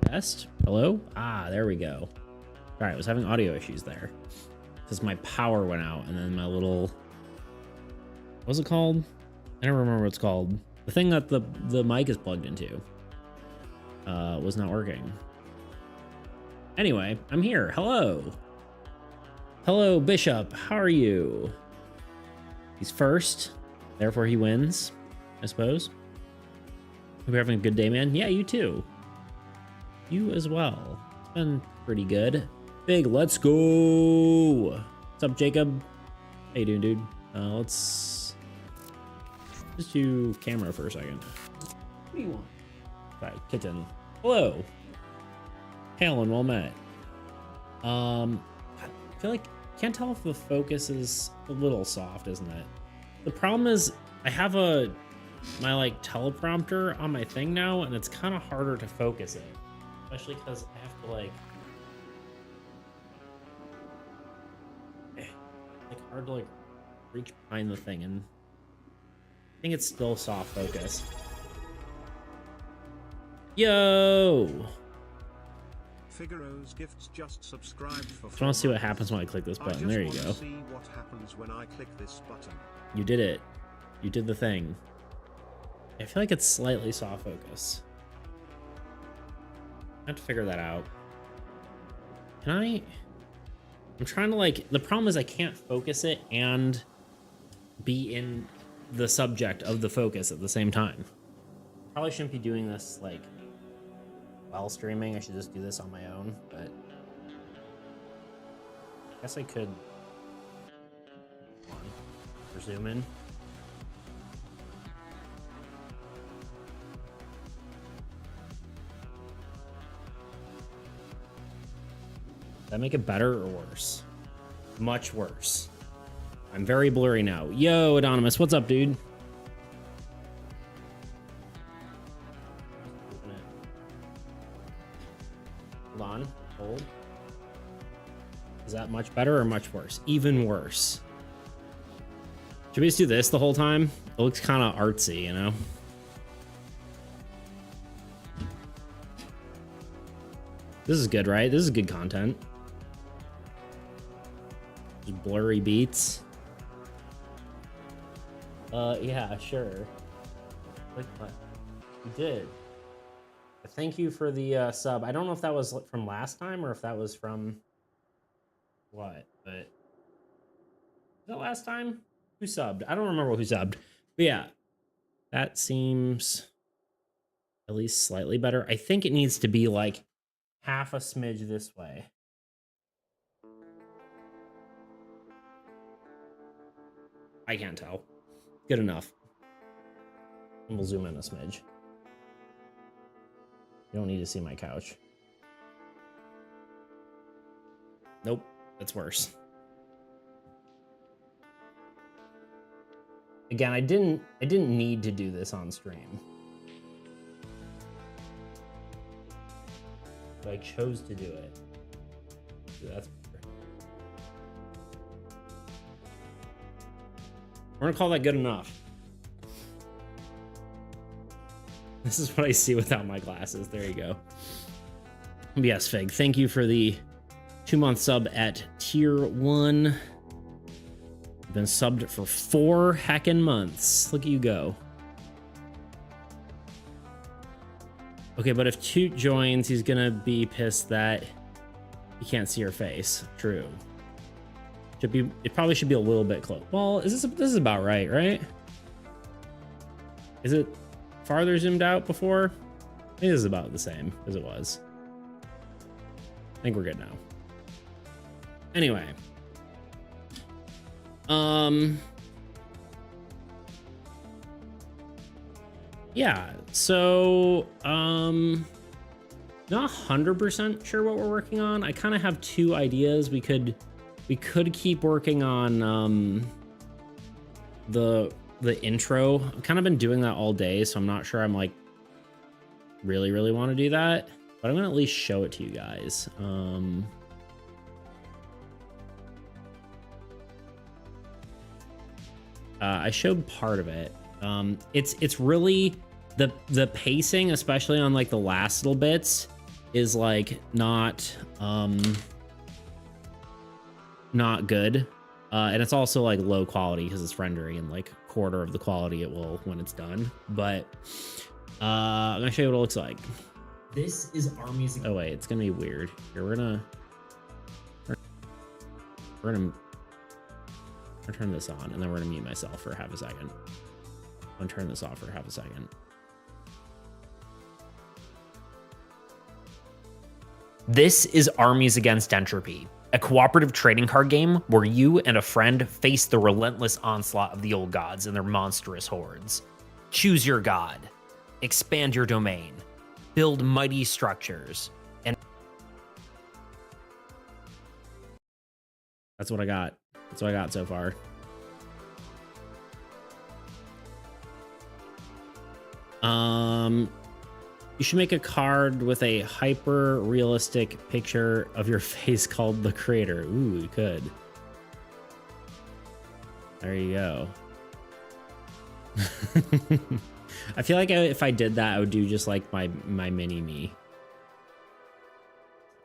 Test? Hello? Ah, there we go. All right, I was having audio issues there because my power went out and then my little, what's it called? I don't remember what it's called. The thing that the mic is plugged into was not working. Anyway, I'm here. Hello. Hello, Bishop. How are you? He's first, therefore he wins, I suppose. Hope you're having a good day, man. Yeah, you too. You as well. It's been pretty good. Big, let's go. What's up, Jacob? How you doing, dude? Let's just do camera for a second. What do you want? All right, kitten. Hello. Hail and well met. I feel like can't tell if the focus is a little soft, isn't it? The problem is I have my like teleprompter on my thing now, and it's kind of harder to focus it, especially because I have to like hard to like reach behind the thing, and I think it's still soft focus. Yo. Figaro's gifts just subscribed for. I want to see what happens when I click this button. There you go. See what happens when I click this button. You did it. You did the thing. I feel like it's slightly soft focus. I have to figure that out. Can I? I'm trying to like. The problem is I can't focus it and be in the subject of the focus at the same time. Probably shouldn't be doing this like while streaming. I should just do this on my own, but I guess I could zoom in. Does that make it better or worse? Much worse. I'm very blurry now. Yo, Anonymous, what's up, dude? Hold on, hold. Is that much better or much worse? Even worse. Should we just do this the whole time? It looks kind of artsy, you know? This is good, right? This is good content. Just blurry beats. Yeah, sure. Like what? You did. Thank you for the sub. I don't know if that was from last time or if that was from what, but was that last time? Who subbed? I don't remember who subbed. But yeah, that seems at least slightly better. I think it needs to be like half a smidge this way. I can't tell. Good enough. And we'll zoom in a smidge. You don't need to see my couch. Nope, that's worse. Again, I didn't need to do this on stream. But I chose to do it. So that's better. We're gonna call that good enough. This is what I see without my glasses. There you go. Yes, Fig, thank you for the 2-month sub at tier 1. Been subbed for 4 heckin' months. Look at you go. Okay, but if Toot joins, he's gonna be pissed that he can't see her face. True. It probably should be a little bit close. Well, this is about right? Is it farther zoomed out before? It is about the same as it was. I think we're good now. Anyway. Yeah, so not 100% sure what we're working on. I kind of have 2 ideas. We could keep working on the intro. I've kind of been doing that all day, so I'm not sure I'm like really want to do that, but I'm gonna at least show it to you guys. I showed part of it. It's really the pacing, especially on like the last little bits, is like not good. And it's also like low quality because it's rendering in like a quarter of the quality it will when it's done. But I'm gonna show you what it looks like. This is Armies. Oh wait, it's gonna be weird. Here we're gonna turn this on, and then we're gonna mute myself for half a second. I'm gonna turn this off for half a second. This is Armies Against Entropy, a cooperative trading card game where you and a friend face the relentless onslaught of the old gods and their monstrous hordes. Choose your god, expand your domain, build mighty structures, and That's what I got. That's what I got so far. You should make a card with a hyper realistic picture of your face called the creator. Ooh, you could. There you go. I feel like if I did that, I would do just like my mini me.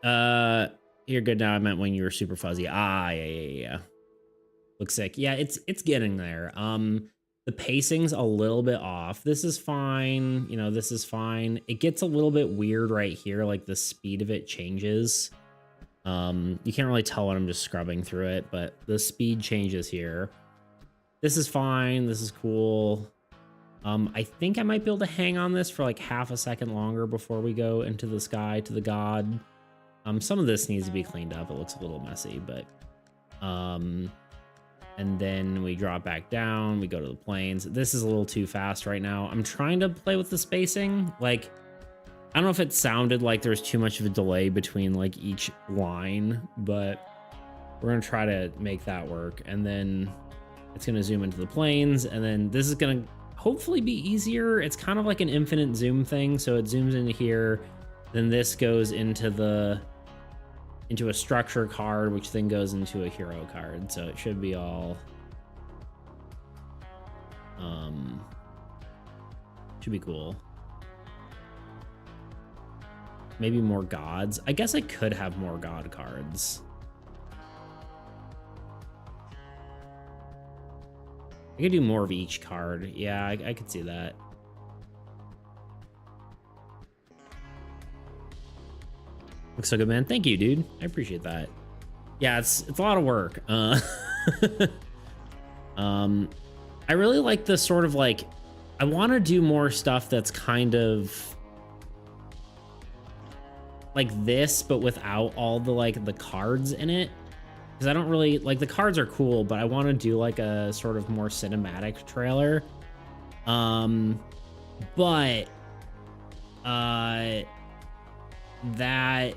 You're good now. I meant when you were super fuzzy. Ah, yeah. Looks sick. Yeah, it's getting there. The pacing's a little bit off. This is fine. You know, this is fine. It gets a little bit weird right here. Like the speed of it changes. You can't really tell when I'm just scrubbing through it, but the speed changes here. This is fine. This is cool. I think I might be able to hang on this for like half a second longer before we go into the sky to the god. Some of this needs to be cleaned up. It looks a little messy, but and then we drop back down. We go to the plains. This is a little too fast right now. I'm trying to play with the spacing. Like, I don't know if it sounded like there's too much of a delay between like each line, but we're gonna try to make that work. And then it's gonna zoom into the plains, and then this is gonna hopefully be easier. It's kind of like an infinite zoom thing. So it zooms into here, then this goes into a structure card, which then goes into a hero card. So it should be all should be cool. Maybe more gods. I guess I could have more god cards. I could do more of each card. Yeah, I could see that. Looks so good, man. Thank you, dude. I appreciate that. Yeah, it's a lot of work. I really like the sort of like, I want to do more stuff that's kind of like this, but without all the like the cards in it. Because I don't really like, the cards are cool, but I want to do like a sort of more cinematic trailer. But that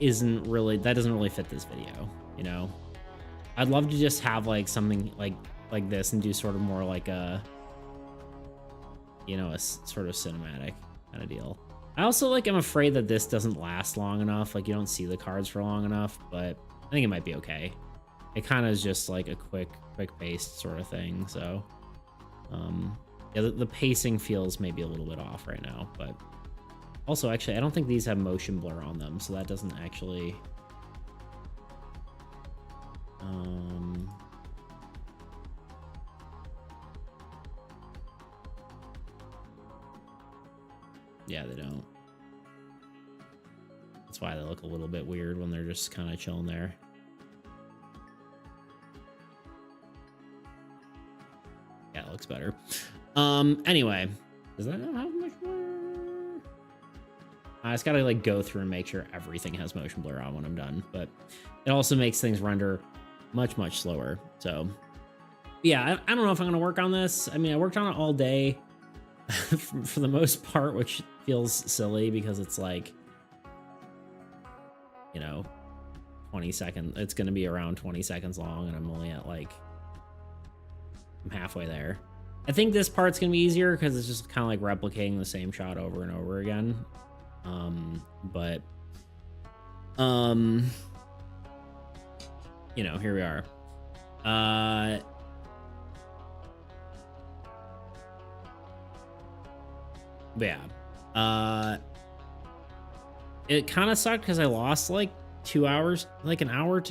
doesn't really fit this video, you know. I'd love to just have like something like this and do sort of more like a, you know, a sort of cinematic kind of deal. I also like, I'm afraid that this doesn't last long enough. Like you don't see the cards for long enough, but I think it might be okay. It kind of is just like a quick paced sort of thing. So yeah, the pacing feels maybe a little bit off right now, but also actually I don't think these have motion blur on them, so that doesn't actually yeah, they don't. That's why they look a little bit weird when they're just kind of chilling there. Yeah, it looks better. Anyway, does that not have much more? I just gotta like go through and make sure everything has motion blur on when I'm done, but it also makes things render much slower. So yeah, I don't know if I'm gonna work on this. I mean, I worked on it all day for the most part, which feels silly because it's like, you know, 20 seconds. It's gonna be around 20 seconds long, and I'm only at like, I'm halfway there. I think this part's gonna be easier because it's just kind of like replicating the same shot over and over again. But you know, here we are. But yeah, it kind of sucked because I lost like 2 hours, like an hour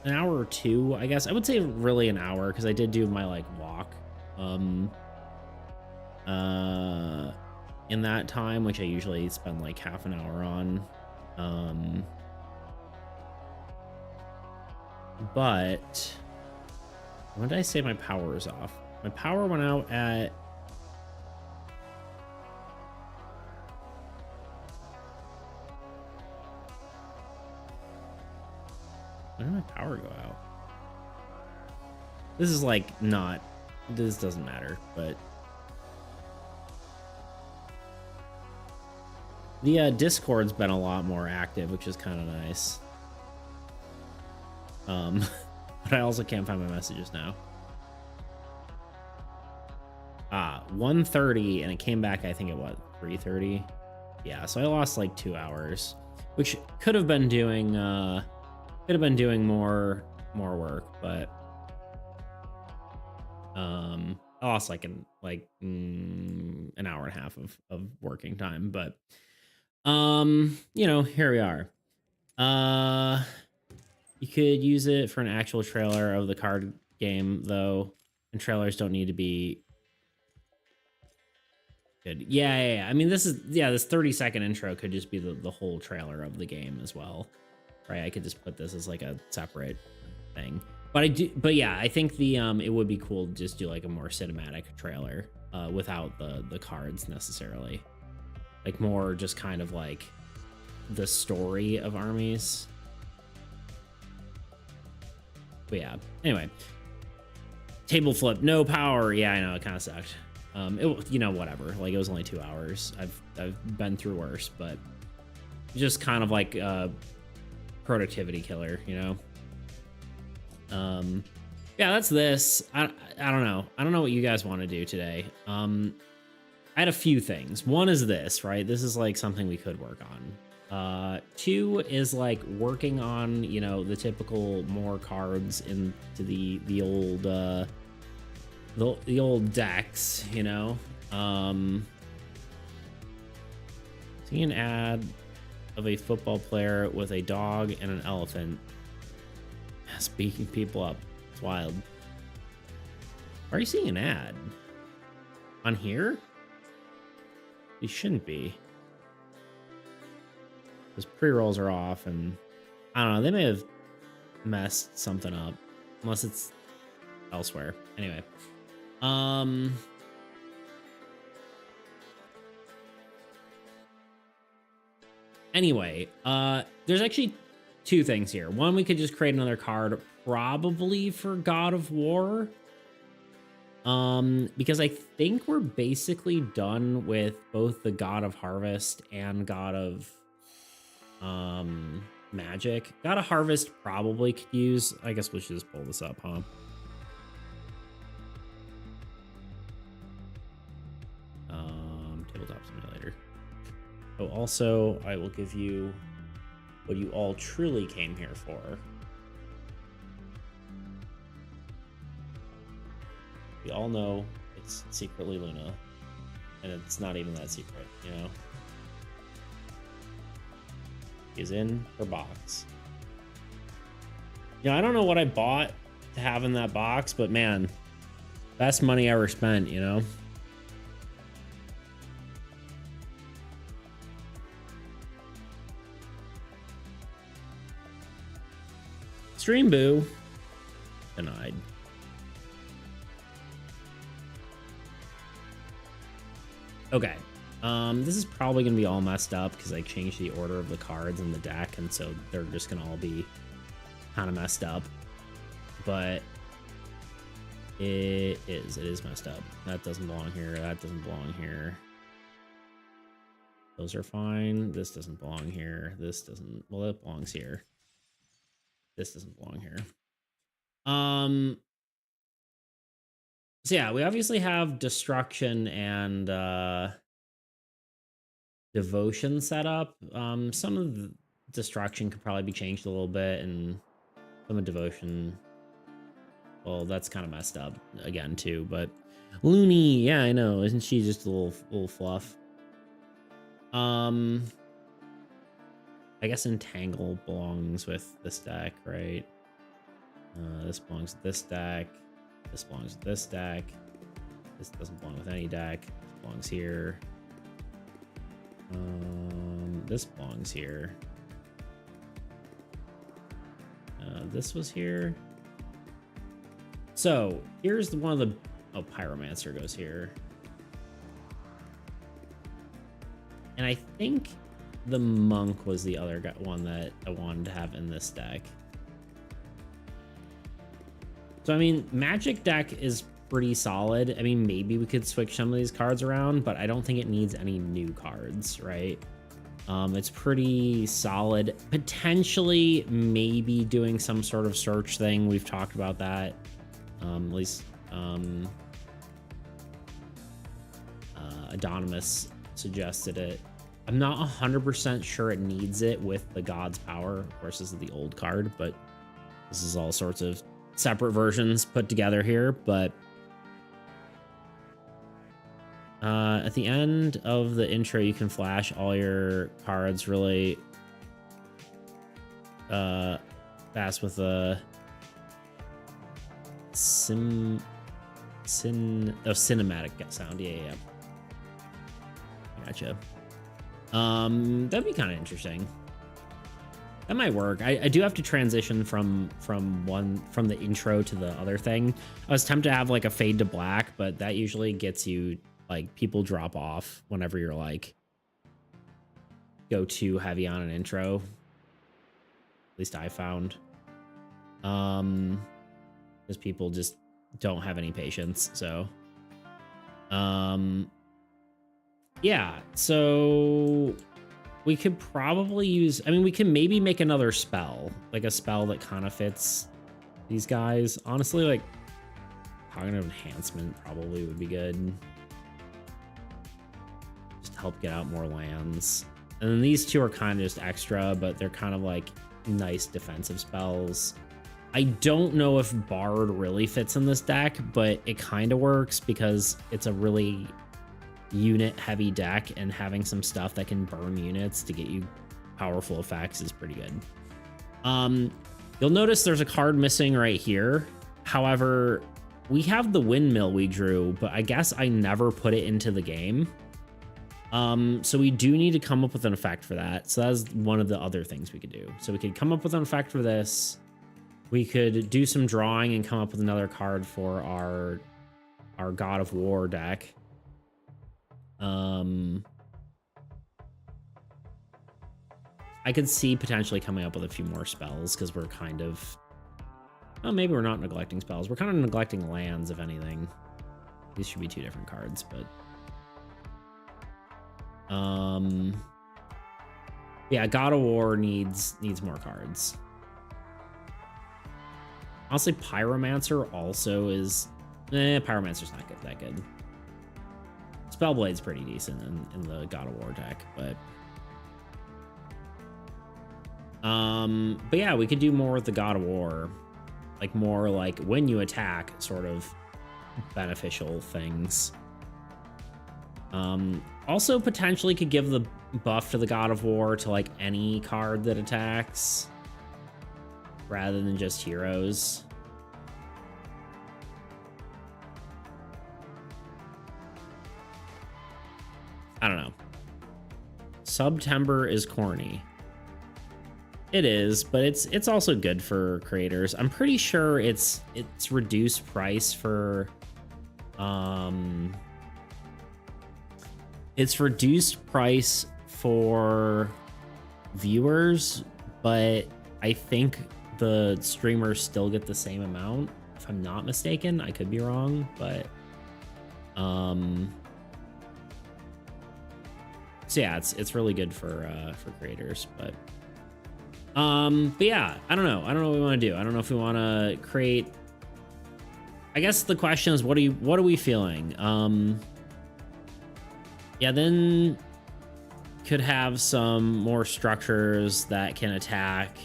or two, I guess. I would say really an hour because I did do my like walk in that time, which I usually spend like half an hour on. But when did I say my power is off? My power went out at when did my power go out? This is like not, this doesn't matter, but the Discord's been a lot more active, which is kind of nice. But I also can't find my messages now. 1:30, and it came back, I think at what, 3:30? Yeah, so I lost like 2 hours, which could have been doing more work, but I lost like an hour and a half of working time, but you know, here we are. You could use it for an actual trailer of the card game though, and trailers don't need to be good. Yeah. I mean, this 30-second intro could just be the whole trailer of the game as well, right? I could just put this as like a separate thing. But yeah, I think the it would be cool to just do like a more cinematic trailer without the cards necessarily, like more just kind of like the story of Armies. But yeah, anyway, table flip, no power. Yeah, I know, it kind of sucked. You know, whatever. Like, it was only 2 hours. I've been through worse, but just kind of like a productivity killer, you know. Yeah, that's this. I don't know. I don't know what you guys want to do today. I had a few things. One is this, right? This is like something we could work on. 2 is like working on, you know, the typical more cards into the old decks, you know. See an ad of a football player with a dog and an elephant speaking people up. It's wild. Why are you seeing an ad on here? You shouldn't be. Those pre-rolls are off, and I don't know, they may have messed something up, unless it's elsewhere. Anyway, there's actually 2 things here. One, we could just create another card, probably for God of War, because I think we're basically done with both the God of Harvest and God of Magic. God of Harvest probably could use, I guess we should just pull this up, huh? Tabletop Simulator. Oh, also, I will give you what you all truly came here for. We all know it's secretly Luna, and it's not even that secret, you know? Is in her box. You know, I don't know what I bought to have in that box, but man, best money ever spent, you know? Stream boo. Denied. Okay. This is probably gonna be all messed up because I changed the order of the cards in the deck, and so they're just gonna all be kind of messed up. But it is messed up. That doesn't belong here. That doesn't belong here. Those are fine. This doesn't belong here. This doesn't. Well, it belongs here. This doesn't belong here. So yeah, we obviously have destruction and devotion set up. Some of the destruction could probably be changed a little bit, and some of devotion, well, that's kind of messed up again too. But Looney, yeah, I know, isn't she just a little fluff? I guess Entangle belongs with this deck, right? This belongs with this deck. This belongs with this deck. This doesn't belong with any deck. This belongs here. This belongs here. This was here. So here's one of the... Oh, Pyromancer goes here. And I think the Monk was the other one that I wanted to have in this deck. So, I mean, Magic deck is pretty solid. I mean, maybe we could switch some of these cards around, but I don't think it needs any new cards, right? It's pretty solid. Potentially, maybe doing some sort of search thing. We've talked about that. At least Anonymous suggested it. I'm not 100% sure it needs it with the God's Power. Of course, this is the old card, but this is all sorts of separate versions put together here. But at the end of the intro, you can flash all your cards really fast with a cinematic sound. Yeah. Gotcha. That'd be kind of interesting. That might work. I do have to transition from the intro to the other thing. I was tempted to have like a fade to black, but that usually gets you, like, people drop off whenever you're like go too heavy on an intro. At least I found. Because people just don't have any patience. So yeah, so we could probably use, I mean, we can maybe make another spell, like a spell that kind of fits these guys. Honestly, like Cognitive Enhancement probably would be good. Just to help get out more lands. And then these two are kind of just extra, but they're kind of like nice defensive spells. I don't know if Bard really fits in this deck, but it kind of works because it's a really unit heavy deck, and having some stuff that can burn units to get you powerful effects is pretty good. You'll notice there's a card missing right here. However, we have the Windmill we drew, but I guess I never put it into the game. So we do need to come up with an effect for that. So that's one of the other things we could do. So we could come up with an effect for this. We could do some drawing and come up with another card for our God of War deck. I could see potentially coming up with a few more spells because we're kind of... Oh, maybe we're not neglecting spells. We're kind of neglecting lands, if anything. These should be two different cards, but... yeah, God of War needs more cards. Honestly, Pyromancer also is... Pyromancer's not good, that good. Spellblade's pretty decent in the God of War deck, but yeah, we could do more with the God of War, like more like when you attack sort of beneficial things. Also potentially could give the buff to the God of War to like any card that attacks rather than just heroes. I don't know. September is corny. It is, but it's also good for creators. I'm pretty sure it's reduced price for it's reduced price for viewers, but I think the streamers still get the same amount, if I'm not mistaken. I could be wrong, but so yeah, it's really good for creators, but yeah, I don't know what we want to do. I don't know if we want to create... I guess the question is, what are we feeling? Yeah, then could have some more structures that can attack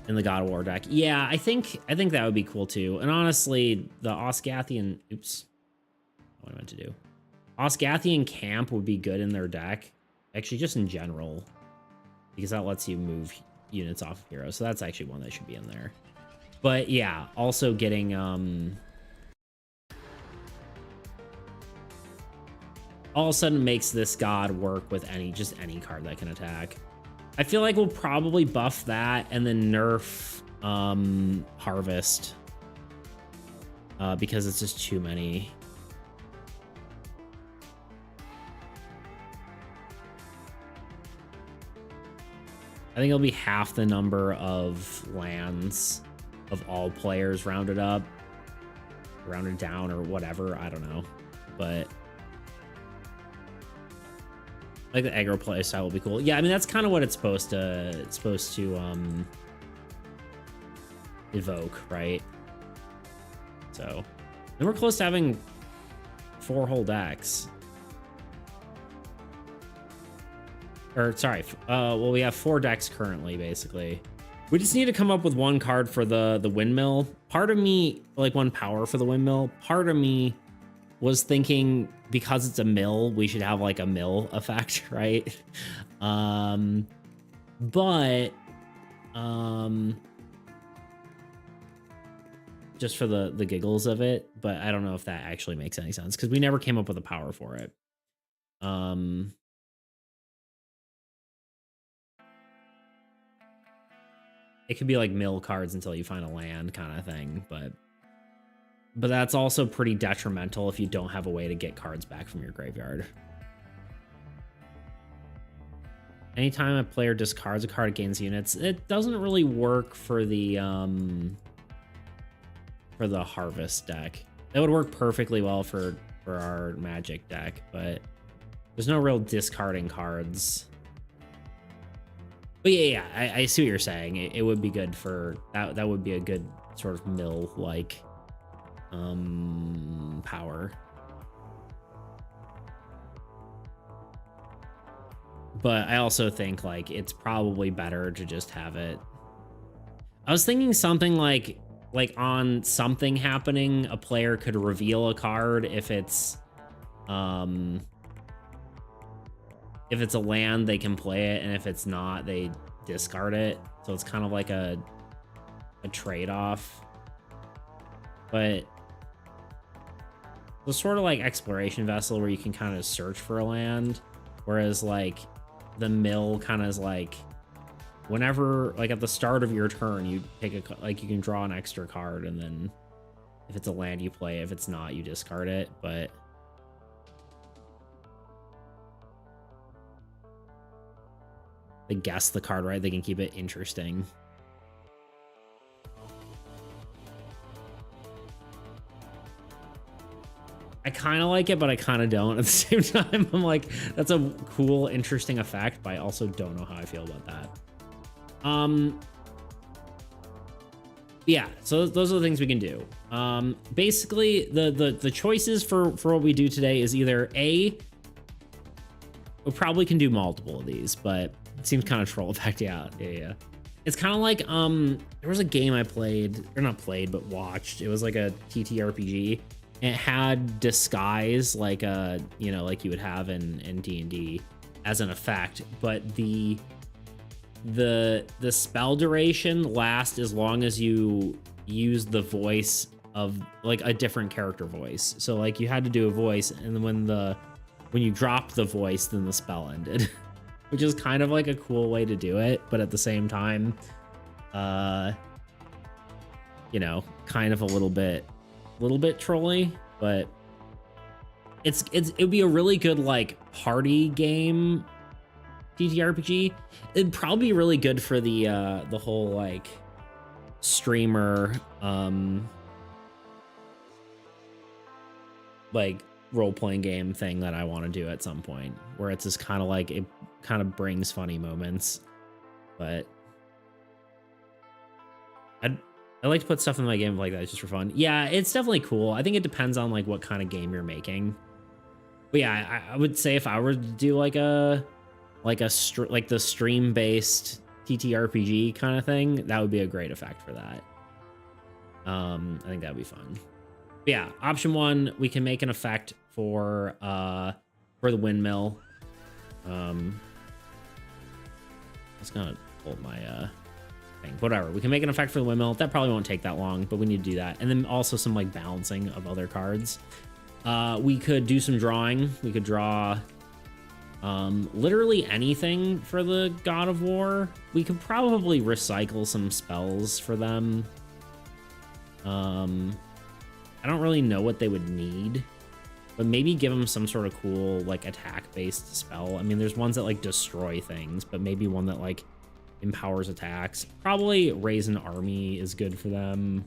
in the God of War deck. Yeah, I think that would be cool too. And honestly, the Osgathian... Oops. What I meant to do. Osgathian Camp would be good in their deck. Actually, just in general. because that lets you move units off of heroes. So that's actually one that should be in there. But yeah, also getting all of a sudden makes this god work with just any card that can attack. I feel like we'll probably buff that and then nerf Harvest because it's just too many. I think it'll be half the number of lands of all players rounded up, rounded down, or whatever. I don't know, but like the aggro play style will be cool. Yeah, I mean that's kind of what it's supposed to evoke, right? So, and we're close to having 4 whole decks. Or sorry, well we have 4 decks currently, basically. We just need to come up with 1 card for the windmill. Part of me, like 1 power for the windmill. Part of me was thinking because it's a mill, we should have like a mill effect, right? Just for the giggles of it, but I don't know if that actually makes any sense because we never came up with a power for it. It could be like mill cards until you find a land kind of thing, but that's also pretty detrimental if you don't have a way to get cards back from your graveyard. Anytime a player discards a card, it gains units. It doesn't really work for the Harvest deck. That would work perfectly well for our Magic deck, but there's no real discarding cards. But yeah, I see what you're saying. It would be good for that. That would be a good sort of mill-like power. But I also think like it's probably better to just have it. I was thinking something like on something happening, a player could reveal a card if it's a land, they can play it, and if it's not, they discard it. So it's kind of like a trade-off. But it's sort of like Exploration Vessel where you can kind of search for a land, whereas like the mill kind of is like whenever, like at the start of your turn, you pick you can draw an extra card, and then if it's a land, you play it. If it's not, you discard it. But they guess the card right, they can keep it interesting. I kind of like it, but I kind of don't at the same time. I'm like, that's a cool, interesting effect, but I also don't know how I feel about that. Yeah, so those are the things we can do. Basically, the choices for what we do today is either A, we probably can do multiple of these, but it seems kind of troll effect. Yeah. It's kind of like there was a game I played, or not played, but watched. It was like a TTRPG. It had disguise, like like you would have in D&D as an effect, but the spell duration lasts as long as you use the voice of like a different character voice. So like you had to do a voice, and then when you dropped the voice, then the spell ended. Which is kind of like a cool way to do it, but at the same time, kind of a little bit trolly, but it would be a really good like party game TTRPG. It'd probably be really good for the whole like streamer like role-playing game thing that I want to do at some point, where it's just kind of like it kind of brings funny moments. But I like to put stuff in my game like that just for fun. Yeah, it's definitely cool. I think it depends on like what kind of game you're making. But yeah, I would say if I were to do like the stream-based TTRPG kind of thing, that would be a great effect for that. I think that'd be fun. But yeah, option 1, we can make an effect for the windmill. It's gonna hold my thing. Whatever. We can make an effect for the windmill. That probably won't take that long, but we need to do that. And then also some like balancing of other cards. We could do some drawing. We could draw literally anything for the God of War. We could probably recycle some spells for them. I don't really know what they would need, but maybe give them some sort of cool like attack-based spell. I mean, there's ones that like destroy things, but maybe one that like empowers attacks. Probably raise an army is good for them.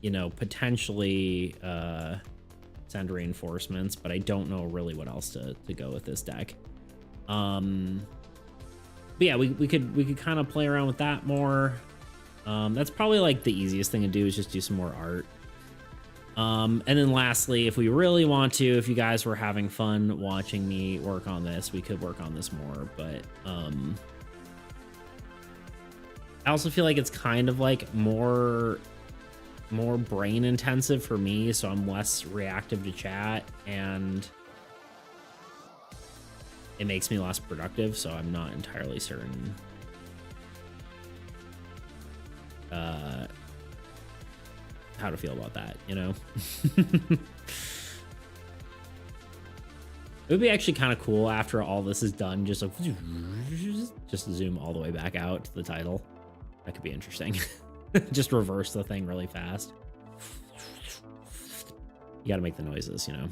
You know, potentially send reinforcements, but I don't know really what else to go with this deck. But yeah, we could kind of play around with that more. That's probably like the easiest thing to do is just do some more art. And then lastly, if we really want to, if you guys were having fun watching me work on this, we could work on this more. But I also feel like it's kind of like more brain intensive for me, so I'm less reactive to chat and it makes me less productive, so I'm not entirely certain how to feel about that, you know? It would be actually kind of cool after all this is done, just like just zoom all the way back out to the title. That could be interesting. Just reverse the thing really fast. You gotta make the noises, you know.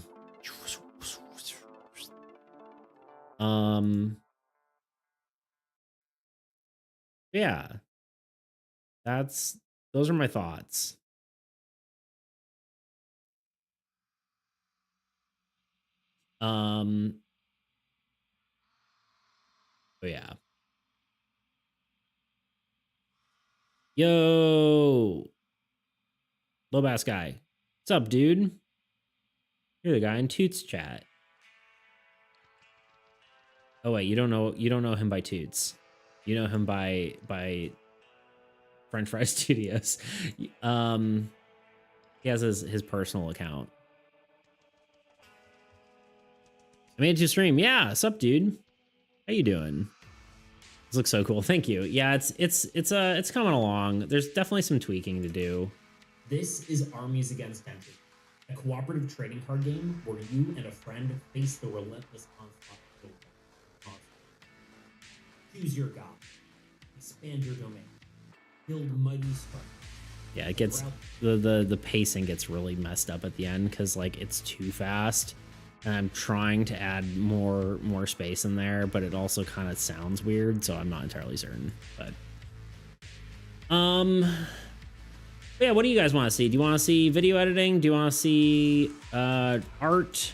Yeah. Those are my thoughts. Oh yeah. Yo, low bass guy. What's up, dude? You're the guy in Toots chat. Oh wait, you don't know him by Toots. You know him by French Fry Studios. He has his personal account. I made it to stream. Yeah, what's up, dude? How you doing? This looks so cool. Thank you. Yeah, it's coming along. There's definitely some tweaking to do. This is Armies Against Entropy, a cooperative trading card game where you and a friend face the relentless onslaught of the world. Choose your god, expand your domain, build mighty structures. Yeah, it gets the pacing gets really messed up at the end because like it's too fast. And I'm trying to add more space in there, but it also kind of sounds weird, so I'm not entirely certain. But yeah, what do you guys want to see? Do you want to see video editing? Do you want to see art?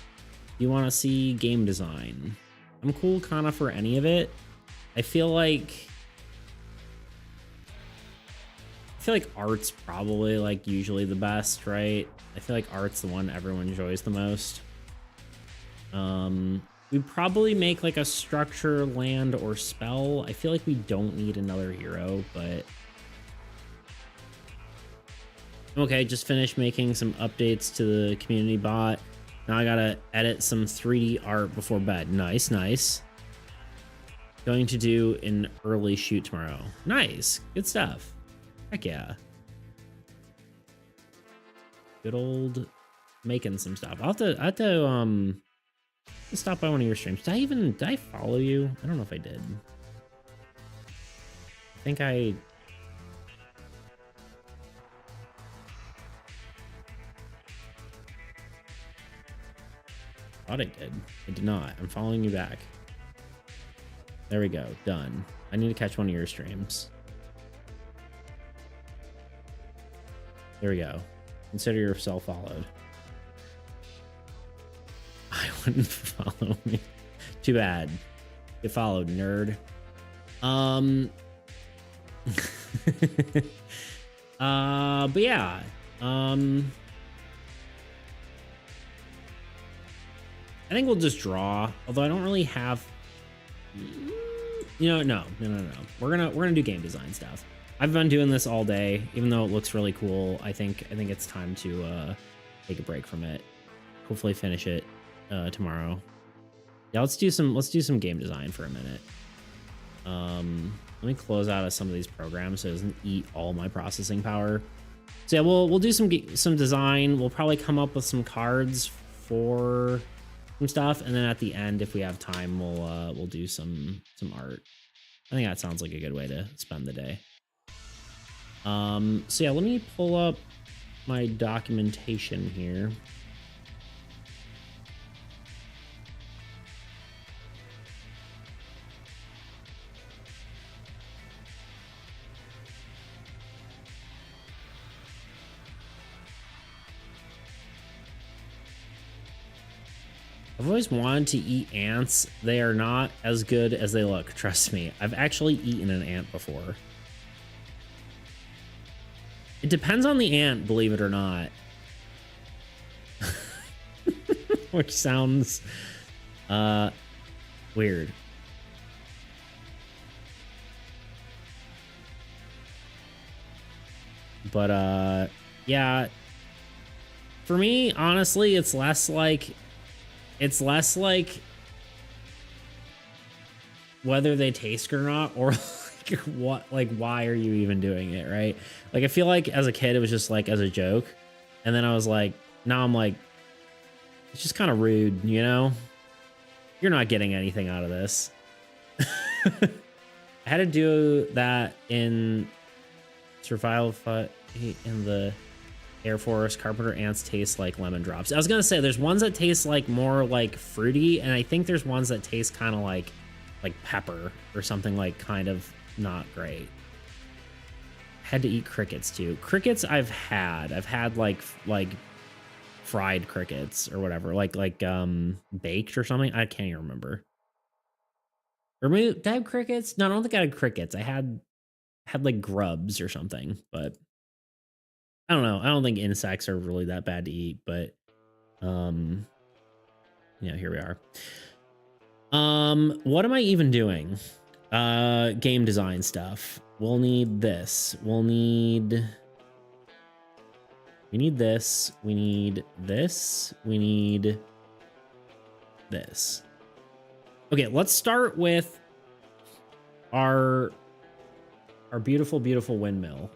Do you want to see game design? I'm cool kind of for any of it. I feel like art's probably like usually the best, right? I feel like art's the one everyone enjoys the most. We'd probably make like a structure, land, or spell. I feel like we don't need another hero, but okay, just finished making some updates to the community bot. Now I gotta edit some 3D art before bed. Nice. Going to do an early shoot tomorrow. Nice, good stuff. Heck yeah. Good old making some stuff. I have to stop by one of your streams. Did I follow you? I don't know if I did. I think I thought I did. I did not. I'm following you back. There we go. Done. I need to catch one of your streams. There we go. Consider yourself followed. I wouldn't follow me. Too bad. Get followed, nerd. But yeah. I think we'll just draw. Although I don't really have. You know, no. We're gonna do game design stuff. I've been doing this all day, even though it looks really cool. I think it's time to take a break from it. Hopefully finish it tomorrow. Yeah, let's do some game design for a minute. Let me close out of some of these programs so it doesn't eat all my processing power. So yeah, we'll do some design. We'll probably come up with some cards for some stuff, and then at the end, if we have time, we'll do some art. I think that sounds like a good way to spend the day. So yeah, let me pull up my documentation here. I've always wanted to eat ants. They are not as good as they look, trust me. I've actually eaten an ant before. It depends on the ant, believe it or not. Which sounds weird. But yeah, for me, honestly, it's less like whether they taste good or not, or like why are you even doing it, right? Like I feel like as a kid it was just like as a joke, and then I was like, now I'm like, it's just kind of rude, you know? You're not getting anything out of this. I had to do that in survival in the Air Force. Carpenter ants taste like lemon drops. I was gonna say there's ones that taste like more like fruity, and I think there's ones that taste kind of like pepper or something, like kind of not great. Had to eat crickets too. Crickets I've had like fried crickets or whatever, like baked or something. I can't even remember. Or maybe did I have crickets? No, I don't think I had crickets. I had like grubs or something, but I don't know. I don't think insects are really that bad to eat, but yeah, here we are. What am I even doing? Game design stuff. We'll need this. We need this. We need this. We need this. Okay, let's start with our beautiful, beautiful windmill.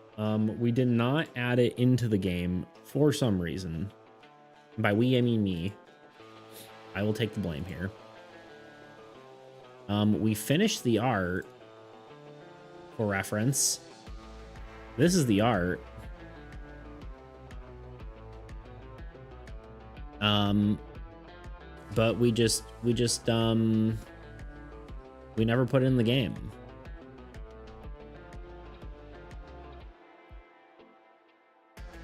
We did not add it into the game for some reason. By we, I mean me. I will take the blame here. We finished the art for reference. This is the art. But we never put it in the game.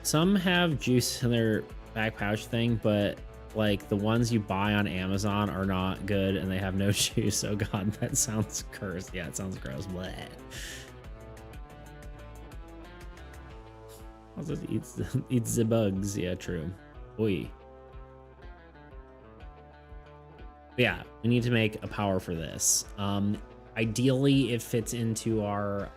Some have juice in their back pouch thing, but like the ones you buy on Amazon are not good and they have no juice. Oh god, that sounds cursed. Yeah, it sounds gross. Bleh. Also eats the bugs. Yeah, true. Oi. Yeah, we need to make a power for this. Ideally it fits into our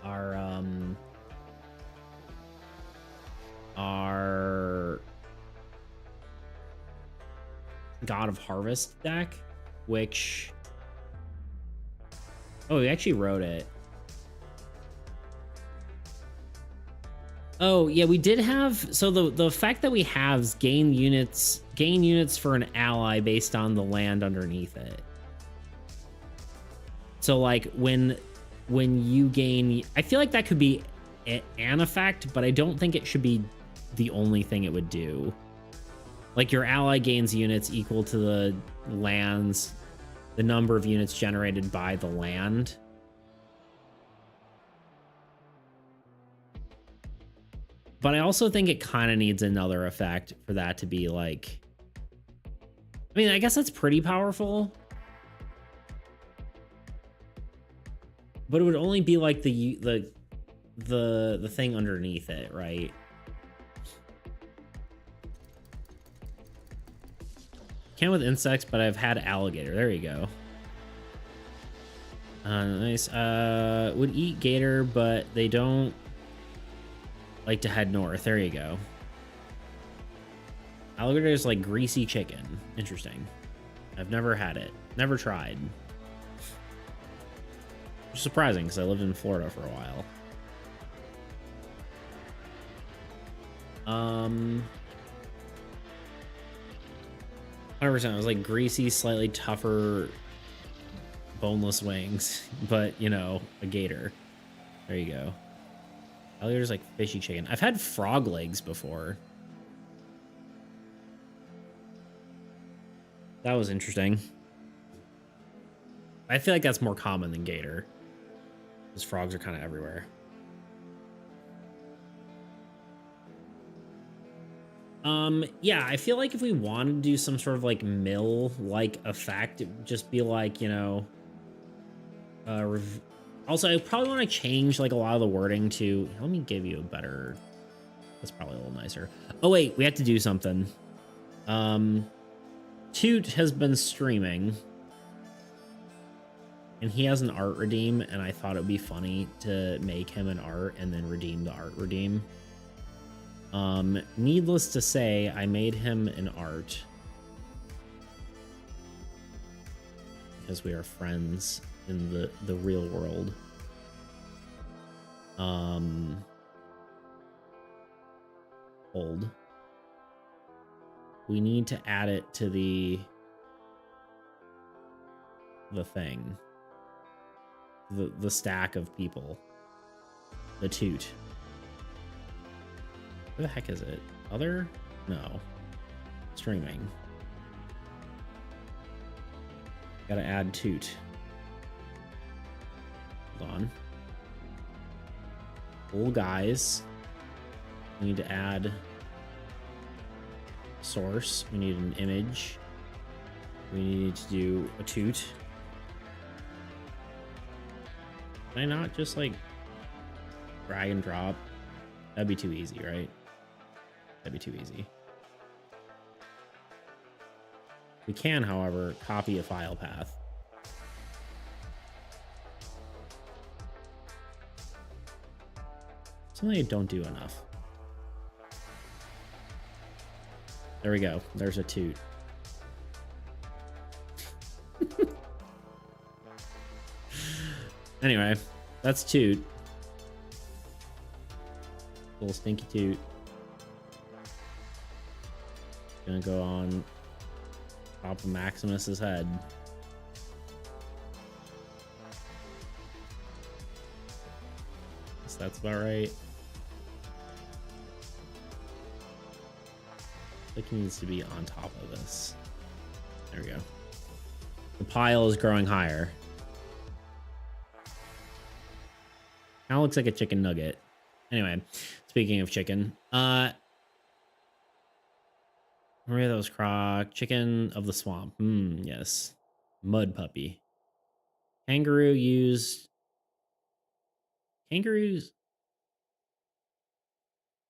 God of Harvest deck, which, oh, we actually wrote it. Oh yeah, we did have, so the effect that we have is gain units for an ally based on the land underneath it. So like when you gain, I feel like that could be an effect, but I don't think it should be the only thing it would do. Like your ally gains units equal to the number of units generated by the land. But I also think it kind of needs another effect for that to be like, I mean, I guess that's pretty powerful, but it would only be like the thing underneath it, right? Can't with insects, but I've had alligator. There you go. Nice. Would eat gator, but they don't like to head north. There you go. Alligator is like greasy chicken. Interesting. I've never had it. Never tried. Which is surprising because I lived in Florida for a while. 100%. It was like greasy, slightly tougher, boneless wings, but you know, a gator. There you go. Alligator's like fishy chicken. I've had frog legs before. That was interesting. I feel like that's more common than gator, because frogs are kind of everywhere. Yeah, I feel like if we wanted to do some sort of like mill-like effect, it would just be like, you know, also, I probably want to change like a lot of the wording to, let me give you a better, that's probably a little nicer. Oh wait, we have to do something. Toot has been streaming and he has an art redeem, and I thought it would be funny to make him an art and then redeem the art redeem. Needless to say, I made him an art because we are friends in the real world. Hold. We need to add it to the thing. The stack of people. The toot. Where the heck is it? Other? No. Streaming. Gotta add toot. Hold on. Cool guys. We need to add source. We need an image. We need to do a toot. Can I not just like drag and drop? That'd be too easy, right? That'd be too easy. We can, however, copy a file path. Something I don't do enough. There we go. There's a toot. Anyway, that's toot. Little stinky toot. Gonna go on top of Maximus's head. Guess that's about right. I think he needs to be on top of this. There we go. The pile is growing higher. Kind of looks like a chicken nugget. Anyway, speaking of chicken, Maria, that was Croc. Chicken of the swamp. Yes. Mud puppy. Kangaroo used. Kangaroos.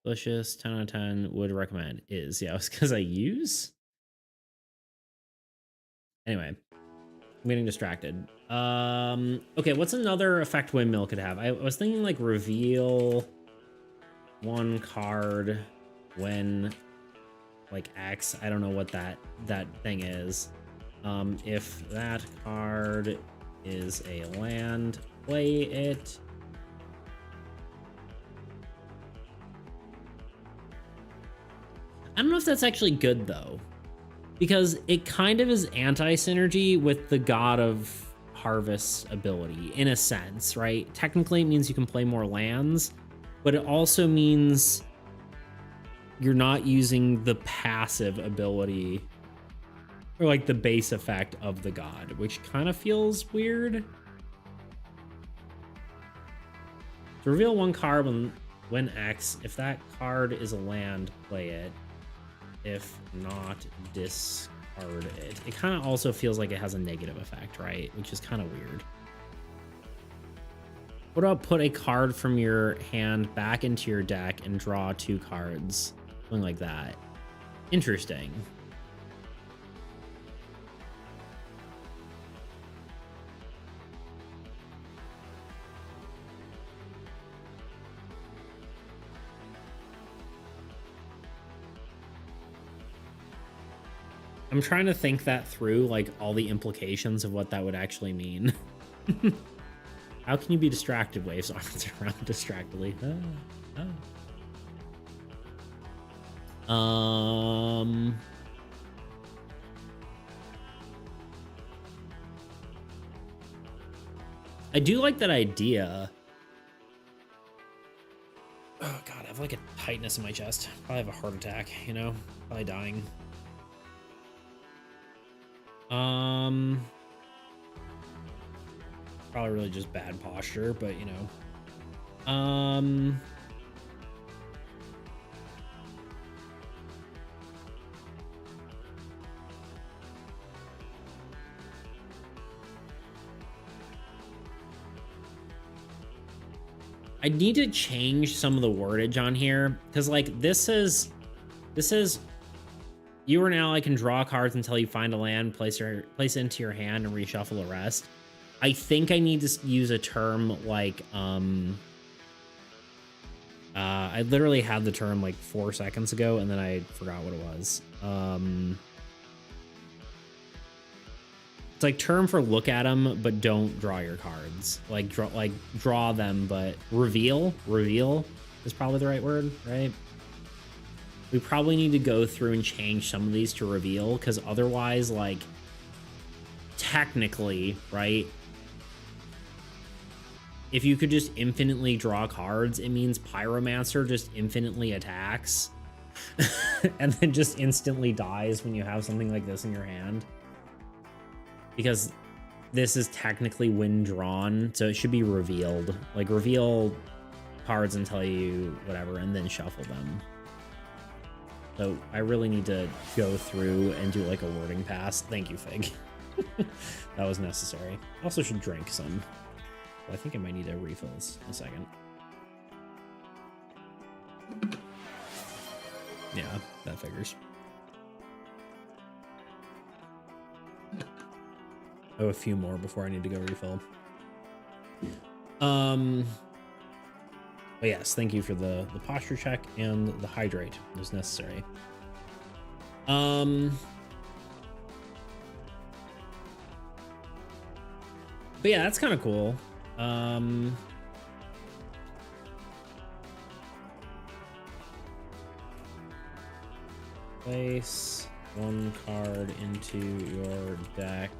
Delicious. 10 out of 10. Would recommend. Is. Yeah, it was because I use. Anyway. I'm getting distracted. Okay, what's another effect windmill could have? I was thinking like reveal one card when like X. I don't know what that thing is. If that card is a land, play it. I don't know if that's actually good though, because it kind of is anti-synergy with the God of Harvest ability in a sense, right? Technically it means you can play more lands, but it also means you're not using the passive ability or like the base effect of the god, which kind of feels weird. To reveal one card when X, if that card is a land, play it. If not, discard it. It kind of also feels like it has a negative effect, right? Which is kind of weird. What about put a card from your hand back into your deck and draw 2 cards? Something like that. Interesting. I'm trying to think that through, like all the implications of what that would actually mean. How can you be distracted? Waves arms around distractedly. I do like that idea. Oh god, I have like a tightness in my chest. Probably have a heart attack, you know? Probably dying. Probably really just bad posture, but you know. I need to change some of the wordage on here because like this is you or an ally can draw cards until you find a land, place it into your hand, and reshuffle the rest. I think I need to use a term like I literally had the term like 4 seconds ago and then I forgot what it was. It's like term for look at them but don't draw your cards. Like draw them but reveal is probably the right word, right? We probably need to go through and change some of these to reveal because otherwise, like, technically, right? If you could just infinitely draw cards, it means Pyromancer just infinitely attacks and then just instantly dies when you have something like this in your hand. Because this is technically when drawn, so it should be revealed. Like, reveal cards until you whatever, and then shuffle them. So I really need to go through and do like a wording pass. Thank you, Fig. That was necessary. Also should drink some. I think I might need a refills in a second. Yeah, that figures. Oh, a few more before I need to go refill. But yes, thank you for the posture check and the hydrate. It was necessary. But yeah, that's kind of cool. Place one card into your deck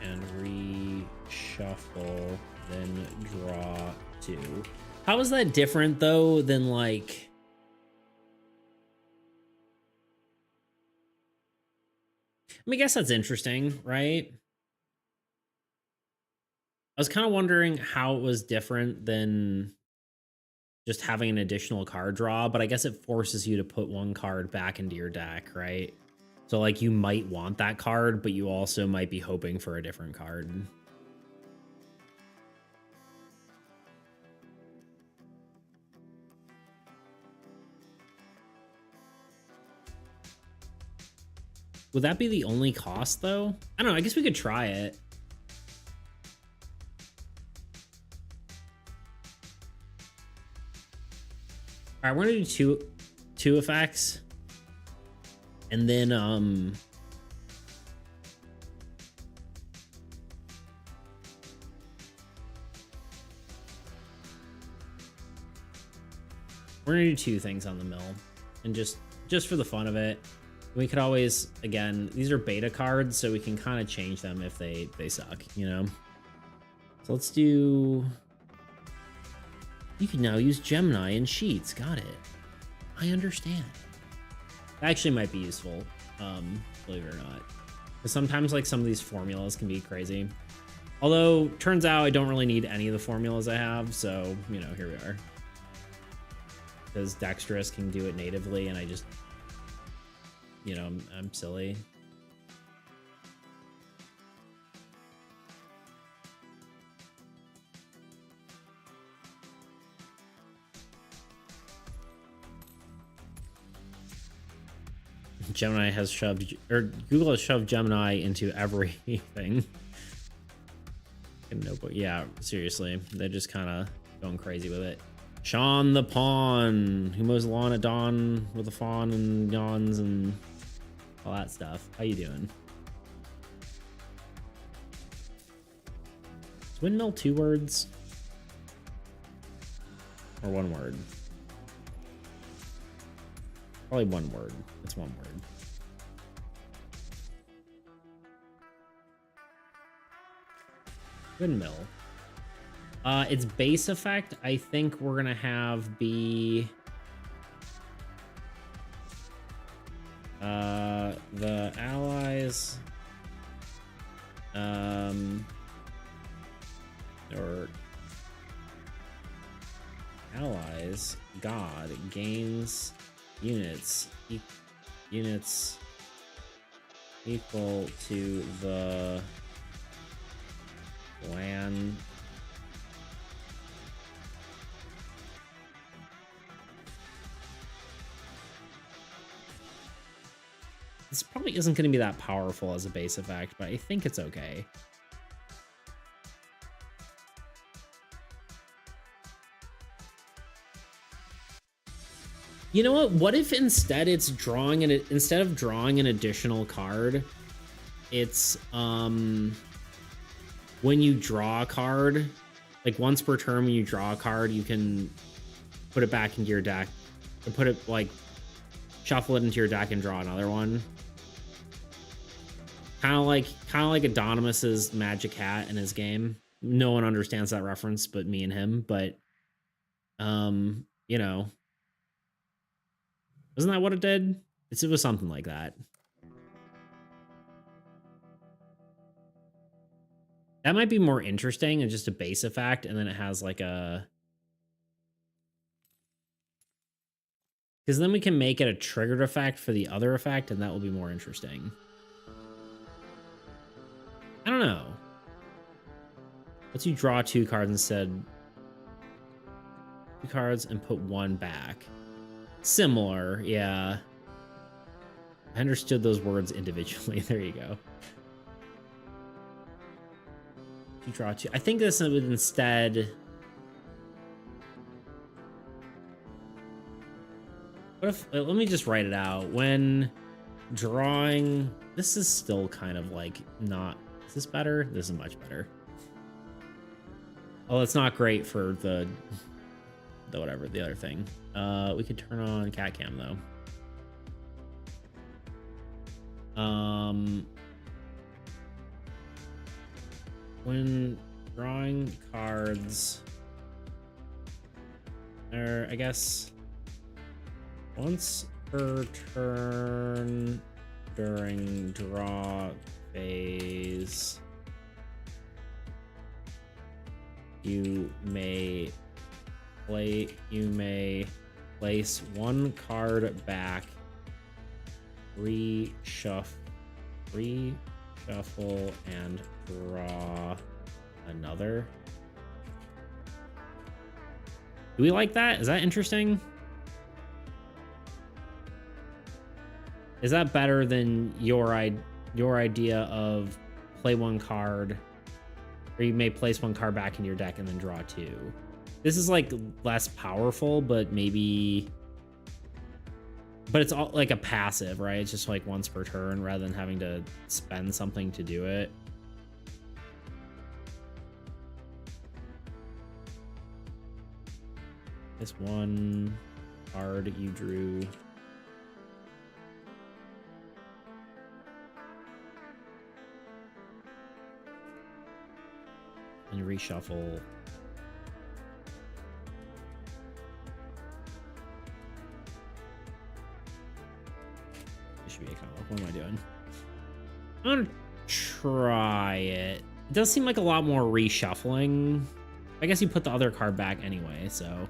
and reshuffle, then draw 2. How is that different though than like I mean, I guess that's interesting, right? I was kind of wondering how it was different than just having an additional card draw, but I guess it forces you to put one card back into your deck, right? So like you might want that card, but you also might be hoping for a different card. Would that be the only cost though? I don't know, I guess we could try it. All right, we're gonna do two effects. And then, we're gonna do 2 things on the mill, and just for the fun of it, we could always, again, these are beta cards, so we can kind of change them if they suck, you know. So let's do. You can now use Gemini in Sheets. Got it. I understand. That actually might be useful, believe it or not. Because sometimes like some of these formulas can be crazy. Although, turns out I don't really need any of the formulas I have, so, you know, here we are. Because Dexterous can do it natively, and I just, you know, I'm silly. Gemini has shoved, or Google has shoved Gemini into everything. Notebook, yeah, seriously, they're just kind of going crazy with it. Sean the Pawn, who mows the lawn at dawn with a fawn and yawns and all that stuff. How you doing? Is windmill 2 words? Or 1 word? Probably 1 word. It's 1 word. Windmill. Its base effect, I think we're gonna have be the allies or allies god gains units equal to the land this probably isn't going to be that powerful as a base effect, but I think it's okay. You know what? What if instead it's drawing instead of drawing an additional card, it's when you draw a card, like once per turn when you draw a card, you can put it back into your deck and put it like shuffle it into your deck and draw another one. Kind of like Adonis's Magic Hat in his game. No one understands that reference but me and him, but you know, isn't that what it did? It was something like that. That might be more interesting and just a base effect, and then it has like a... Because then we can make it a triggered effect for the other effect, and that will be more interesting. I don't know. Let's you draw 2 cards instead. 2 cards and put 1 back. Similar, yeah. I understood those words individually. There you go. You draw 2. I think this would instead... What if... Let me just write it out. When drawing... This is still kind of like not... Is this better? This is much better. Oh, it's not great for the whatever, the other thing. We could turn on cat cam though. When drawing cards, or I guess once per turn during draw phase, you may place 1 card back, reshuffle and draw another. Do we like that? Is that interesting? Is that better than your idea of play 1 card, or you may place 1 card back in your deck and then draw 2? This is like less powerful, but maybe... But it's all like a passive, right? It's just like once per turn rather than having to spend something to do it. This 1 card you drew. And reshuffle. This should be a combo. What am I doing? I'm gonna try it. It does seem like a lot more reshuffling. I guess you put the other card back anyway, so.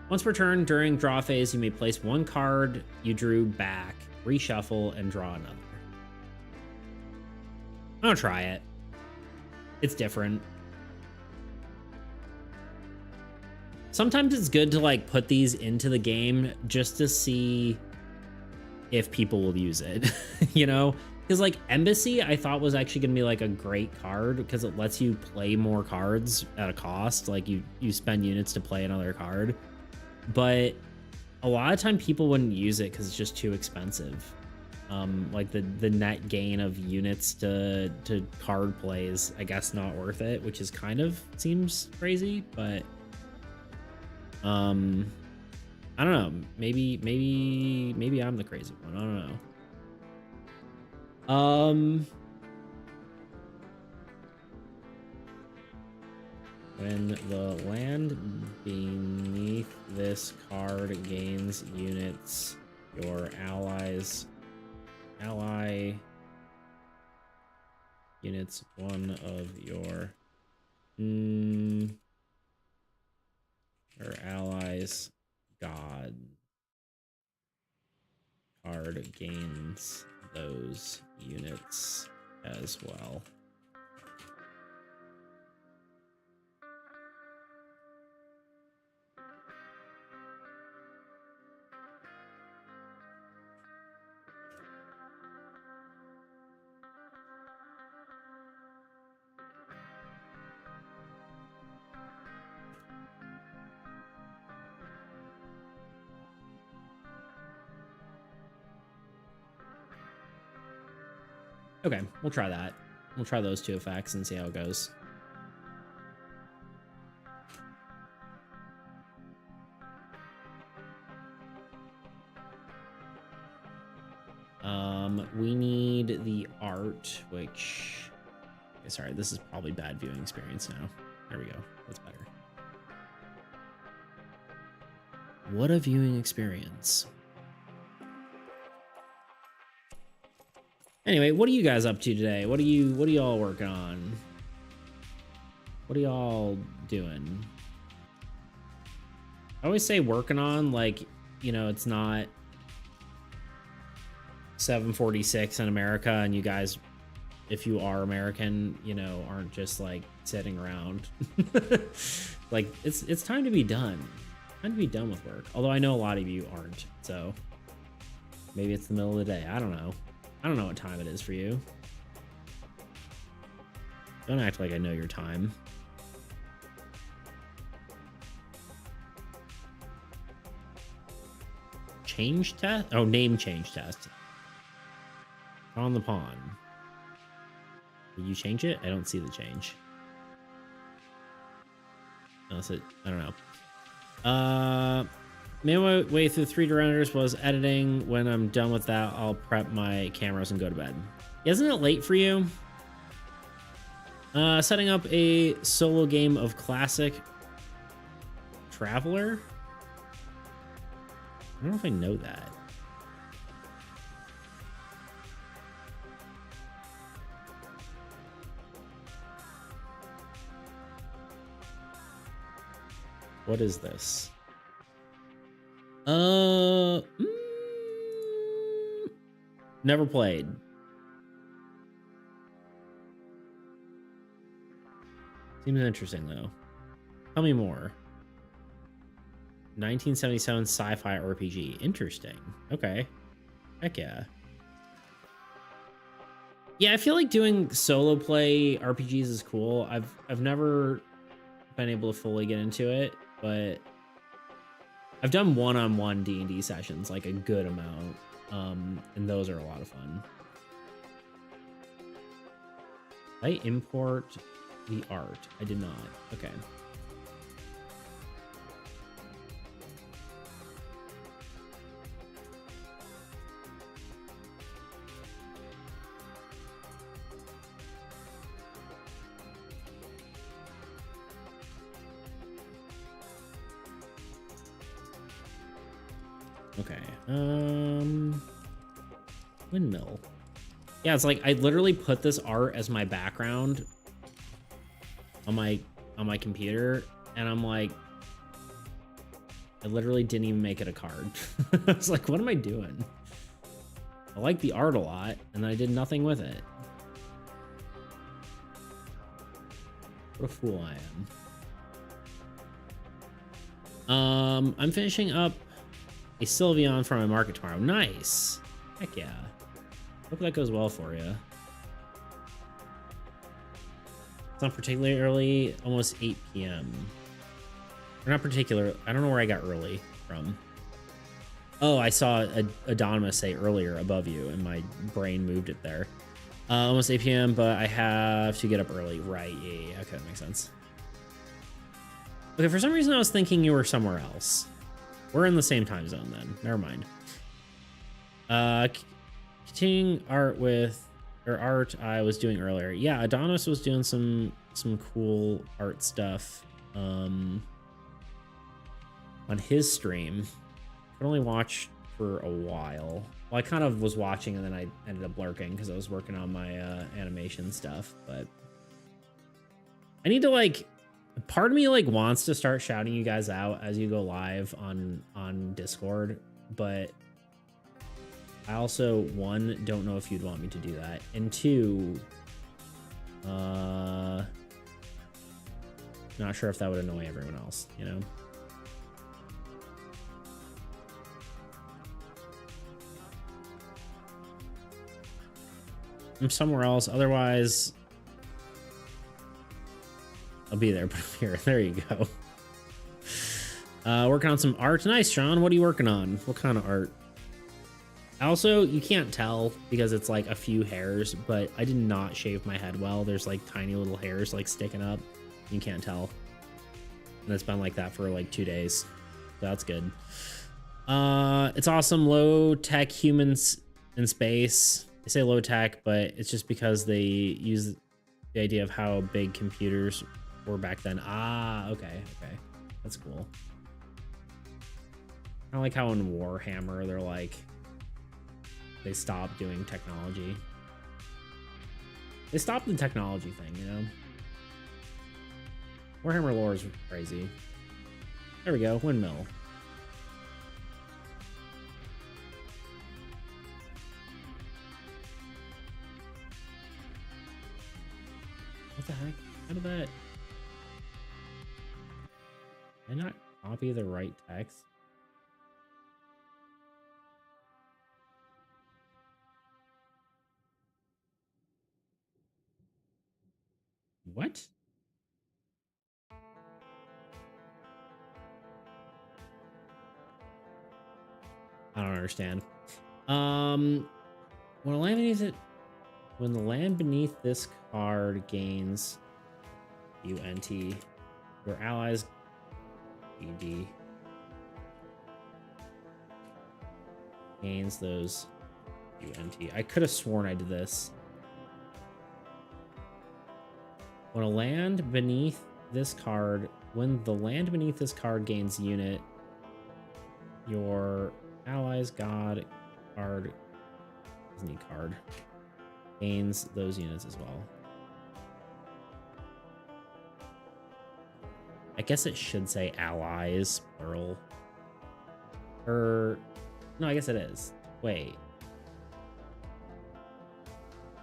Once per turn during draw phase, you may place 1 card you drew back, reshuffle, and draw another. I'm gonna try it. It's different. Sometimes it's good to like put these into the game just to see if people will use it, you know? Because like Embassy, I thought was actually gonna be like a great card because it lets you play more cards at a cost. Like you spend units to play another card, but a lot of time people wouldn't use it because it's just too expensive. Like the net gain of units to card play is, I guess, not worth it, which is kind of seems crazy, but I don't know. Maybe I'm the crazy one. I don't know. When the land beneath this card gains units, your ally units one of your allies god card gains those units as well. Okay, we'll try that. We'll try those two effects and see how it goes. We need the art, which... Okay, sorry, this is probably bad viewing experience now. There we go. That's better. What a viewing experience. Anyway, what are you guys up to today? What are y'all working on? What are y'all doing? I always say working on, like, you know, it's not 7:46 in America and you guys, if you are American, you know, aren't just like sitting around. Like it's time to be done. Time to be done with work. Although I know a lot of you aren't, so maybe it's the middle of the day. I don't know. I don't know what time it is for you. Don't act like I know your time. Change test? Oh, name change test. On the pawn. Did you change it? I don't see the change. Unless it, I don't know. Midway through 3D renders was editing. When I'm done with that, I'll prep my cameras and go to bed. Isn't it late for you? Setting up a solo game of Classic Traveler. I don't know if I know that. What is this? Never played. Seems interesting though. Tell me more. 1977 sci-fi RPG. Interesting. Okay. Heck yeah. Yeah, I feel like doing solo play RPGs is cool. I've never been able to fully get into it, but I've done one-on-one D&D sessions, like a good amount, and those are a lot of fun. Did I import the art? I did not. Okay. Okay. Windmill. Yeah, it's like I literally put this art as my background on my computer, and I'm like, I literally didn't even make it a card. I was like, what am I doing? I like the art a lot, and I did nothing with it. What a fool I am. I'm finishing up a Sylveon for my market tomorrow. Nice. Heck yeah. Hope that goes well for you. It's not particularly early, almost 8 p.m. Or not particular. I don't know where I got early from. Oh, I saw Adonymous say earlier above you, and my brain moved it there. Almost 8 p.m., but I have to get up early. Right, yeah. Okay, that makes sense. Okay, for some reason I was thinking you were somewhere else. We're in the same time zone then. Never mind. Continuing art I was doing earlier. Yeah, Adonis was doing some cool art stuff on his stream. Could only watch for a while. Well, I kind of was watching and then I ended up lurking because I was working on my animation stuff. But I need to like, part of me like wants to start shouting you guys out as you go live on Discord, but I also, one, don't know if you'd want me to do that, and two, not sure if that would annoy everyone else, you know? I'm somewhere else, otherwise I'll be there, but I'm here. There you go. Working on some art. Nice, Sean. What are you working on? What kind of art? Also, you can't tell because it's like a few hairs, but I did not shave my head well. There's like tiny little hairs like sticking up. You can't tell. And it's been like that for like 2 days. So that's good. It's awesome. Low tech humans in space. I say low tech, but it's just because they use the idea of how big computers were back then. Ah, okay. That's cool. I like how in Warhammer, they're like, they stopped doing technology. They stopped the technology thing, you know? Warhammer lore is crazy. There we go, windmill. What the heck? How did that... Did I not copy the right text? What? I don't understand. When the land beneath this card gains UNT, your allies ED gains those UNT. I could have sworn I did this. When the land beneath this card gains unit, your allies god card Disney card gains those units as well. I guess it should say allies plural. Or no, I guess it is. Wait.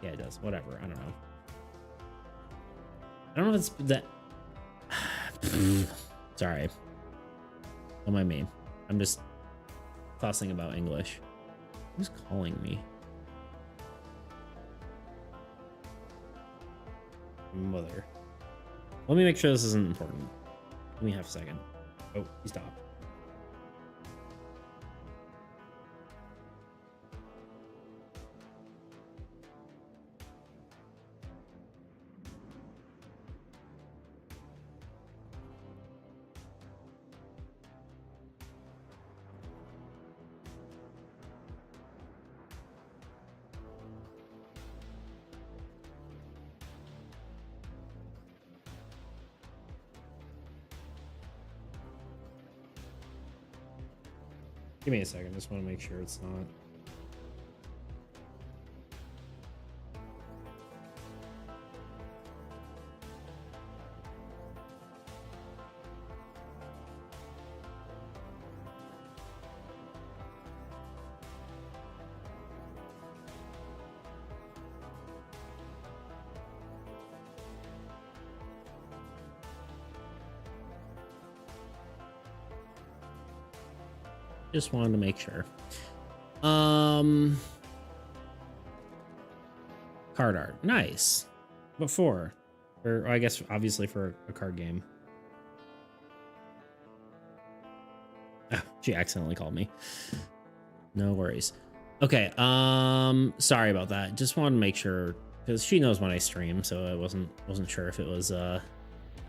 Yeah, it does. Whatever. I don't know. I don't know if it's that. Sorry. Don't mind me. I'm just fussing about English. Who's calling me? Mother. Let me make sure this isn't important. Give me half a second. Oh, he stopped. Give me a second. Just want to make sure it's not. Just wanted to make sure. Card art. Nice. What for? Or I guess obviously for a card game. Oh, she accidentally called me. No worries. Okay, sorry about that. Just wanted to make sure, because she knows when I stream, so I wasn't sure if it was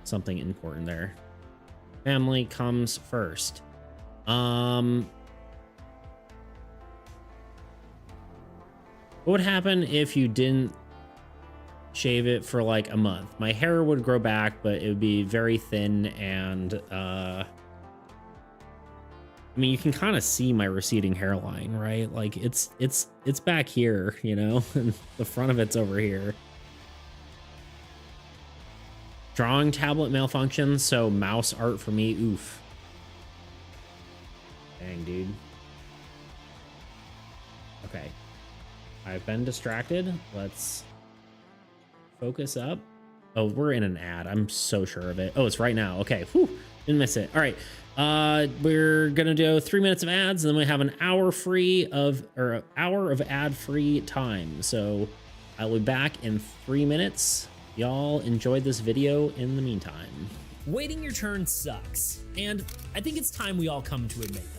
something important there. Family comes first. What would happen if you didn't shave it for like a month? My hair would grow back, but it would be very thin, and I mean, you can kind of see my receding hairline, right? Like it's back here, you know, and the front of it's over here. Drawing tablet malfunction, so mouse art for me. Oof. Dang, dude. Okay. I've been distracted. Let's focus up. Oh, we're in an ad. I'm so sure of it. Oh, it's right now. Okay. Whew. Didn't miss it. All right. We're gonna do 3 minutes of ads, and then we have an hour of ad-free time. So I'll be back in 3 minutes. Y'all enjoyed this video in the meantime. Waiting your turn sucks, and I think it's time we all come to admit that.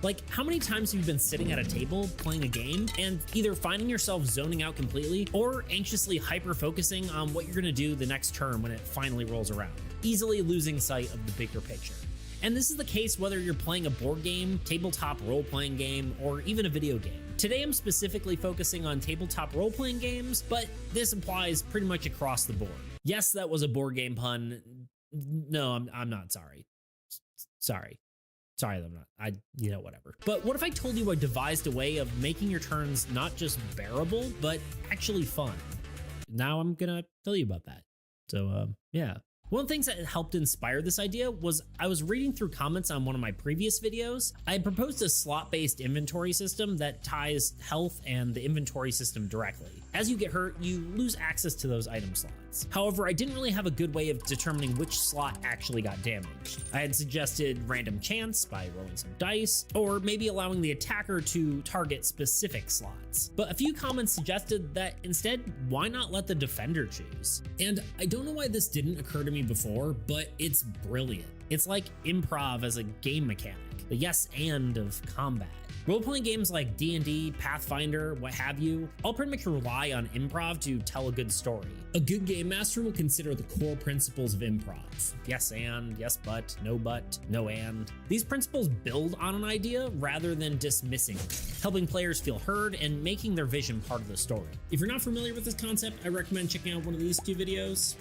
Like, how many times have you been sitting at a table playing a game and either finding yourself zoning out completely or anxiously hyper-focusing on what you're gonna do the next turn when it finally rolls around, easily losing sight of the bigger picture? And this is the case whether you're playing a board game, tabletop role-playing game, or even a video game. Today I'm specifically focusing on tabletop role-playing games, but this applies pretty much across the board. Yes, that was a board game pun. No, I'm not sorry. Sorry, I'm not. Whatever. But what if I told you I devised a way of making your turns not just bearable, but actually fun? Now I'm gonna tell you about that. So, yeah. One of the things that helped inspire this idea was I was reading through comments on one of my previous videos. I had proposed a slot-based inventory system that ties health and the inventory system directly. As you get hurt, you lose access to those item slots. However, I didn't really have a good way of determining which slot actually got damaged. I had suggested random chance by rolling some dice, or maybe allowing the attacker to target specific slots. But a few comments suggested that instead, why not let the defender choose? And I don't know why this didn't occur to me before, but it's brilliant. It's like improv as a game mechanic, the yes and of combat. Role-playing games like D&D, Pathfinder, what have you, all pretty much rely on improv to tell a good story. A good game master will consider the core principles of improv. Yes and, yes but, no and. These principles build on an idea rather than dismissing it, helping players feel heard and making their vision part of the story. If you're not familiar with this concept, I recommend checking out one of these two videos.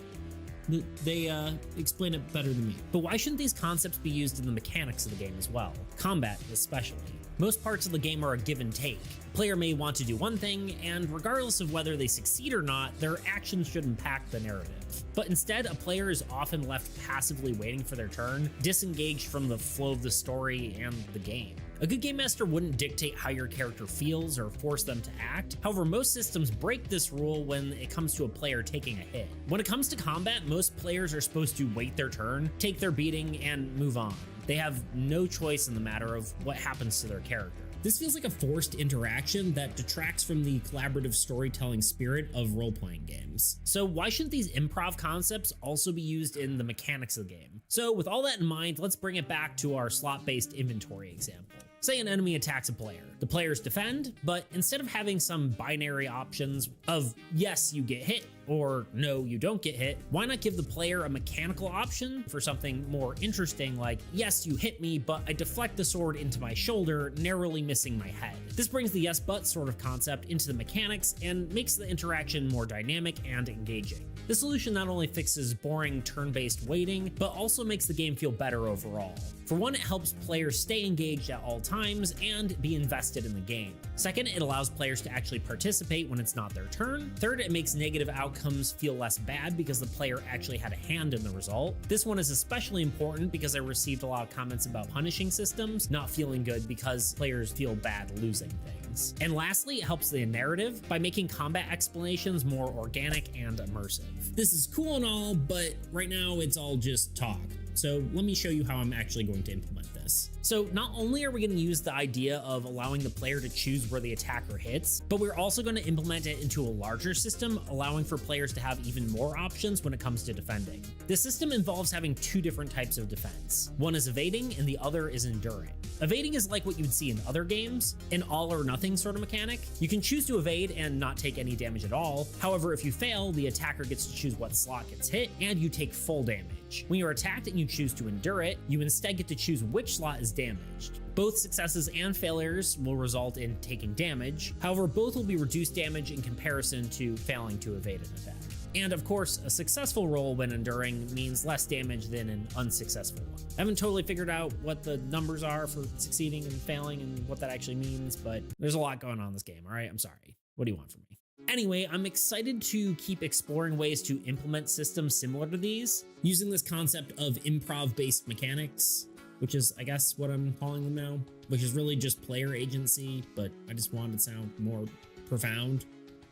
They explain it better than me. But why shouldn't these concepts be used in the mechanics of the game as well? Combat especially. Most parts of the game are a give and take. A player may want to do one thing, and regardless of whether they succeed or not, their actions should impact the narrative. But instead, a player is often left passively waiting for their turn, disengaged from the flow of the story and the game. A good game master wouldn't dictate how your character feels or force them to act. However, most systems break this rule when it comes to a player taking a hit. When it comes to combat, most players are supposed to wait their turn, take their beating, and move on. They have no choice in the matter of what happens to their character. This feels like a forced interaction that detracts from the collaborative storytelling spirit of role-playing games. So why shouldn't these improv concepts also be used in the mechanics of the game? So with all that in mind, let's bring it back to our slot-based inventory example. Say an enemy attacks a player. The players defend, but instead of having some binary options of yes, you get hit, or no, you don't get hit, why not give the player a mechanical option for something more interesting like, yes, you hit me, but I deflect the sword into my shoulder, narrowly missing my head. This brings the yes but sort of concept into the mechanics and makes the interaction more dynamic and engaging. The solution not only fixes boring turn-based waiting, but also makes the game feel better overall. For one, it helps players stay engaged at all times and be invested in the game. Second, it allows players to actually participate when it's not their turn. Third, it makes negative outcomes feel less bad because the player actually had a hand in the result. This one is especially important because I received a lot of comments about punishing systems not feeling good because players feel bad losing things. And lastly, it helps the narrative by making combat explanations more organic and immersive. This is cool and all, but right now it's all just talk. So let me show you how I'm actually going to implement this. So not only are we going to use the idea of allowing the player to choose where the attacker hits, but we're also going to implement it into a larger system, allowing for players to have even more options when it comes to defending. The system involves having two different types of defense. One is evading and the other is enduring. Evading is like what you would see in other games, an all or nothing sort of mechanic. You can choose to evade and not take any damage at all. However, if you fail, the attacker gets to choose what slot gets hit and you take full damage. When you're attacked and you choose to endure it, you instead get to choose which slot is damaged. Both successes and failures will result in taking damage. However, both will be reduced damage in comparison to failing to evade an attack. And of course, a successful roll when enduring means less damage than an unsuccessful one. I haven't totally figured out what the numbers are for succeeding and failing and what that actually means, but there's a lot going on in this game, all right? I'm sorry. What do you want from me? Anyway, I'm excited to keep exploring ways to implement systems similar to these, using this concept of improv-based mechanics, which is, I guess, what I'm calling them now, which is really just player agency, but I just wanted to sound more profound,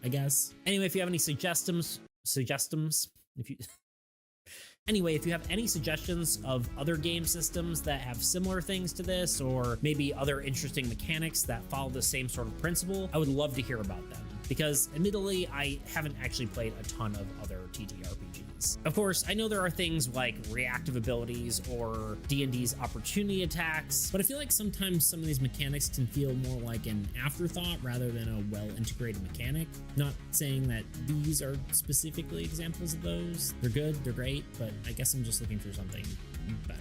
I guess. Anyway, if you have any suggestions, if you have any suggestions of other game systems that have similar things to this, or maybe other interesting mechanics that follow the same sort of principle, I would love to hear about them. Because admittedly, I haven't actually played a ton of other TTRPGs. Of course, I know there are things like reactive abilities or D&D's opportunity attacks, but I feel like sometimes some of these mechanics can feel more like an afterthought rather than a well-integrated mechanic. Not saying that these are specifically examples of those. They're good, they're great, but I guess I'm just looking for something better.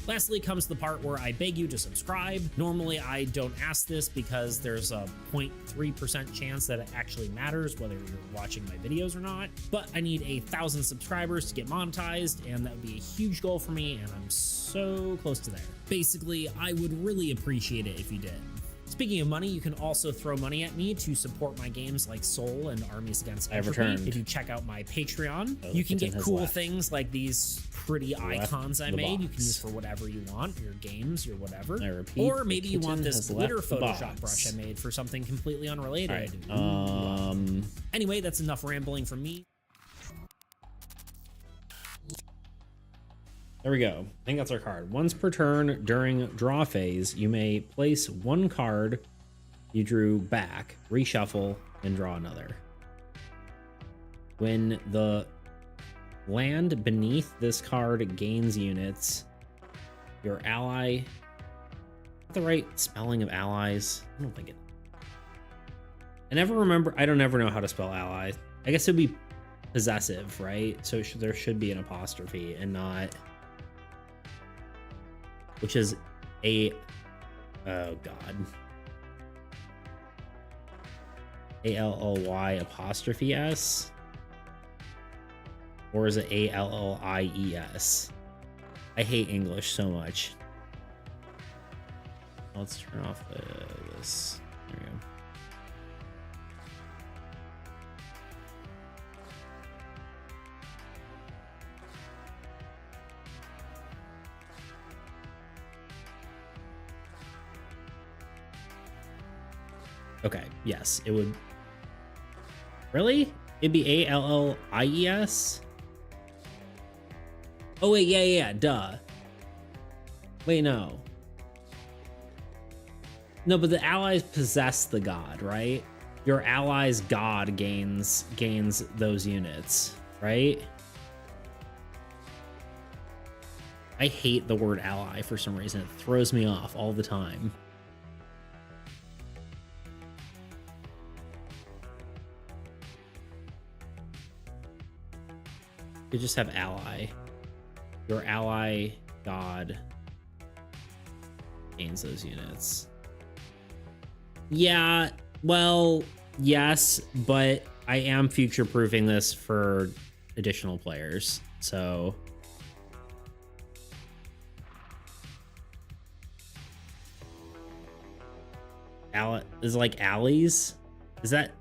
Lastly comes the part where I beg you to subscribe. Normally I don't ask this because there's a 0.3% chance that it actually matters whether you're watching my videos or not, but I need 1,000 subscribers to get monetized, and that would be a huge goal for me, and I'm so close to there. Basically, I would really appreciate it if you did. Speaking of money, you can also throw money at me to support my games like Soul and Armies Against Entropy. If you check out my Patreon, you can get cool things like these pretty icons I made. You can use for whatever you want, your games, your whatever. Or maybe you want this glitter Photoshop brush I made for something completely unrelated. Anyway, that's enough rambling from me. There we go. I think that's our card. Once per turn during draw phase, you may place one card you drew back, reshuffle, and draw another. When the land beneath this card gains units, your ally... the right spelling of allies? I don't think it... I don't ever know how to spell ally. I guess it would be possessive, right? So there should be an apostrophe and not... which is oh god, ALLY apostrophe S, or is it ALLIES? I hate English so much. Let's turn off this. There we go. Okay, yes, it would. Really? It'd be ALLIES? Oh, wait, yeah, duh. Wait, no. No, but the allies possess the god, right? Your ally's god gains those units, right? I hate the word ally for some reason. It throws me off all the time. You just have ally. Your ally god gains those units. Yeah, well, yes, but I am future-proofing this for additional players, so... Is it like alleys? Is that...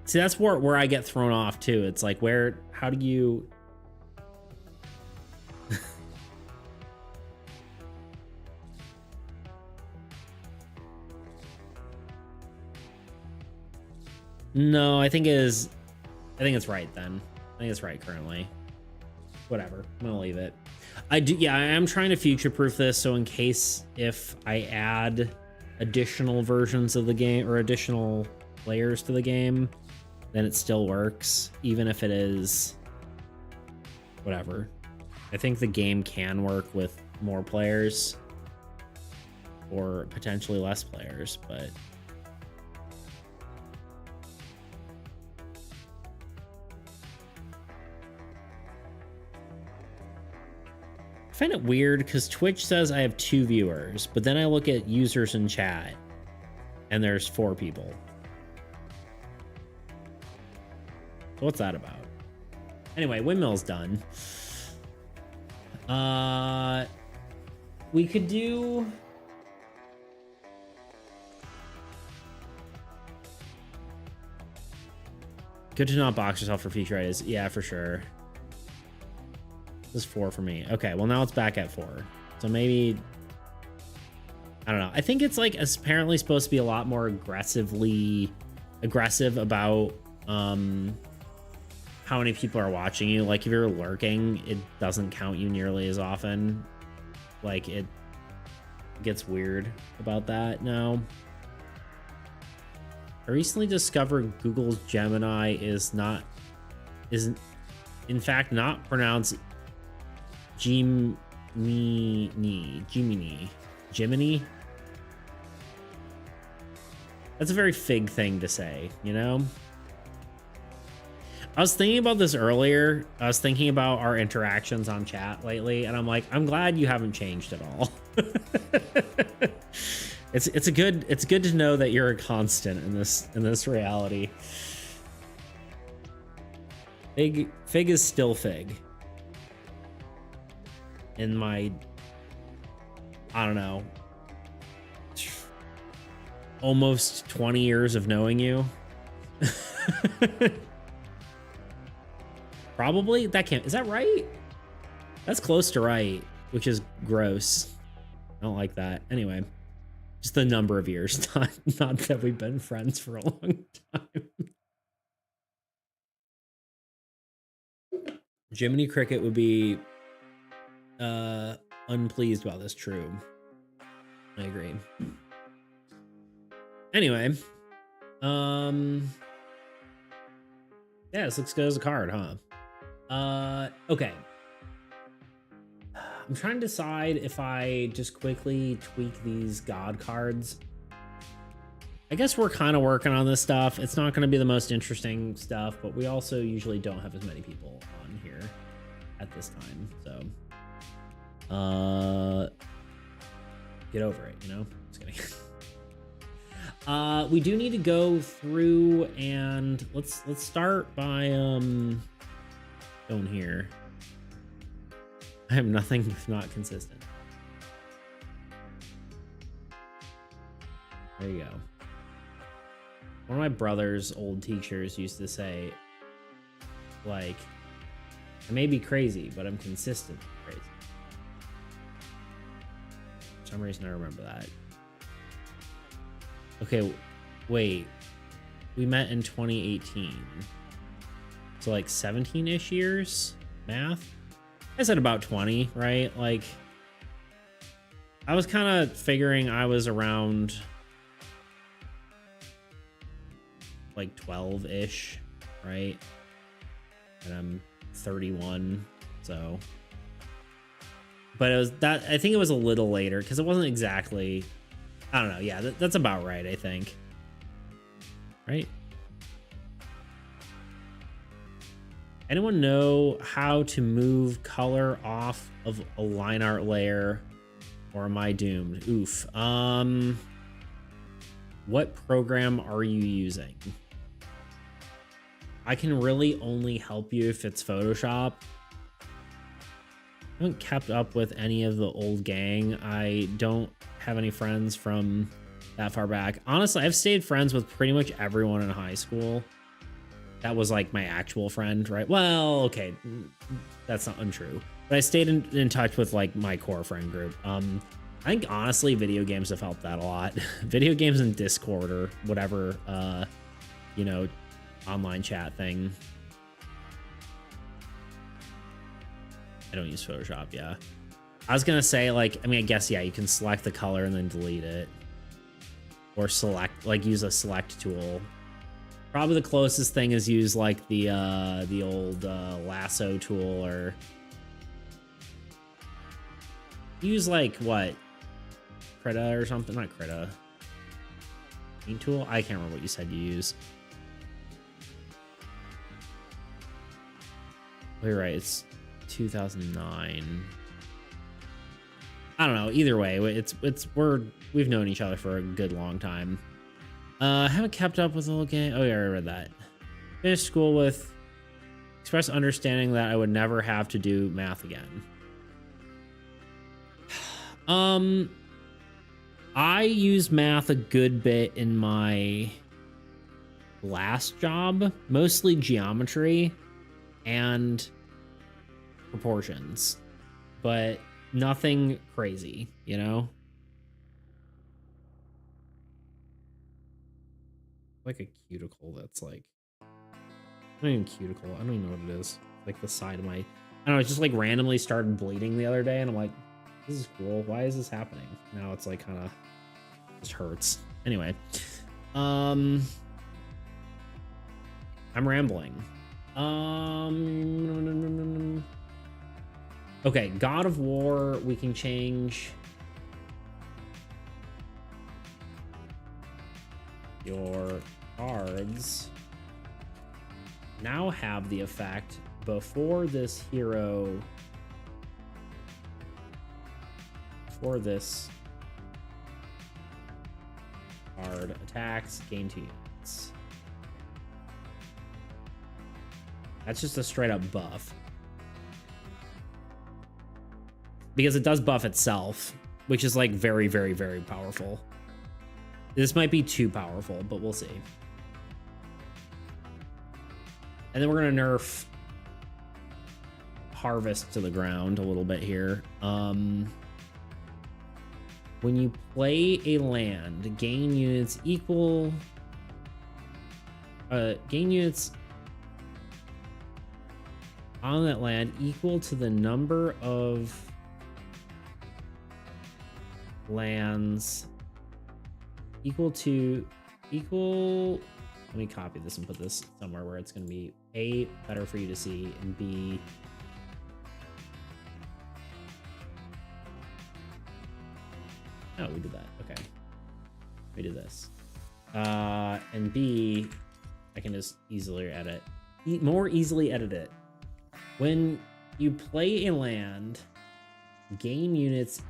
See, that's where I get thrown off, too. It's like, how do you... No, I think it's right then. I think it's right currently. whatever. I'm gonna leave it. I do. Yeah, I am trying to future-proof this, so in case if I add additional versions of the game or additional players to the game, then it still works, even if it is whatever. I think the game can work with more players or potentially less players, but I find it weird because Twitch says I have 2 viewers, but then I look at users in chat and there's 4 people. So what's that about? Anyway, windmill's done. We could do... Good to not box yourself for future ideas. Yeah, for sure. This is 4 for me. Okay, well now it's back at 4. So maybe... I don't know. I think it's like it's apparently supposed to be a lot more aggressive about how many people are watching you. Like if you're lurking, it doesn't count you nearly as often. Like it gets weird about that now. I recently discovered Google's Gemini is in fact not pronounced Gemini. That's a very Fig thing to say, you know? I was thinking about this earlier. I was thinking about our interactions on chat lately, and I'm like, I'm glad you haven't changed at all. It's good to know that you're a constant in this reality. Fig is still Fig. In my, I don't know, almost 20 years of knowing you. Probably that can't, is that right? That's close to right, which is gross. I don't like that. Anyway, just the number of years, not that we've been friends for a long time. Jiminy Cricket would be unpleased about this. True. I agree. Anyway, yeah, this looks good as a card, huh? Okay. I'm trying to decide if I just quickly tweak these god cards. I guess we're kind of working on this stuff. It's not going to be the most interesting stuff, but we also usually don't have as many people on here at this time, so get over it, you know? Just kidding. We do need to go through and let's start by going here. I have nothing if not consistent. There you go. One of my brother's old teachers used to say, like, I may be crazy, but I'm consistent crazy. For some reason I remember that. Okay, wait. We met in 2018. So like 17-ish years? Math? I said about 20, right? Like, I was kind of figuring I was around like 12-ish, right? And I'm 31, so. But it was that, I think it was a little later because it wasn't exactly, I don't know. Yeah, that's about right, I think. Right? Anyone know how to move color off of a line art layer, or am I doomed? Oof. What program are you using? I can really only help you if it's Photoshop. I haven't kept up with any of the old gang. I don't have any friends from that far back. Honestly, I've stayed friends with pretty much everyone in high school. That was like my actual friend, right? Well, okay, that's not untrue. But I stayed in touch with like my core friend group. I think honestly, video games have helped that a lot. Video games and Discord or whatever, you know, online chat thing. I don't use Photoshop, yeah. I was gonna say, like, I mean, I guess, yeah, you can select the color and then delete it. Or select, like, use a select tool. Probably the closest thing is use, like, the old lasso tool, or... Use, like, what? Krita or something? Not Krita. Paint tool? I can't remember what you said you use. Oh, you're right, it's 2009. I don't know. Either way, we've known each other for a good long time. Haven't kept up with the whole game. Oh yeah, I read that. Finished school with express understanding that I would never have to do math again. I used math a good bit in my last job, mostly geometry and proportions, but nothing crazy, you know? Like a cuticle that's like, not even cuticle, I don't even know what it is. Like the side of my, I don't know, it just like randomly started bleeding the other day, and I'm like, this is cool. Why is this happening? Now it's like kind of just hurts. Anyway, I'm rambling. Okay, God of War, we can change your cards now have the effect before this hero, before this card attacks, gain 2 units. That's just a straight up buff. Because it does buff itself, which is like very, very, very powerful. This might be too powerful, but we'll see. And then we're gonna nerf Harvest to the ground a little bit here. When you play a land, gain units equal... gain units on that land equal to the number of lands let me copy this and put this somewhere where it's going to be A, better for you to see, and B, oh, we did that. Okay, we did this, and B, I can just easily edit, more easily edit it. When you play a land, gain units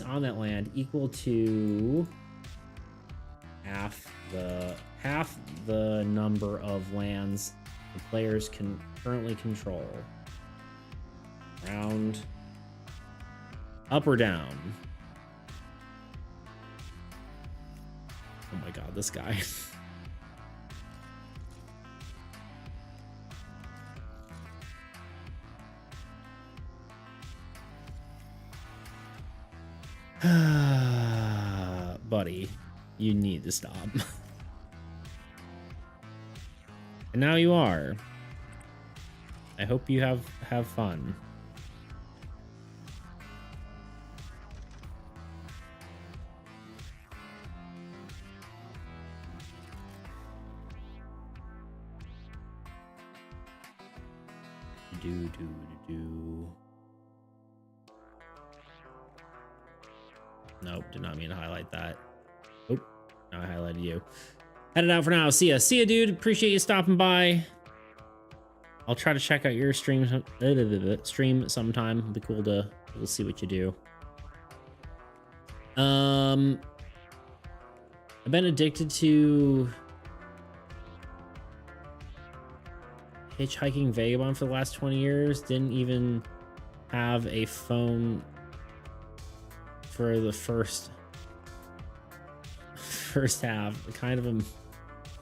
on that land equal to half the number of lands the players can currently control. Round up or down. Oh my god, this guy. Buddy, you need to stop. And now you are. I hope you have fun. Do. Nope, did not mean to highlight that. Oh, now I highlighted you. Headed out for now. See ya, dude. Appreciate you stopping by. I'll try to check out your stream sometime. It'll be cool to see what you do. I've been addicted to Hitchhiking Vagabond for the last 20 years. Didn't even have a phone for the first half. I kind of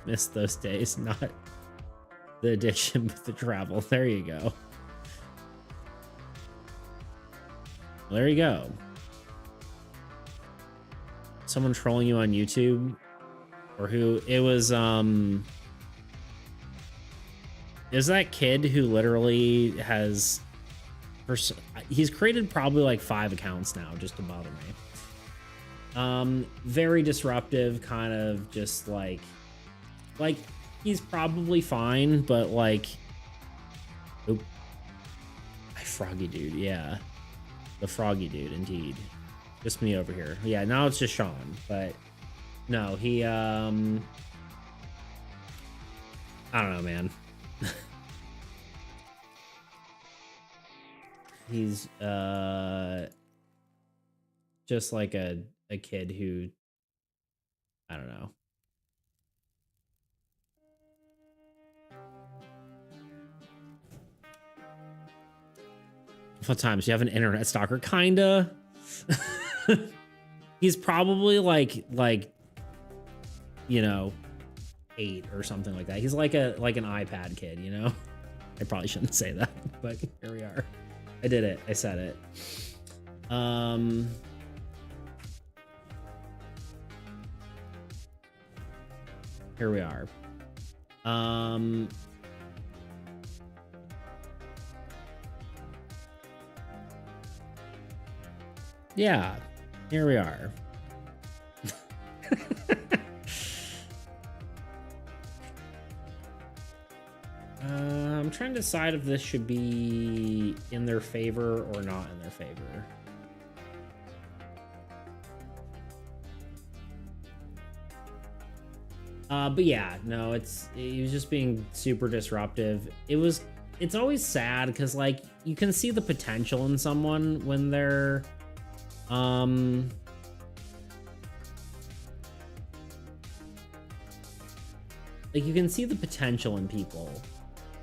missed those days. Not the addiction, but the travel. There you go. There you go. Someone trolling you on YouTube, or who? It was is that kid who literally has, he's created probably like 5 accounts now just to bother me. Very disruptive, kind of just like he's probably fine, but like, oop, Froggy dude, yeah, the Froggy dude, indeed. Just me over here. Yeah, now it's just Sean, but no, he I don't know, man. He's just like a kid who, I don't know. What times do you have an internet stalker? Kinda. He's probably like you know, 8 or something like that. He's like an iPad kid, you know. I probably shouldn't say that, but here we are. I did it. I said it. Here we are. Yeah, here we are. I'm trying to decide if this should be in their favor or not in their favor. But yeah, no, he was just being super disruptive. It's always sad because like you can see the potential in someone when they're like you can see the potential in people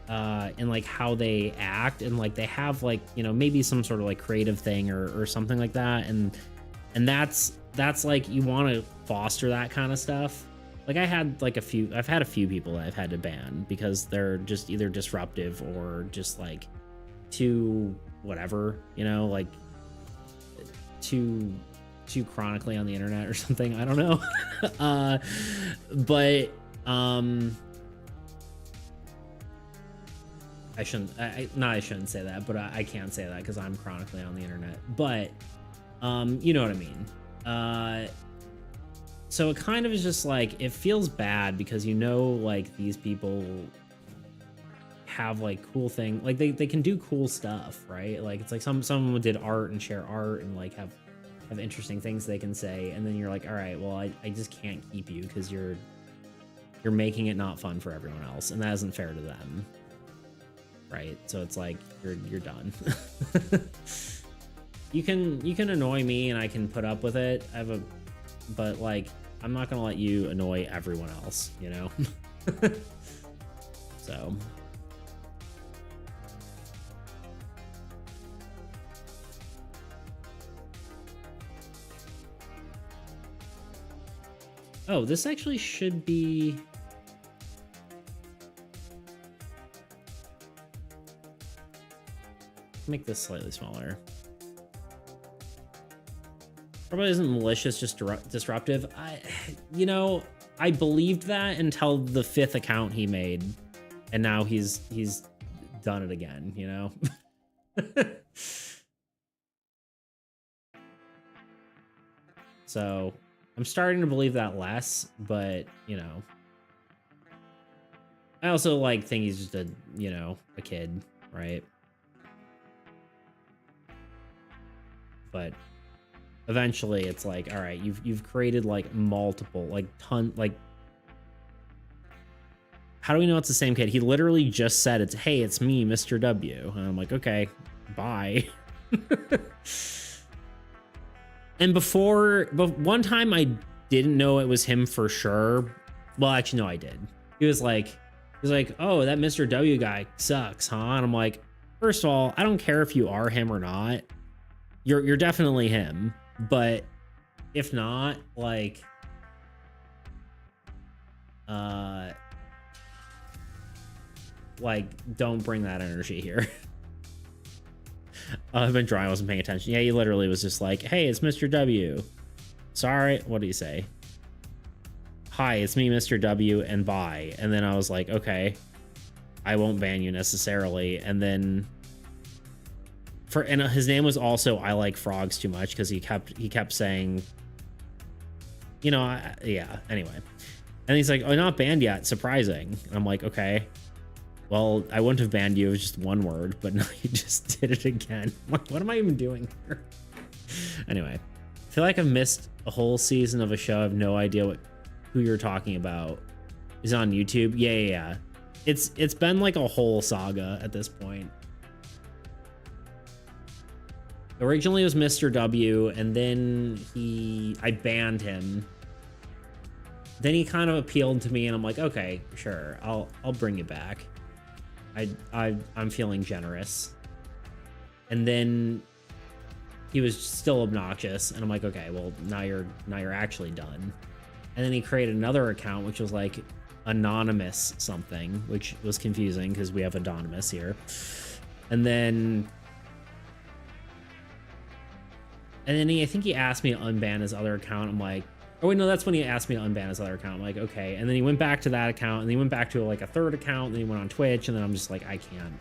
and like how they act, and like they have like, you know, maybe some sort of like creative thing or something like that, and that's like you want to foster that kind of stuff. Like I've had a few people that I've had to ban because they're just either disruptive or just like too whatever, you know, like too chronically on the internet or something. I don't know. But I shouldn't say that, but I can't say that because I'm chronically on the internet. But you know what I mean. So it kind of is just like, it feels bad because, you know, like these people have like cool thing, like they can do cool stuff, right? Like it's like someone did art and share art and like have interesting things they can say, and then you're like, all right, well, I just can't keep you because you're making it not fun for everyone else, and that isn't fair to them, right? So it's like you're done. You can annoy me and I can put up with it. But like I'm not gonna let you annoy everyone else, you know. So oh, this actually should be make this slightly smaller. Probably isn't malicious, just disruptive. You know, I believed that until the 5th account he made, and now he's done it again, you know. So I'm starting to believe that less, but you know, I also like think he's just a kid, right? But eventually it's like, all right, you've created like multiple, like how do we know it's the same kid? He literally just said hey, it's me, Mr. W. And I'm like, okay, bye. And but one time I didn't know it was him for sure. Well, actually, no, I did. He was like, oh, that Mr. W guy sucks, huh? And I'm like, first of all, I don't care if you are him or not. You're definitely him. But if not, like, don't bring that energy here. I've been drawing, I wasn't paying attention. Yeah, he literally was just like, hey, it's Mr. W. Sorry, what do you say? Hi, it's me, Mr. W, and bye. And then I was like, okay. I won't ban you necessarily. And then his name was also I like frogs too much, because he kept saying, you know, yeah, anyway. And he's like, oh, not banned yet, surprising. And I'm like, okay, well, I wouldn't have banned you, it was just one word, but now you just did it again. I'm like, what am I even doing here? Anyway, I feel like I've missed a whole season of a show. I have no idea who you're talking about. Is it on YouTube? Yeah. It's been like a whole saga at this point. Originally it was Mr. W, and then I banned him. Then he kind of appealed to me, and I'm like, okay, sure, I'll bring you back. I'm feeling generous. And then he was still obnoxious, and I'm like, okay, well, now you're actually done. And then he created another account, which was like anonymous something, which was confusing because we have anonymous here. And then I think he asked me to unban his other account. I'm like, oh wait, no, that's when he asked me to unban his other account. I'm like, okay. And then he went back to that account, and then he went back to like a third account, and then he went on Twitch, and then I'm just like, I can't.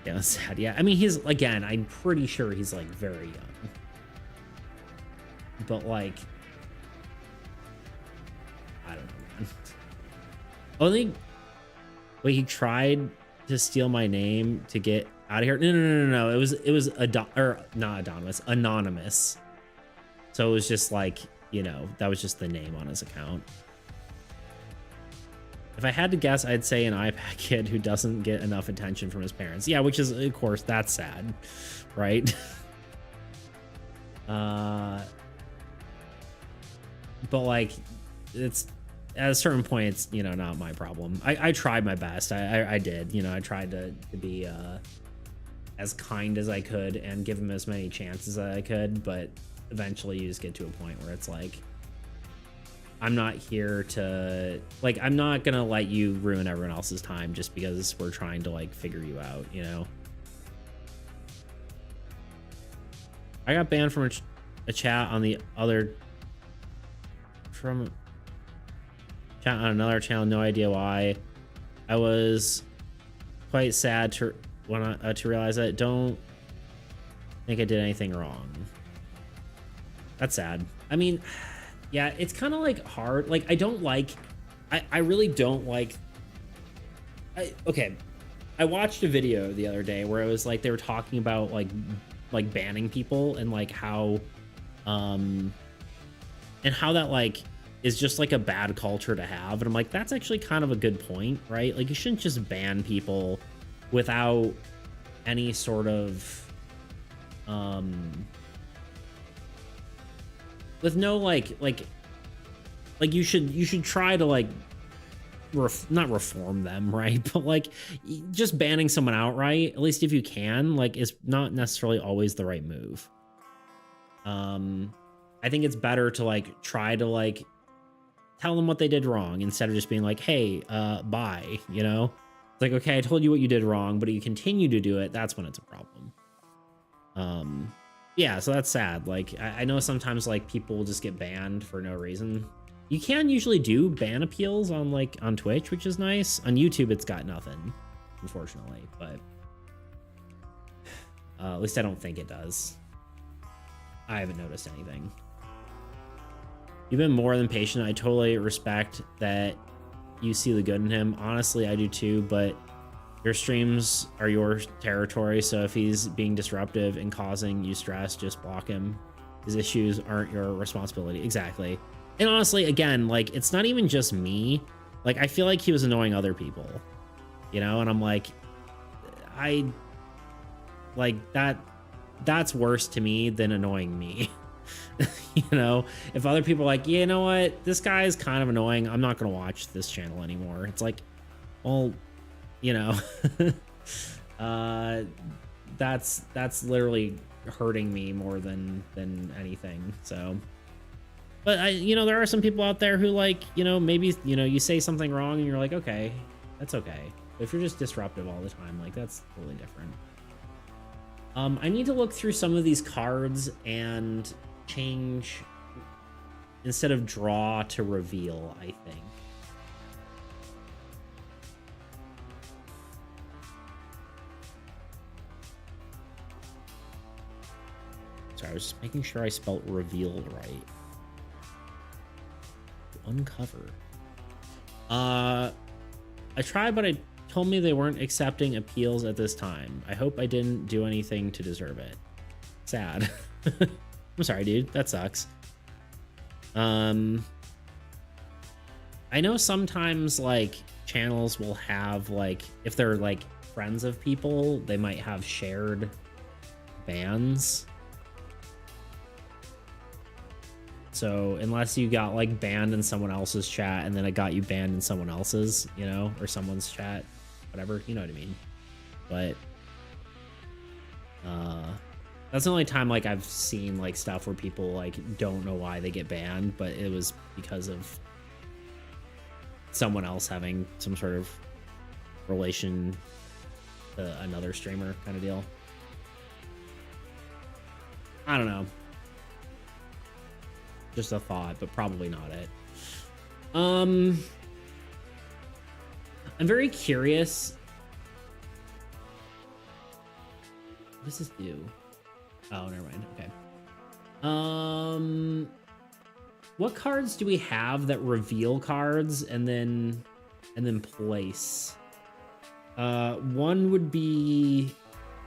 Yeah, that's sad. Yeah, I mean, again, I'm pretty sure he's like very young. But like, I don't know, man. Only, wait, he tried to steal my name to get out of here. No. It was not anonymous. So it was just like, you know, that was just the name on his account. If I had to guess, I'd say an iPad kid who doesn't get enough attention from his parents. Yeah, which is, of course, that's sad, right? But like, it's at a certain point, it's, you know, not my problem. I tried my best. I did, you know, I tried to be as kind as I could and give him as many chances as I could, but eventually you just get to a point where it's like, I'm not here to, like, I'm not gonna let you ruin everyone else's time just because we're trying to like figure you out, you know? I got banned from a chat on the other, from chat on another channel, no idea why. I was quite sad to realize that. Don't think I did anything wrong. That's sad. I mean, yeah, it's kind of like hard. Like, I really don't like, okay. I watched a video the other day where it was like, they were talking about like banning people and like how, and how that like is just like a bad culture to have. And I'm like, that's actually kind of a good point, right? Like, you shouldn't just ban people without any sort of, with no like you should try to like not reform them, right? But like, just banning someone outright, at least if you can, like, is not necessarily always the right move. I think it's better to like try to like tell them what they did wrong instead of just being like, hey, bye, you know? It's like, okay, I told you what you did wrong, but you continue to do it, that's when it's a problem. Yeah, so that's sad. Like, I know sometimes like people will just get banned for no reason. You can usually do ban appeals on like on Twitch, which is nice. On YouTube, it's got nothing, unfortunately, but at least I don't think it does. I haven't noticed anything. You've been more than patient. I totally respect that you see the good in him. Honestly, I do too, but your streams are your territory, so if he's being disruptive and causing you stress, just block him. His issues aren't your responsibility. Exactly. And honestly, again, like, it's not even just me. Like, I feel like he was annoying other people, you know? And I'm like, that's worse to me than annoying me. You know, if other people are like, yeah, you know what, this guy is kind of annoying, I'm not gonna watch this channel anymore. It's like, well, you know, that's literally hurting me more than anything. So, but you know, there are some people out there who, like, you know, maybe, you know, you say something wrong and you're like, okay, that's okay. But if you're just disruptive all the time, like, that's totally different. I need to look through some of these cards and change, instead of draw to reveal, I think. Sorry, I was just making sure I spelt reveal right. Uncover. I tried, but it told me they weren't accepting appeals at this time. I hope I didn't do anything to deserve it. Sad. I'm sorry, dude. That sucks. I know sometimes like channels will have like, if they're like friends of people, they might have shared bans. So unless you got like banned in someone else's chat and then it got you banned in someone else's, you know, or someone's chat, whatever, you know what I mean. But that's the only time like I've seen like stuff where people like don't know why they get banned, but it was because of someone else having some sort of relation to another streamer kind of deal. I don't know. Just a thought, but probably not it. I'm very curious. What does this do? Oh, never mind. Okay. What cards do we have that reveal cards and then place? One would be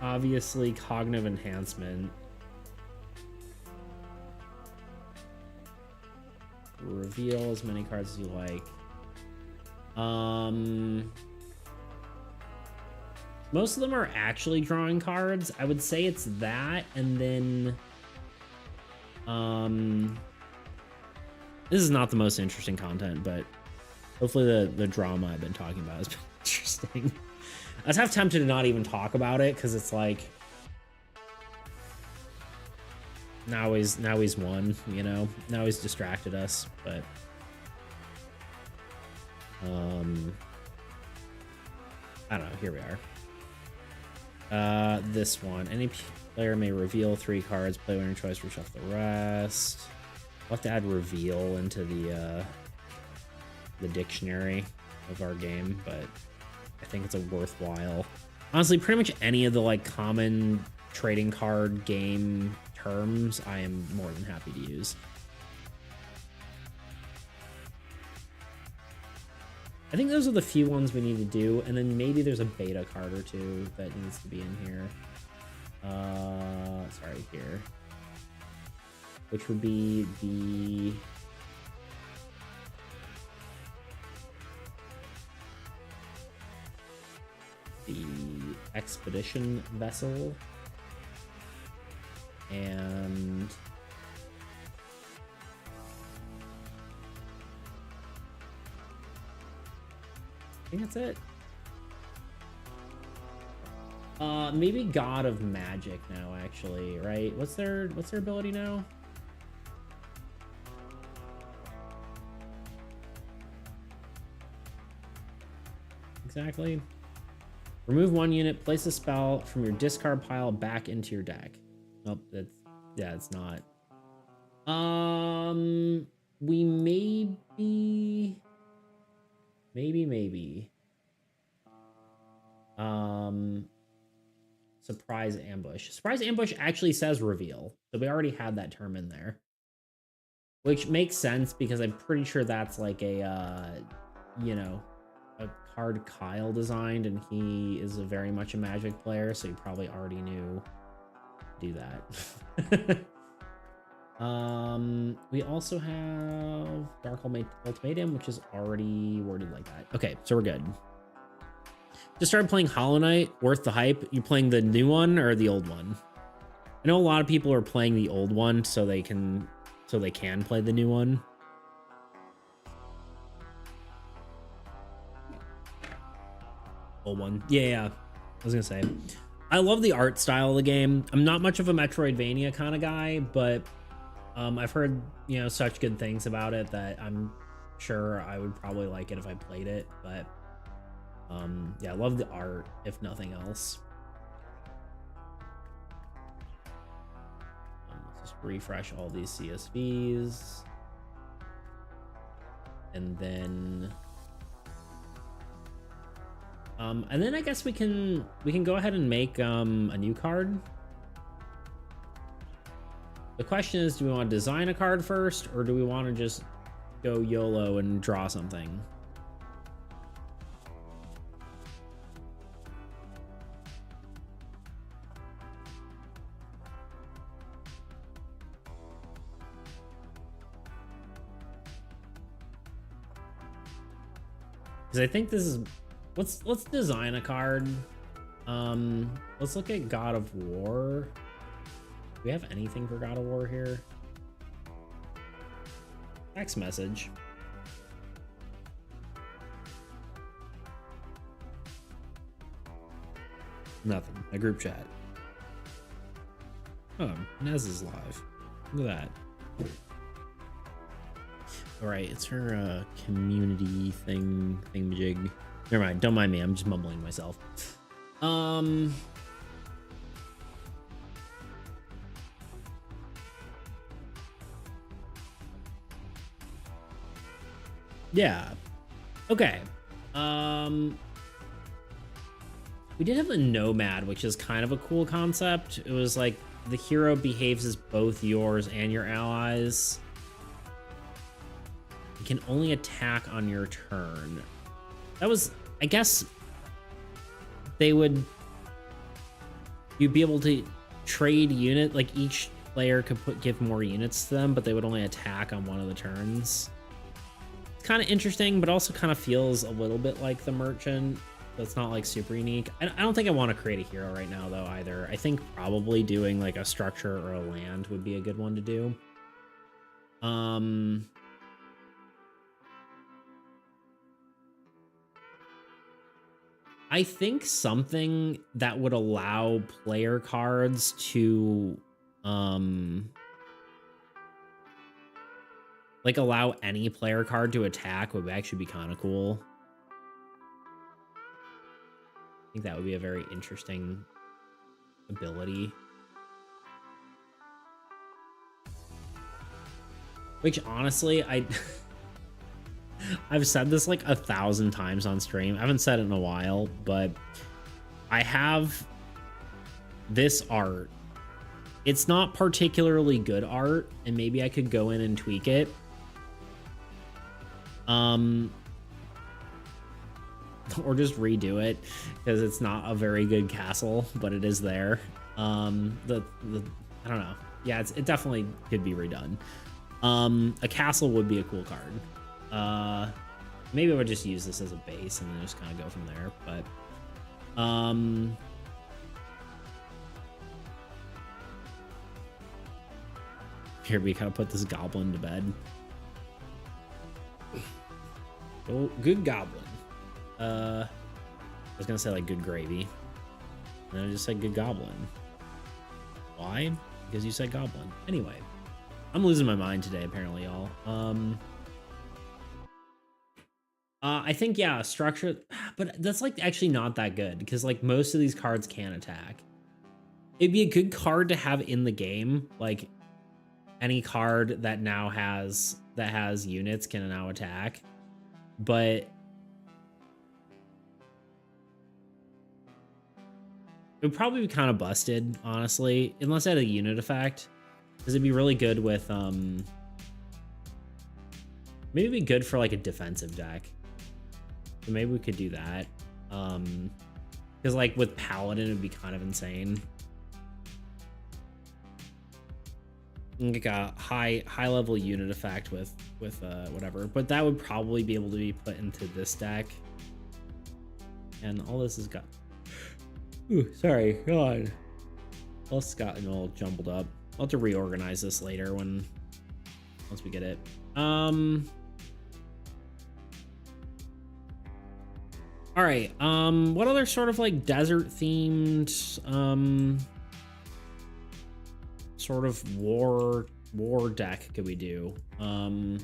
obviously cognitive enhancement. Reveal as many cards as you like. Most of them are actually drawing cards. I would say it's that, and then this is not the most interesting content, but hopefully the drama I've been talking about has been interesting. I was half tempted to not even talk about it because it's like now he's won, you know. Now he's distracted us, but I don't know. Here we are. This one. Any player may reveal 3 cards. Play winner choice. Reshuffle the rest. We'll have to add reveal into the dictionary of our game, but I think it's a worthwhile. Honestly, pretty much any of the like common trading card game terms, I am more than happy to use. I think those are the few ones we need to do, and then maybe there's a beta card or two that needs to be in here. Sorry, here. Which would be the expedition vessel. And I think that's it. Maybe God of Magic now, actually, right? What's their ability now? Exactly. Remove 1 unit, place a spell from your discard pile back into your deck. Nope, it's not. We maybe. Surprise ambush. Surprise ambush actually says reveal, so we already had that term in there, which makes sense because I'm pretty sure that's like a, you know, a card Kyle designed, and he is very much a Magic player, so he probably already knew to do that. We also have Dark Ultimatum, which is already worded like that. Okay, so we're good. Just started playing Hollow Knight. Worth the hype. You playing the new one or the old one? I know a lot of people are playing the old one so they can play the new one. Old one. Yeah. I was gonna say, I love the art style of the game. I'm not much of a Metroidvania kind of guy, but I've heard, you know, such good things about it that I'm sure I would probably like it if I played it. But yeah, I love the art, if nothing else. Let's just refresh all these CSVs. And then I guess we can go ahead and make a new card. The question is, do we want to design a card first, or do we want to just go YOLO and draw something? Because I think this is, let's design a card. Let's look at God of War. Do we have anything for God of War here? Text message. Nothing. A group chat. Oh, Nez is live. Look at that. All right, it's her community thingamajig. Never mind. Don't mind me. I'm just mumbling to myself. Yeah. Okay. We did have the Nomad, which is kind of a cool concept. It was like the hero behaves as both yours and your allies. You can only attack on your turn. That was, I guess, you'd be able to trade unit, like each player could give more units to them, but they would only attack on one of the turns. It's kind of interesting, but also kind of feels a little bit like the Merchant. So it's not like super unique. I don't think I want to create a hero right now though either. I think probably doing like a structure or a land would be a good one to do. I think something that would allow player cards to like allow any player card to attack would actually be kind of cool. I think that would be a very interesting ability. Which honestly, I've said this like 1,000 times on stream. I haven't said it in a while, but I have this art. It's not particularly good art, and maybe I could go in and tweak it. Or just redo it, because it's not a very good castle, but it is there. I don't know. Yeah, it definitely could be redone. A castle would be a cool card. Maybe I would just use this as a base and then just kind of go from there. But here we kind of put this goblin to bed. Oh, good goblin. I was gonna say like good gravy, and then I just said good goblin. Why? Because you said goblin. Anyway, I'm losing my mind today apparently, y'all. I think, yeah, structure, but that's like actually not that good because like most of these cards can attack. It'd be a good card to have in the game. Like any card that now has units can now attack, but it would probably be kind of busted, honestly, unless it had a unit effect, because it'd be really good with maybe it'd be good for like a defensive deck. So maybe we could do that. Because like with Paladin, it'd be kind of insane. Like a high level unit effect with whatever, but that would probably be able to be put into this deck. And all this has got. Ooh, sorry, God. All this has gotten all jumbled up. I'll have to reorganize this later once we get it. All right. What other sort of like desert themed, sort of war deck could we do? I'll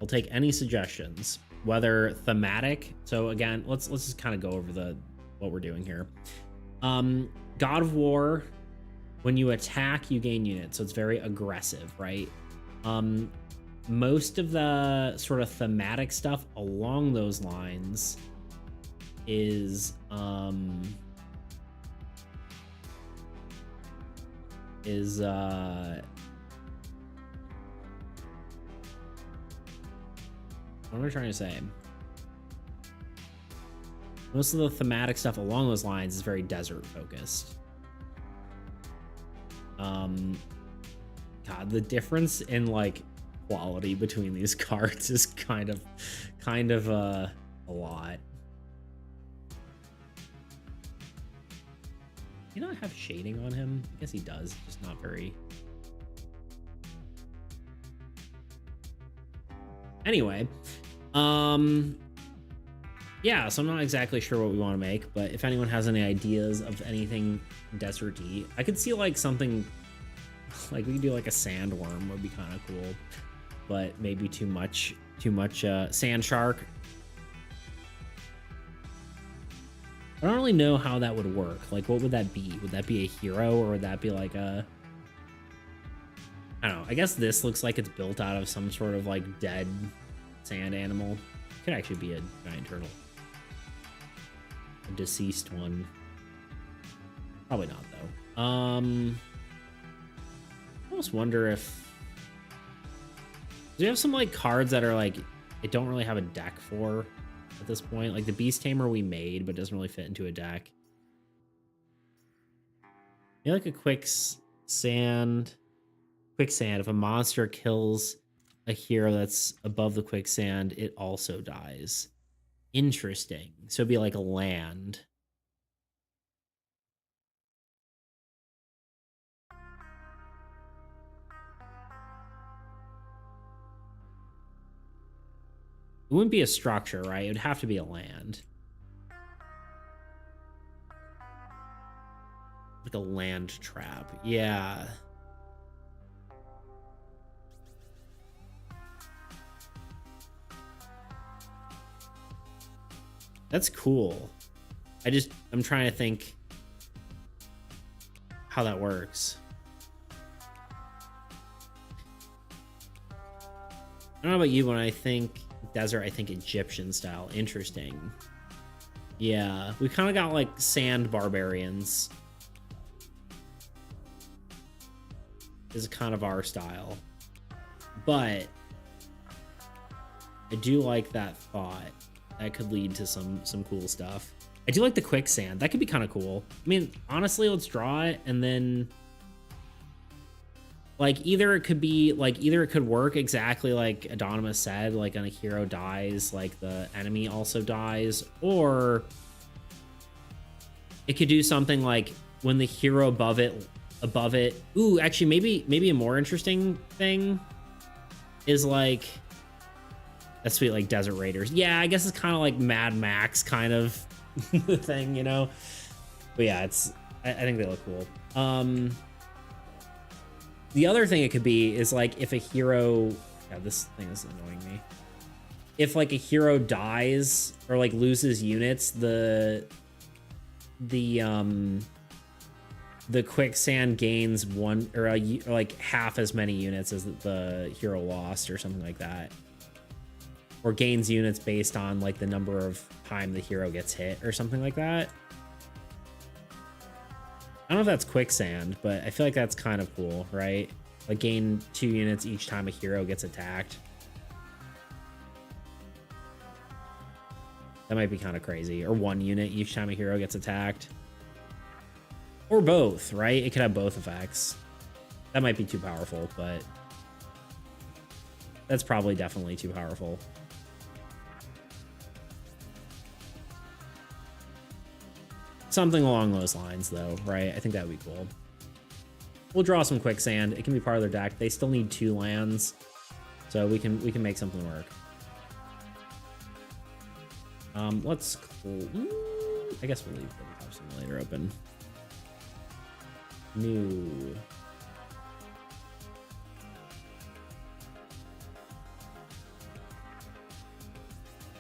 take any suggestions, whether thematic. So again, let's just kind of go over what we're doing here. God of War, when you attack, you gain units, so it's very aggressive, right? Most of the sort of thematic stuff along those lines is is what am I trying to say? Most of the thematic stuff along those lines is very desert focused. God, the difference in like quality between these cards is kind of a lot. He not have shading on him? I guess he does, just not very. Anyway, yeah, so I'm not exactly sure what we want to make, but if anyone has any ideas of anything deserty, I could see like something like we could do like a sandworm would be kind of cool, but maybe too much sand shark. I don't really know how that would work. Like, what would that be? Would that be a hero, or would that be like a... I don't know. I guess this looks like it's built out of some sort of like dead sand animal. It could actually be a giant turtle. A deceased one. Probably not, though. I almost wonder if... Do you have some like cards that are like... I don't really have a deck for at this point? Like the Beast Tamer we made, but doesn't really fit into a deck. Maybe like a quicksand. If a monster kills a hero that's above the quicksand, it also dies. Interesting. So it'd be like a land. It wouldn't be a structure, right? It would have to be a land. Like a land trap. Yeah. That's cool. I'm trying to think how that works. I don't know about you, when I think desert, I think Egyptian style. Interesting. Yeah, we kind of got like sand barbarians. Is kind of our style. But I do like that thought. That could lead to some cool stuff. I do like the quicksand. That could be kind of cool. I mean, honestly, let's draw it and then like either it could work exactly like Adonymous said, like when a hero dies, like the enemy also dies, or it could do something like when the hero above it. Ooh, actually, maybe a more interesting thing is like that's sweet, like Desert Raiders. Yeah, I guess it's kind of like Mad Max kind of thing, you know. But yeah, I think they look cool. The other thing it could be is like if a hero, yeah, this thing is annoying me. If like a hero dies or like loses units, the quicksand gains one or like half as many units as the hero lost or something like that. Or gains units based on like the number of time the hero gets hit or something like that. I don't know if that's quicksand, but I feel like that's kind of cool, right? Like gain 2 units each time a hero gets attacked. That might be kind of crazy. Or 1 unit each time a hero gets attacked. Or both, right? It could have both effects. That might be too powerful, but that's probably definitely too powerful. Something along those lines, though, right? I think that would be cool. We'll draw some quicksand. It can be part of their deck. They still need 2 lands, so we can make something work. Let's. I guess we'll leave the Power Simulator open. New.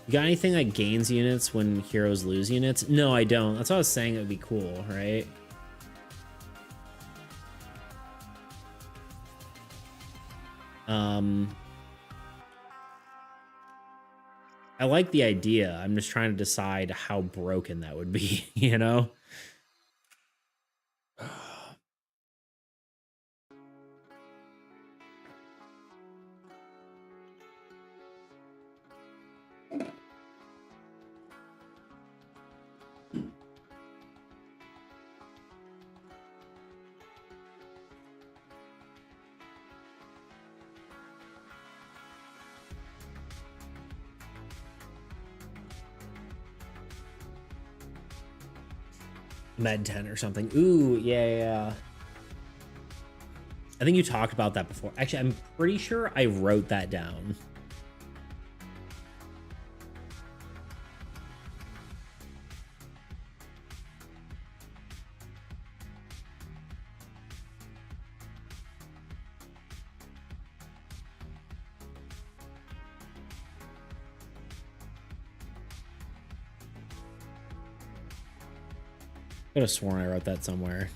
You got anything that gains units when heroes lose units? No, I don't. That's what I was saying. It would be cool, right? I like the idea. I'm just trying to decide how broken that would be, you know? Med 10 or something. Ooh, yeah. I think you talked about that before. Actually, I'm pretty sure I wrote that down. I could have sworn I wrote that somewhere.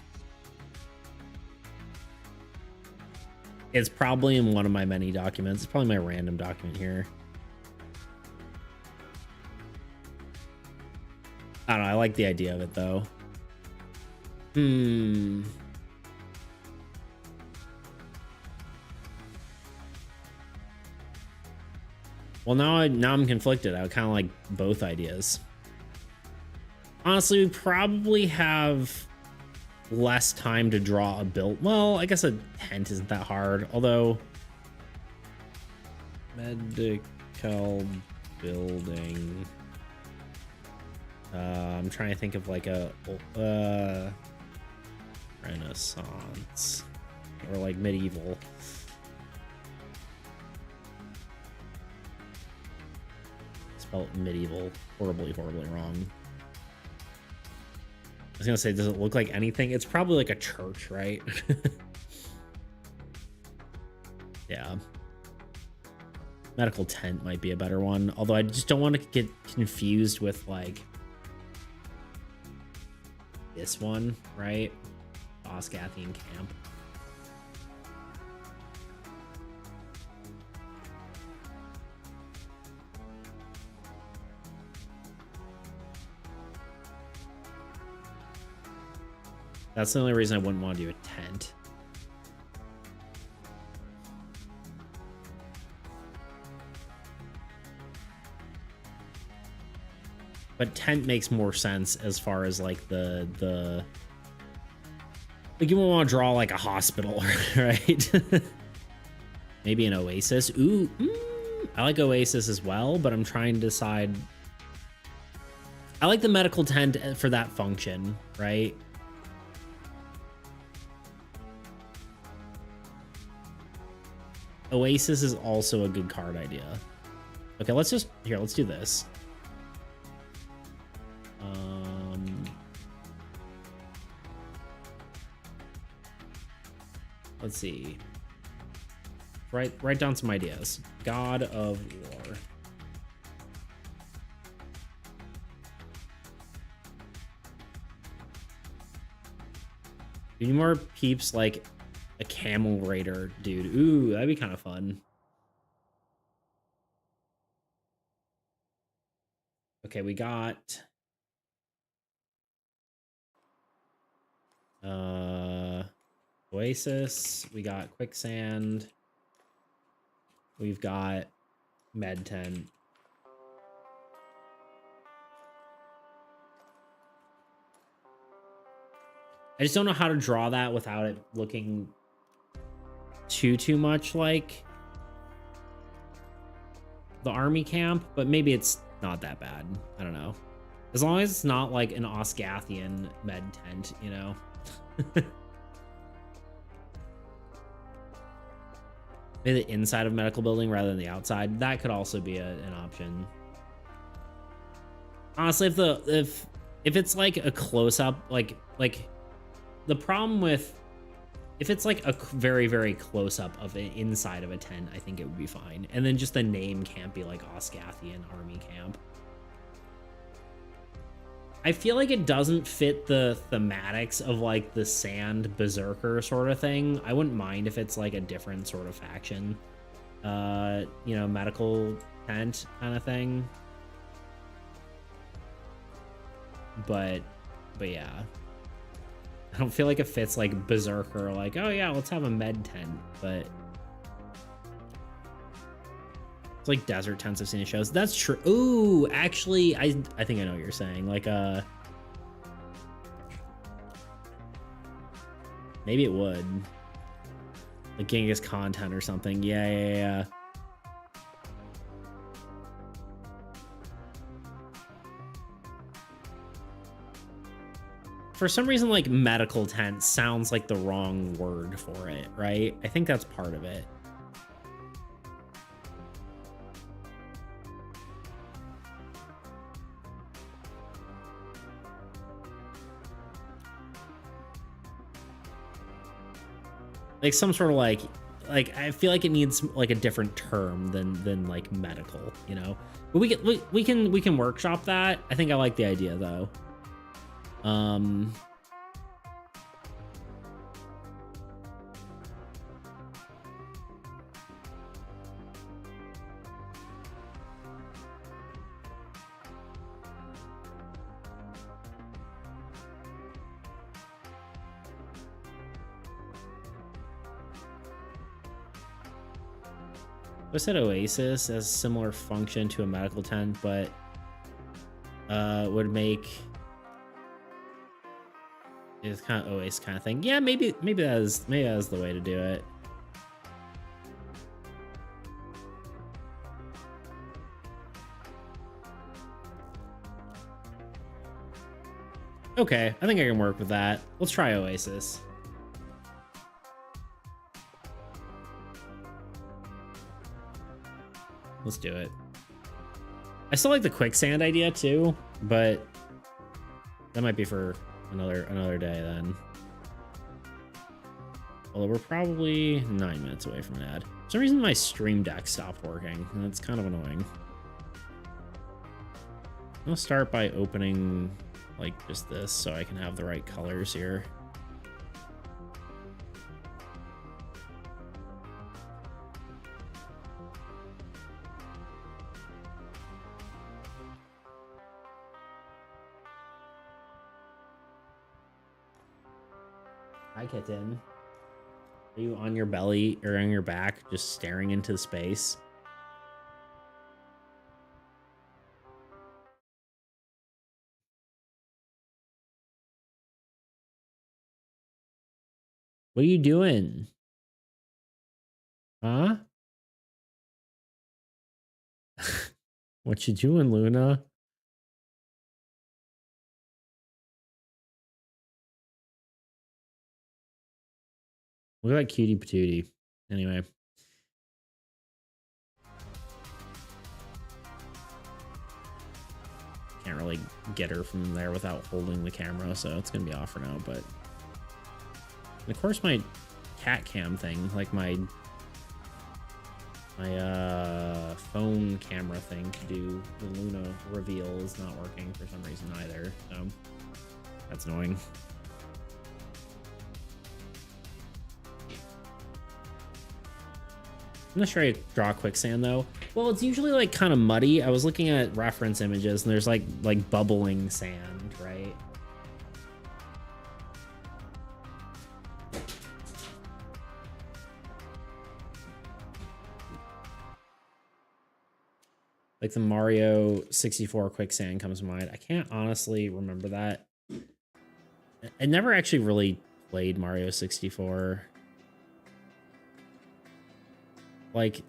It's probably in one of my many documents. It's probably my random document here. I don't know. I like the idea of it though. Well, now I'm conflicted. I kind of like both ideas. Honestly, we probably have less time to draw a build. Well, I guess a tent isn't that hard, although medical building. I'm trying to think of like a Renaissance or like medieval. Spelled medieval horribly wrong. I was gonna say, does it look like anything? It's probably like a church, right? Yeah. Medical tent might be a better one, although I just don't want to get confused with like this one, right? Osgathian camp. That's the only reason I wouldn't want to do a tent. But tent makes more sense as far as like the like you won't want to draw like a hospital, right? Maybe an oasis. Ooh, I like oasis as well, but I'm trying to decide. I like the medical tent for that function, right? Oasis is also a good card idea. Okay, let's do this. Let's see. Write down some ideas. God of War. Do you need more peeps like a camel raider, dude? Ooh, that'd be kind of fun. Okay, we got Oasis, we got Quicksand, we've got Med Tent. I just don't know how to draw that without it looking too much like the army camp, but maybe it's not that bad. I don't know. As long as it's not like an Osgathian med tent, you know? Maybe the inside of medical building rather than the outside. That could also be an option. Honestly, if it's like a close-up, like the problem with if it's like a very close-up of an inside of a tent, I think it would be fine. And then just the name can't be like Osgathian Army Camp. I feel like it doesn't fit the thematics of like the sand berserker sort of thing. I wouldn't mind if it's like a different sort of faction. You know, medical tent kind of thing. But yeah. I don't feel like it fits like berserker, like, oh yeah, let's have a med tent, but it's like desert tents I've seen in shows. That's true. Ooh, actually, I think I know what you're saying. Like, maybe it would. Like Genghis content or something. Yeah. for some reason, like medical tent sounds like the wrong word for it, right? I think that's part of it. Like some sort of like I feel like it needs like a different term than like medical, you know. But we can workshop that. I think I like the idea though. I said Oasis has similar function to a medical tent, but would make it's kind of Oasis kind of thing. Yeah, maybe that is the way to do it. Okay, I think I can work with that. Let's try Oasis. Let's do it. I still like the quicksand idea too, but that might be for another day then. Although we're probably 9 minutes away from an ad. For some reason my stream deck stopped working, and that's kind of annoying. I'll start by opening like just this so I can have the right colors here. Hi, kitten. Are you on your belly or on your back, just staring into space? What are you doing? Huh? What you doing, Luna? Look at that cutie patootie. Anyway. Can't really get her from there without holding the camera, so it's gonna be off for now, but of course my cat cam thing, like my phone camera thing to do the Luna reveal is not working for some reason either, so that's annoying. I'm not sure I draw quicksand though. Well, it's usually like kind of muddy. I was looking at reference images and there's like bubbling sand, right? Like the Mario 64 quicksand comes to mind. I can't honestly remember that. I never actually really played Mario 64. Like,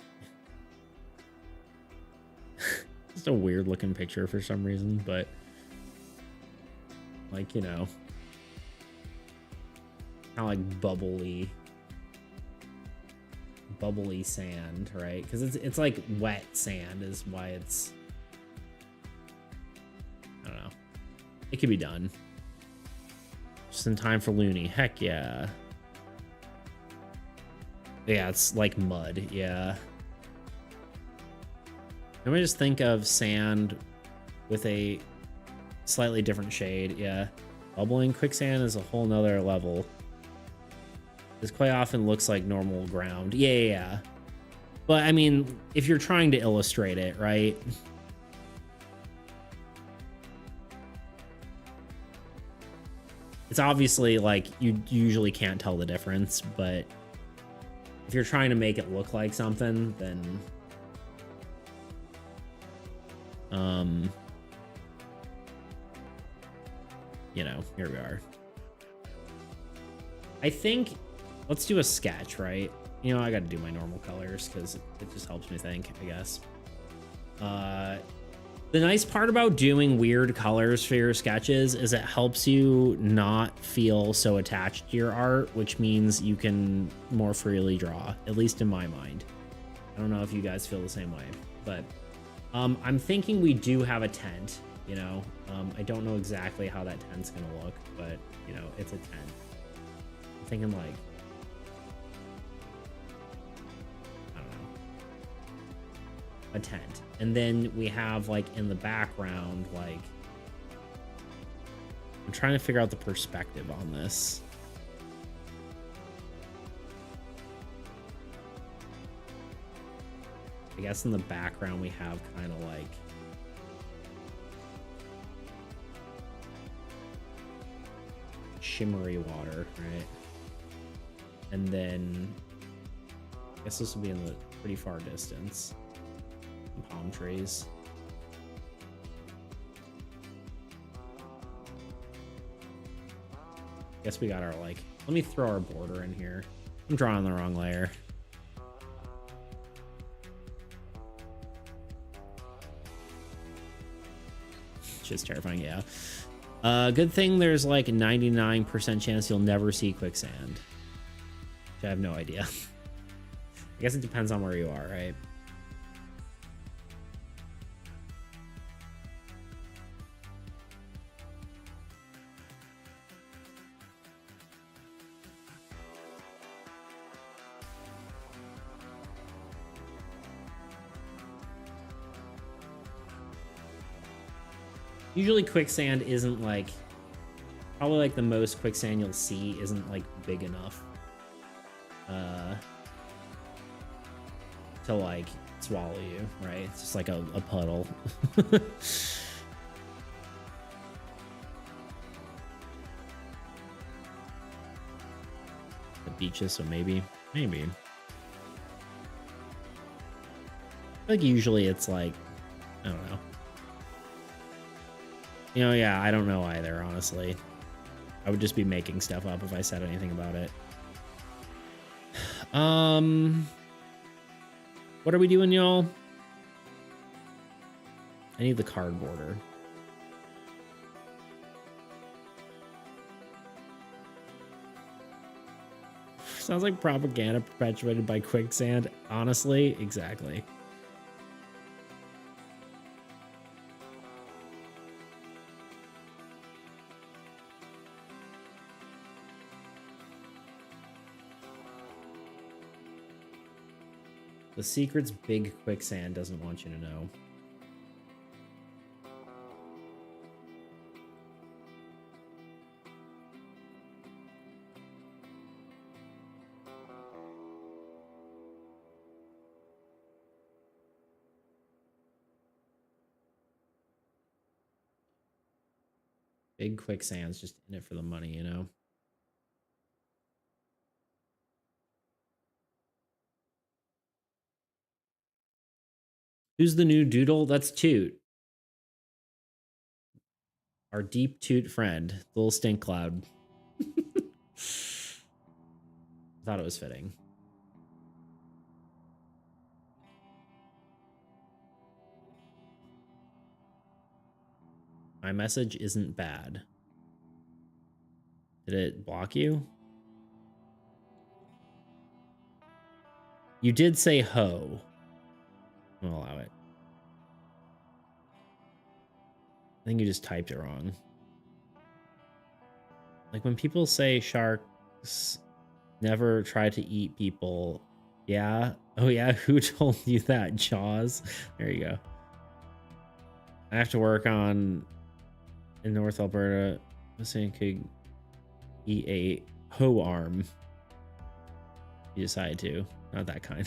just a weird looking picture for some reason, but like, you know, kind of like bubbly sand, right? Because it's like wet sand is why it's, I don't know. It could be done. Just in time for Looney. Heck yeah. Yeah, it's like mud. Yeah. Let me just think of sand with a slightly different shade. Yeah. Bubbling quicksand is a whole nother level. This quite often looks like normal ground. Yeah. But I mean, if you're trying to illustrate it, right? It's obviously like you usually can't tell the difference, but if you're trying to make it look like something, then you know, here we are. I think let's do a sketch, right? You know, I got to do my normal colors because it just helps me think, I guess. The nice part about doing weird colors for your sketches is it helps you not feel so attached to your art, which means you can more freely draw, at least in my mind. I don't know if you guys feel the same way, but I'm thinking we do have a tent, you know. I don't know exactly how that tent's gonna look, but you know, it's a tent. I'm thinking like, I don't know, a tent. And then we have like in the background, like, I'm trying to figure out the perspective on this. I guess in the background we have kind of like shimmery water, right? And then I guess this will be in the pretty far distance. Some palm trees. Guess we got our like, let me throw our border in here. I'm drawing the wrong layer. Just terrifying, yeah. Good thing there's like a 99% chance you'll never see quicksand. Which I have no idea. I guess it depends on where you are, right? Usually quicksand isn't like, probably like the most quicksand you'll see isn't like big enough to like swallow you, right? It's just like a puddle. The beaches, so maybe. I feel like usually it's like, I don't know. You know, yeah, I don't know either, honestly. I would just be making stuff up if I said anything about it. What are we doing, y'all? I need the card border. Sounds like propaganda perpetuated by quicksand. Honestly, exactly. The secret's big quicksand doesn't want you to know. Big quicksand's just in it for the money, you know? Who's the new doodle? That's Toot. Our deep Toot friend, the little stink cloud. Thought it was fitting. My message isn't bad. Did it block you? You did say ho. I'm gonna allow it. I think you just typed it wrong. Like when people say sharks never try to eat people. Yeah. Oh yeah. Who told you that? Jaws. There you go. I have to work on in North Alberta. I'm saying could eat a hoe arm. You decide to. Not that kind.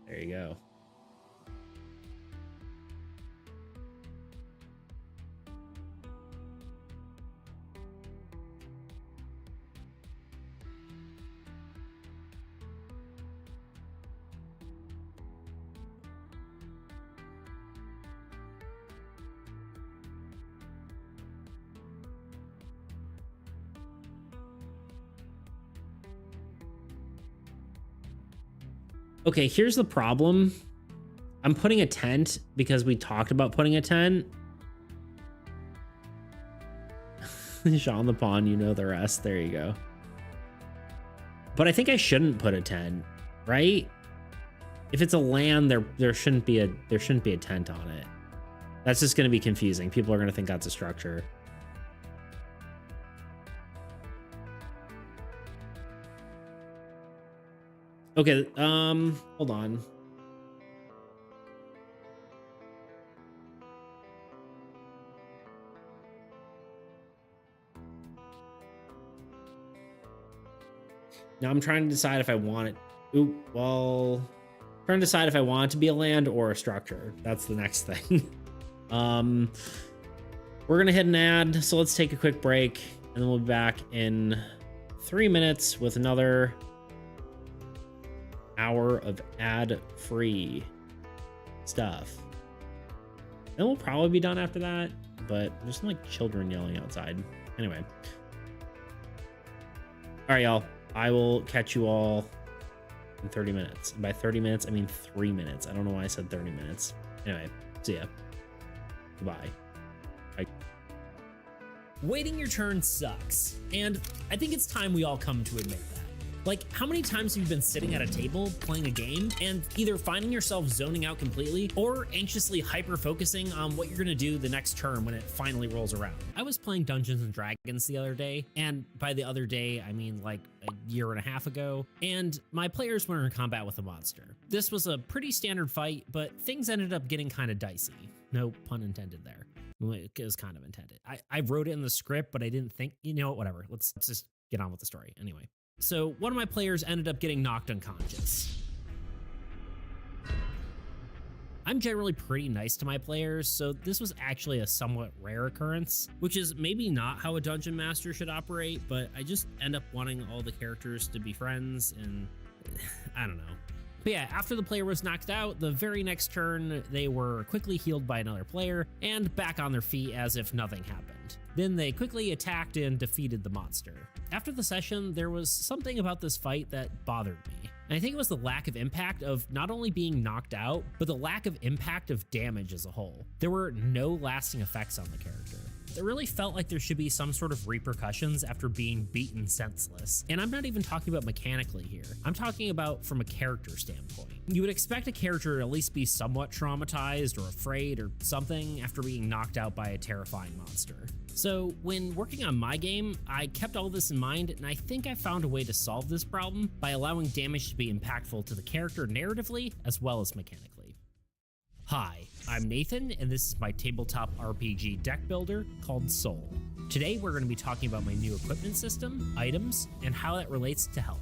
There you go. Okay, here's the problem. I'm putting a tent because we talked about putting a tent. Sean the Pawn, you know the rest. There you go. But I think I shouldn't put a tent, right? If it's a land, there shouldn't be a tent on it. That's just going to be confusing. People are going to think that's a structure. Okay, hold on. Now I'm trying to decide if I want it. Trying to decide if I want it to be a land or a structure. That's the next thing. We're gonna hit an ad, so let's take a quick break, and then we'll be back in 3 minutes with another hour of ad-free stuff. Then we'll probably be done after that, but there's some like children yelling outside. Anyway. All right, y'all. I will catch you all in 30 minutes. And by 30 minutes, I mean 3 minutes. I don't know why I said 30 minutes. Anyway, see ya. Goodbye. Bye. Waiting your turn sucks, and I think it's time we all come to admit that. Like, how many times have you been sitting at a table playing a game and either finding yourself zoning out completely or anxiously hyper-focusing on what you're gonna do the next turn when it finally rolls around? I was playing Dungeons and Dragons the other day, and by the other day, I mean like a year and a half ago, and my players were in combat with a monster. This was a pretty standard fight, but things ended up getting kind of dicey. No pun intended there. It was kind of intended. I wrote it in the script, but I didn't think, you know what, whatever. Let's just get on with the story anyway. So one of my players ended up getting knocked unconscious. I'm generally pretty nice to my players, so this was actually a somewhat rare occurrence, which is maybe not how a dungeon master should operate, but I just end up wanting all the characters to be friends, and I don't know. But yeah, after the player was knocked out, the very next turn, they were quickly healed by another player and back on their feet as if nothing happened. Then they quickly attacked and defeated the monster. After the session, there was something about this fight that bothered me. And I think it was the lack of impact of not only being knocked out, but the lack of impact of damage as a whole. There were no lasting effects on the character. It really felt like there should be some sort of repercussions after being beaten senseless. And I'm not even talking about mechanically here. I'm talking about from a character standpoint. You would expect a character to at least be somewhat traumatized or afraid or something after being knocked out by a terrifying monster. So when working on my game, I kept all this in mind, and I think I found a way to solve this problem by allowing damage to be impactful to the character narratively as well as mechanically. Hi, I'm Nathan, and this is my tabletop RPG deck builder called Soul. Today we're going to be talking about my new equipment system, items, and how that relates to health.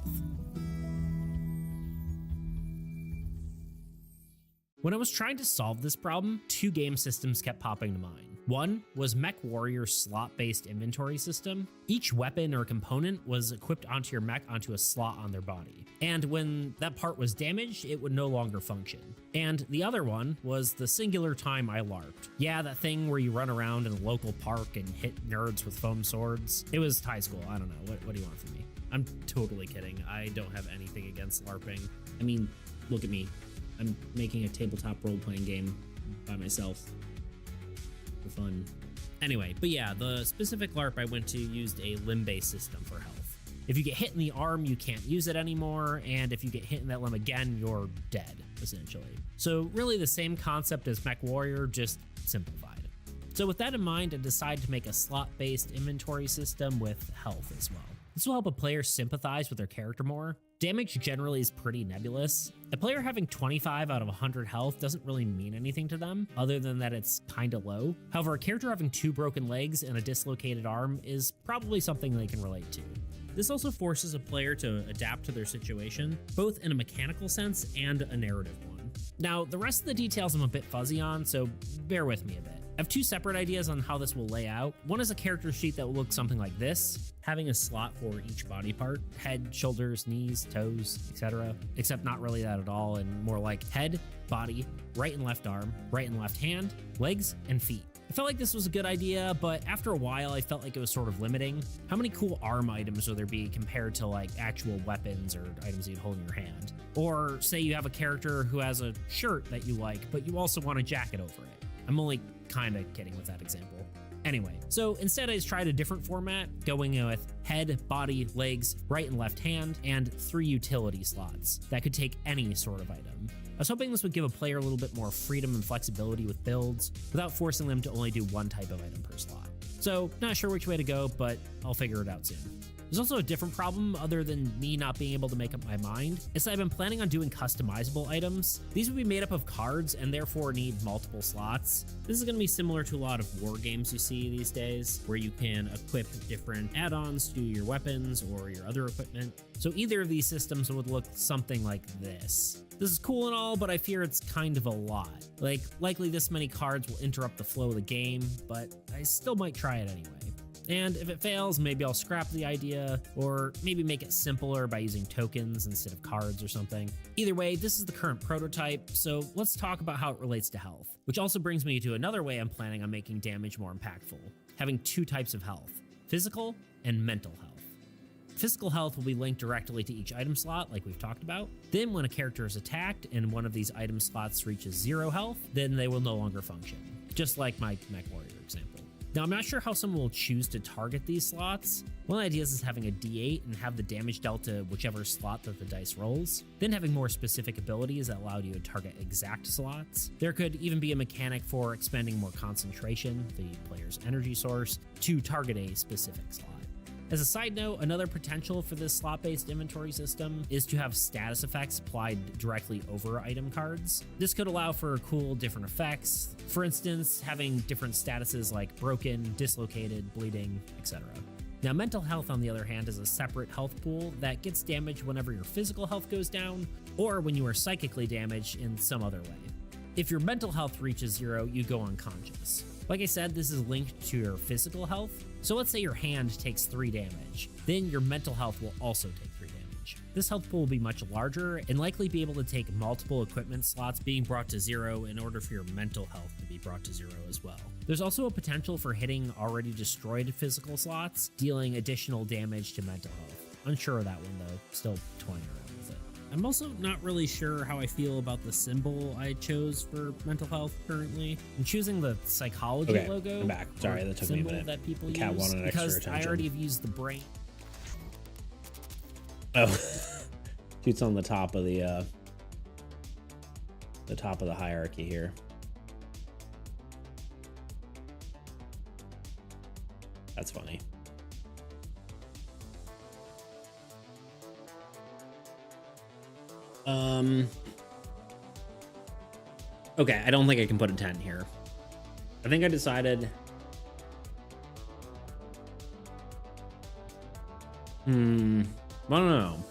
When I was trying to solve this problem, two game systems kept popping to mind. One was Mech Warrior's slot-based inventory system. Each weapon or component was equipped onto your mech onto a slot on their body. And when that part was damaged, it would no longer function. And the other one was the singular time I LARPed. Yeah, that thing where you run around in a local park and hit nerds with foam swords. It was high school, I don't know, what do you want from me? I'm totally kidding, I don't have anything against LARPing. I mean, look at me. I'm making a tabletop role-playing game by myself for fun. Anyway, but yeah, the specific LARP I went to used a limb-based system for health. If you get hit in the arm, you can't use it anymore, and if you get hit in that limb again, you're dead, essentially. So really the same concept as Mech Warrior, just simplified. So with that in mind, I decided to make a slot-based inventory system with health as well. This will help a player sympathize with their character more. Damage generally is pretty nebulous. A player having 25 out of 100 health doesn't really mean anything to them, other than that it's kinda low. However, a character having 2 broken legs and a dislocated arm is probably something they can relate to. This also forces a player to adapt to their situation, both in a mechanical sense and a narrative one. Now, the rest of the details I'm a bit fuzzy on, so bear with me a bit. I have 2 separate ideas on how this will lay out. One is a character sheet that will look something like this, having a slot for each body part: head, shoulders, knees, toes, etc. Except not really that at all, and more like head, body, right and left arm, right and left hand, legs, and feet. felt like this was a good idea, but after a while, I felt like it was sort of limiting. How many cool arm items will there be compared to like actual weapons or items you'd hold in your hand? Or say you have a character who has a shirt that you like, but you also want a jacket over it. I'm only kind of kidding with that example. Anyway, so instead I just tried a different format, going with head, body, legs, right and left hand, and 3 utility slots that could take any sort of item. I was hoping this would give a player a little bit more freedom and flexibility with builds without forcing them to only do one type of item per slot. So, not sure which way to go, but I'll figure it out soon. There's also a different problem other than me not being able to make up my mind, is that I've been planning on doing customizable items. These would be made up of cards and therefore need multiple slots. This is going to be similar to a lot of war games you see these days, where you can equip different add-ons to your weapons or your other equipment. So either of these systems would look something like this. This is cool and all, but I fear it's kind of a lot. Like, likely this many cards will interrupt the flow of the game, but I still might try it anyway. And if it fails, maybe I'll scrap the idea, or maybe make it simpler by using tokens instead of cards or something. Either way, this is the current prototype, so let's talk about how it relates to health, which also brings me to another way I'm planning on making damage more impactful, having 2 types of health, physical and mental health. Physical health will be linked directly to each item slot, like we've talked about. Then when a character is attacked and one of these item slots reaches 0 health, then they will no longer function, just like my Mech Warrior example. Now, I'm not sure how someone will choose to target these slots. One of the ideas is having a D8 and have the damage dealt to whichever slot that the dice rolls. Then having more specific abilities that allow you to target exact slots. There could even be a mechanic for expending more concentration, the player's energy source, to target a specific slot. As a side note, another potential for this slot-based inventory system is to have status effects applied directly over item cards. This could allow for cool different effects, for instance, having different statuses like broken, dislocated, bleeding, etc. Now, mental health, on the other hand, is a separate health pool that gets damaged whenever your physical health goes down, or when you are psychically damaged in some other way. If your mental health reaches 0, you go unconscious. Like I said, this is linked to your physical health. So let's say your hand takes 3 damage, then your mental health will also take 3 damage. This health pool will be much larger and likely be able to take multiple equipment slots being brought to 0 in order for your mental health to be brought to 0 as well. There's also a potential for hitting already destroyed physical slots, dealing additional damage to mental health. Unsure of that one though, still toying around with it. I'm also not really sure how I feel about the symbol I chose for mental health currently. I'm choosing the psychology logo. I'm back. Sorry, that took me a minute. That people The cat use wanted extra because attention. I already have used the brain. Oh, shoots on the top of the hierarchy here. That's funny. Okay, I don't think I can put a 10 here. I think I decided. I don't know.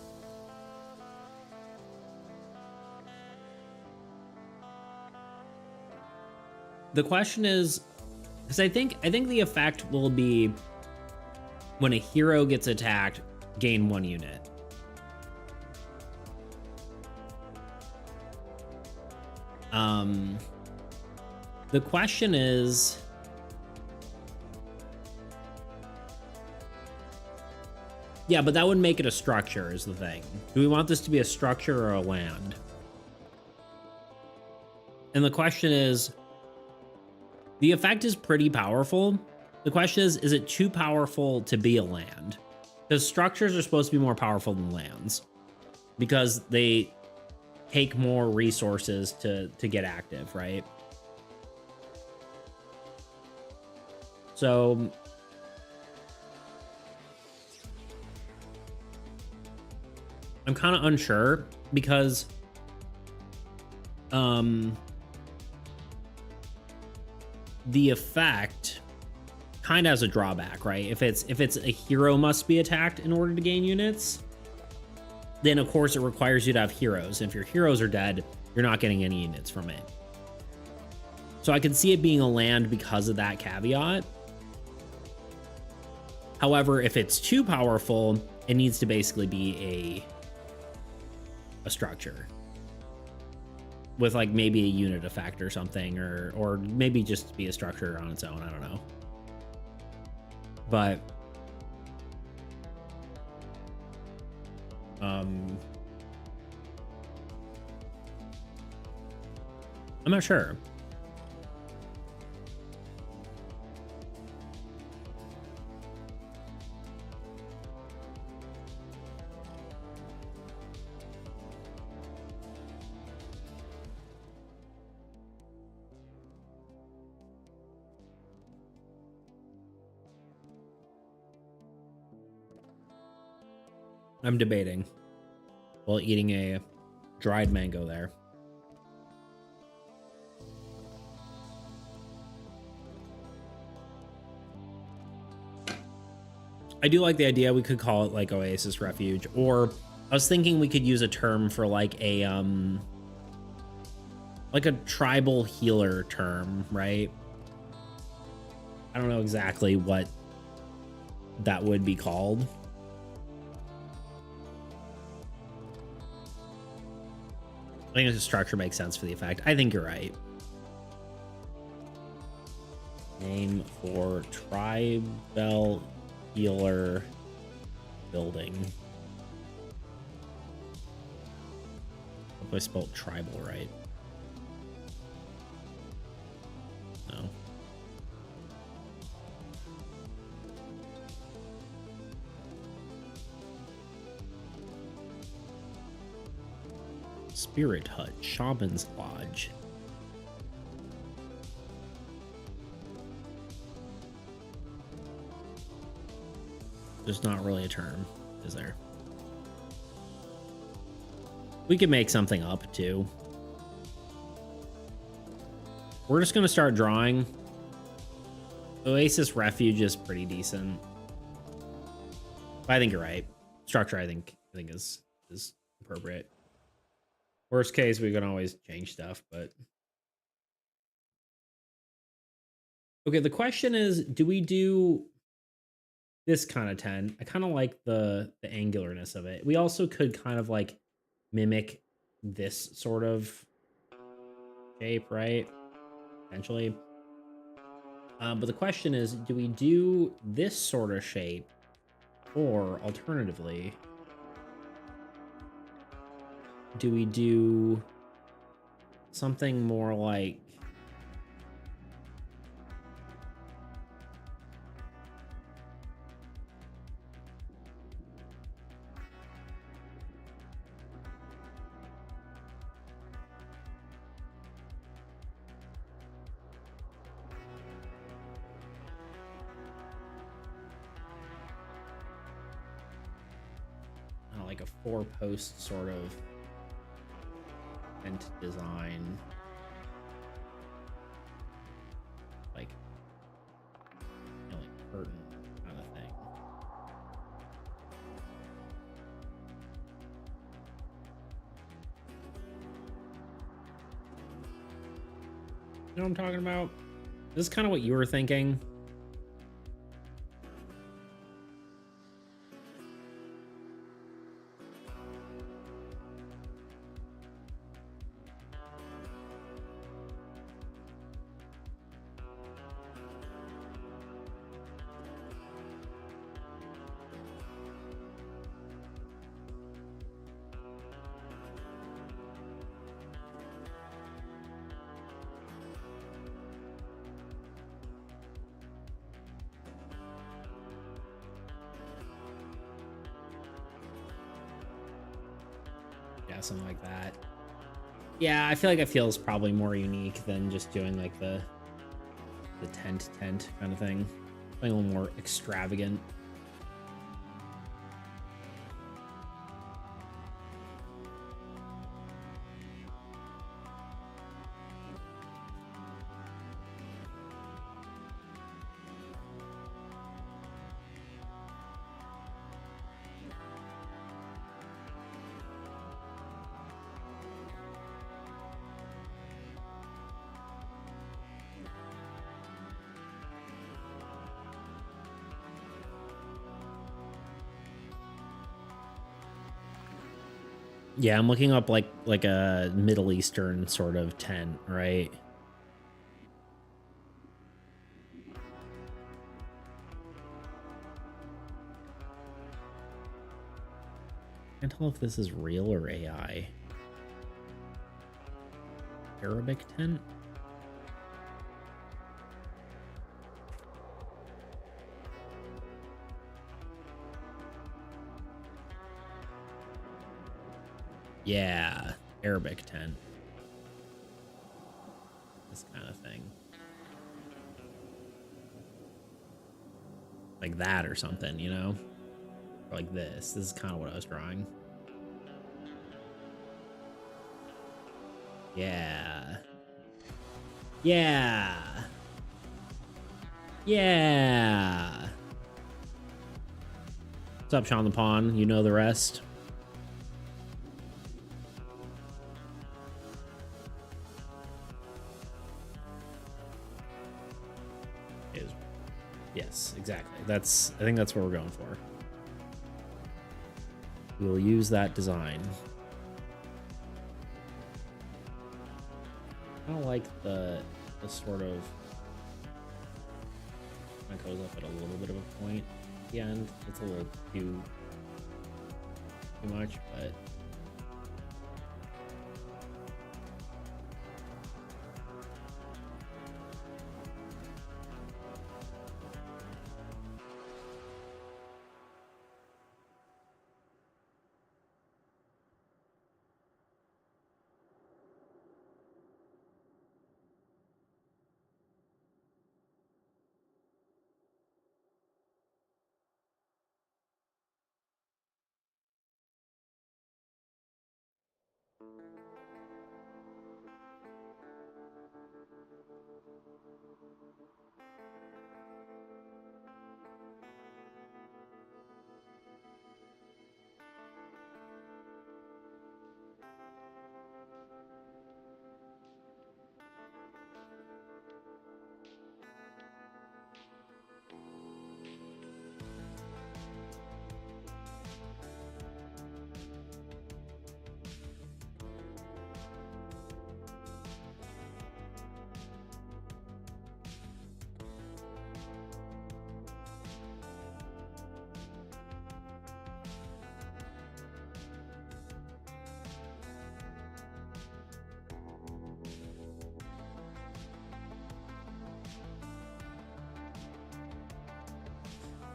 The question is, because I think the effect will be when a hero gets attacked, gain 1 unit. The question is, yeah, but that would make it a structure is the thing. Do we want this to be a structure or a land? And the question is, the effect is pretty powerful. The question is it too powerful to be a land? Because structures are supposed to be more powerful than lands because they take more resources to get active, right? So I'm kind of unsure because the effect kind of has a drawback, right? If it's a hero must be attacked in order to gain units, then of course it requires you to have heroes. If your heroes are dead, you're not getting any units from it. So I can see it being a land because of that caveat. However, if it's too powerful, it needs to basically be a structure. with like maybe a unit effect or something, or maybe just be a structure on its own. I don't know. But I'm not sure. I'm debating while eating a dried mango there. I do like the idea. We could call it like Oasis Refuge, or I was thinking we could use a term for like a tribal healer term, right? I don't know exactly what that would be called. I think the structure makes sense for the effect. I think you're right. Name for tribal healer building. Hope I spelled tribal right. No. Spirit Hut, Shaman's Lodge. There's not really a term, is there? We could make something up too. We're just gonna start drawing. Oasis Refuge is pretty decent. I think you're right. Structure, I think is appropriate. Worst case, we can always change stuff, but okay. The question is, do we do this kind of 10? I kind of like the angularness of it. We also could kind of like mimic this sort of shape, right? Potentially. But the question is, do we do this sort of shape, or alternatively, do we do something more like like a 4-post sort of tent design, like, you know, like curtain kind of thing. You know what I'm talking about? This is kind of what you were thinking. Yeah, something like that. Yeah, I feel like it feels probably more unique than just doing like the tent kind of thing. Something a little more extravagant. Yeah, I'm looking up like a Middle Eastern sort of tent, right? Can't tell if this is real or AI. Arabic tent? Yeah, Arabic tent. This kind of thing. Like that or something, you know? Or like this. This is kind of what I was drawing. Yeah. Yeah. Yeah. What's up, Sean the Pawn? You know the rest. Yes, exactly. I think that's what we're going for. We will use that design. I don't like the sort of that goes up at a little bit of a point at the end. It's a little too much, but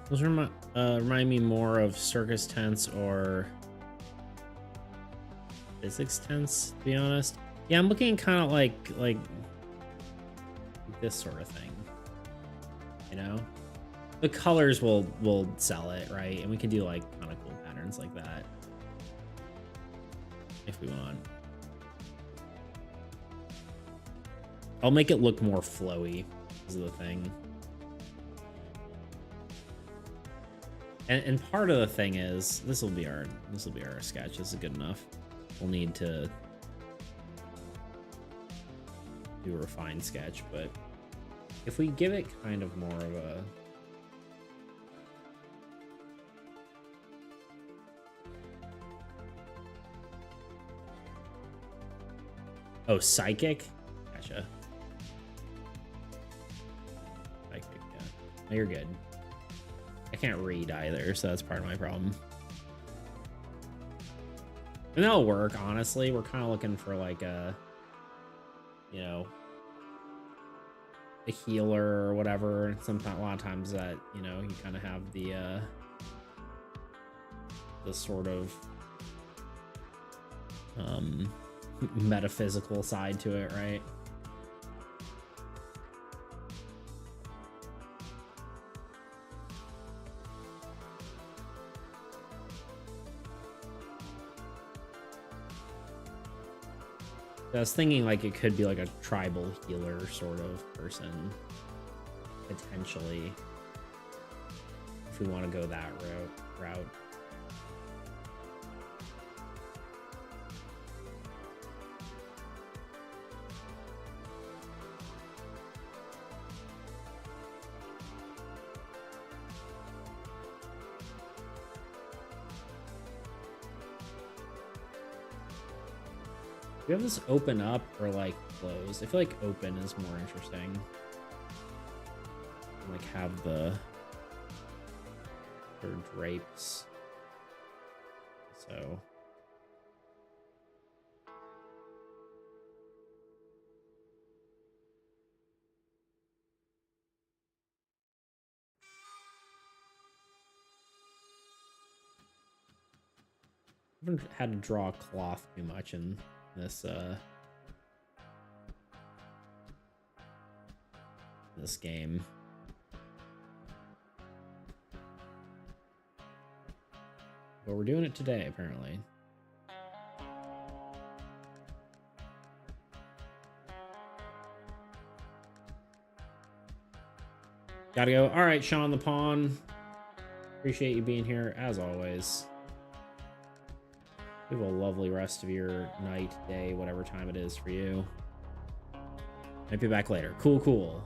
those remind me more of circus tents or physics tents, to be honest. Yeah, I'm looking kind of like this sort of thing. You know, the colors will sell it, right? And we can do like kind of cool patterns like that if we want. I'll make it look more flowy is the thing. And part of the thing is this will be our sketch. This is good enough. We'll need to do a refined sketch, but if we give it kind of more of a psychic? Gotcha. Psychic, yeah. No, you're good. I can't read either, so that's part of my problem. And that'll work, honestly. We're kind of looking for like a, you know, a healer or whatever. Sometimes, a lot of times that, you know, you kind of have the sort of metaphysical side to it, right? I was thinking like it could be like a tribal healer sort of person, potentially, if we want to go that route. we have this open up or like closed? I feel like open is more interesting. Like have the drapes. So I haven't had to draw cloth too much in this game. But we're doing it today, apparently. Gotta go. All right, Sean the Pawn. Appreciate you being here, as always. You have a lovely rest of your night, day, whatever time it is for you. Might be back later. Cool, cool.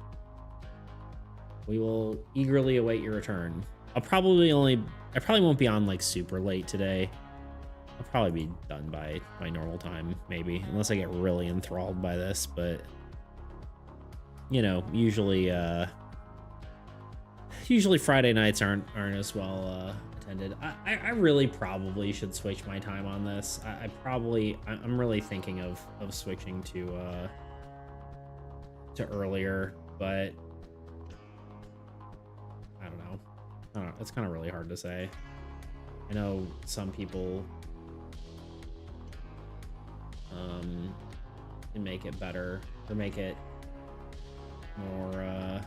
We will eagerly await your return. I probably won't be on like super late today. I'll probably be done by my normal time, maybe, unless I get really enthralled by this, but you know, usually Friday nights aren't as well attended. I really probably should switch my time on this. I'm really thinking of switching to earlier, but I don't know. It's kind of really hard to say. I know some people can make it better or make it more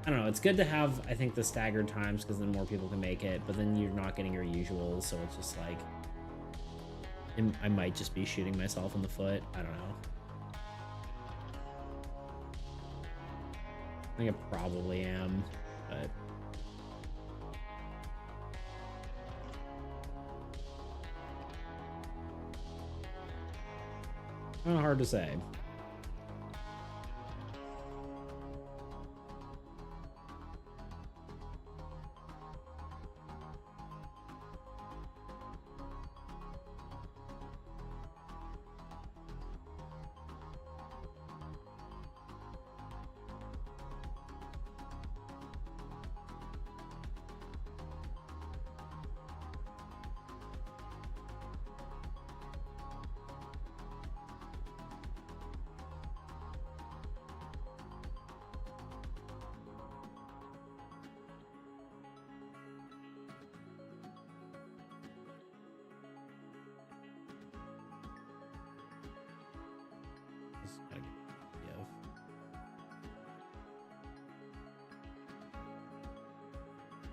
I don't know. It's good to have, I think, the staggered times because then more people can make it, but then you're not getting your usuals, so it's just like I might just be shooting myself in the foot. I don't know. I think I probably am, but kind of hard to say.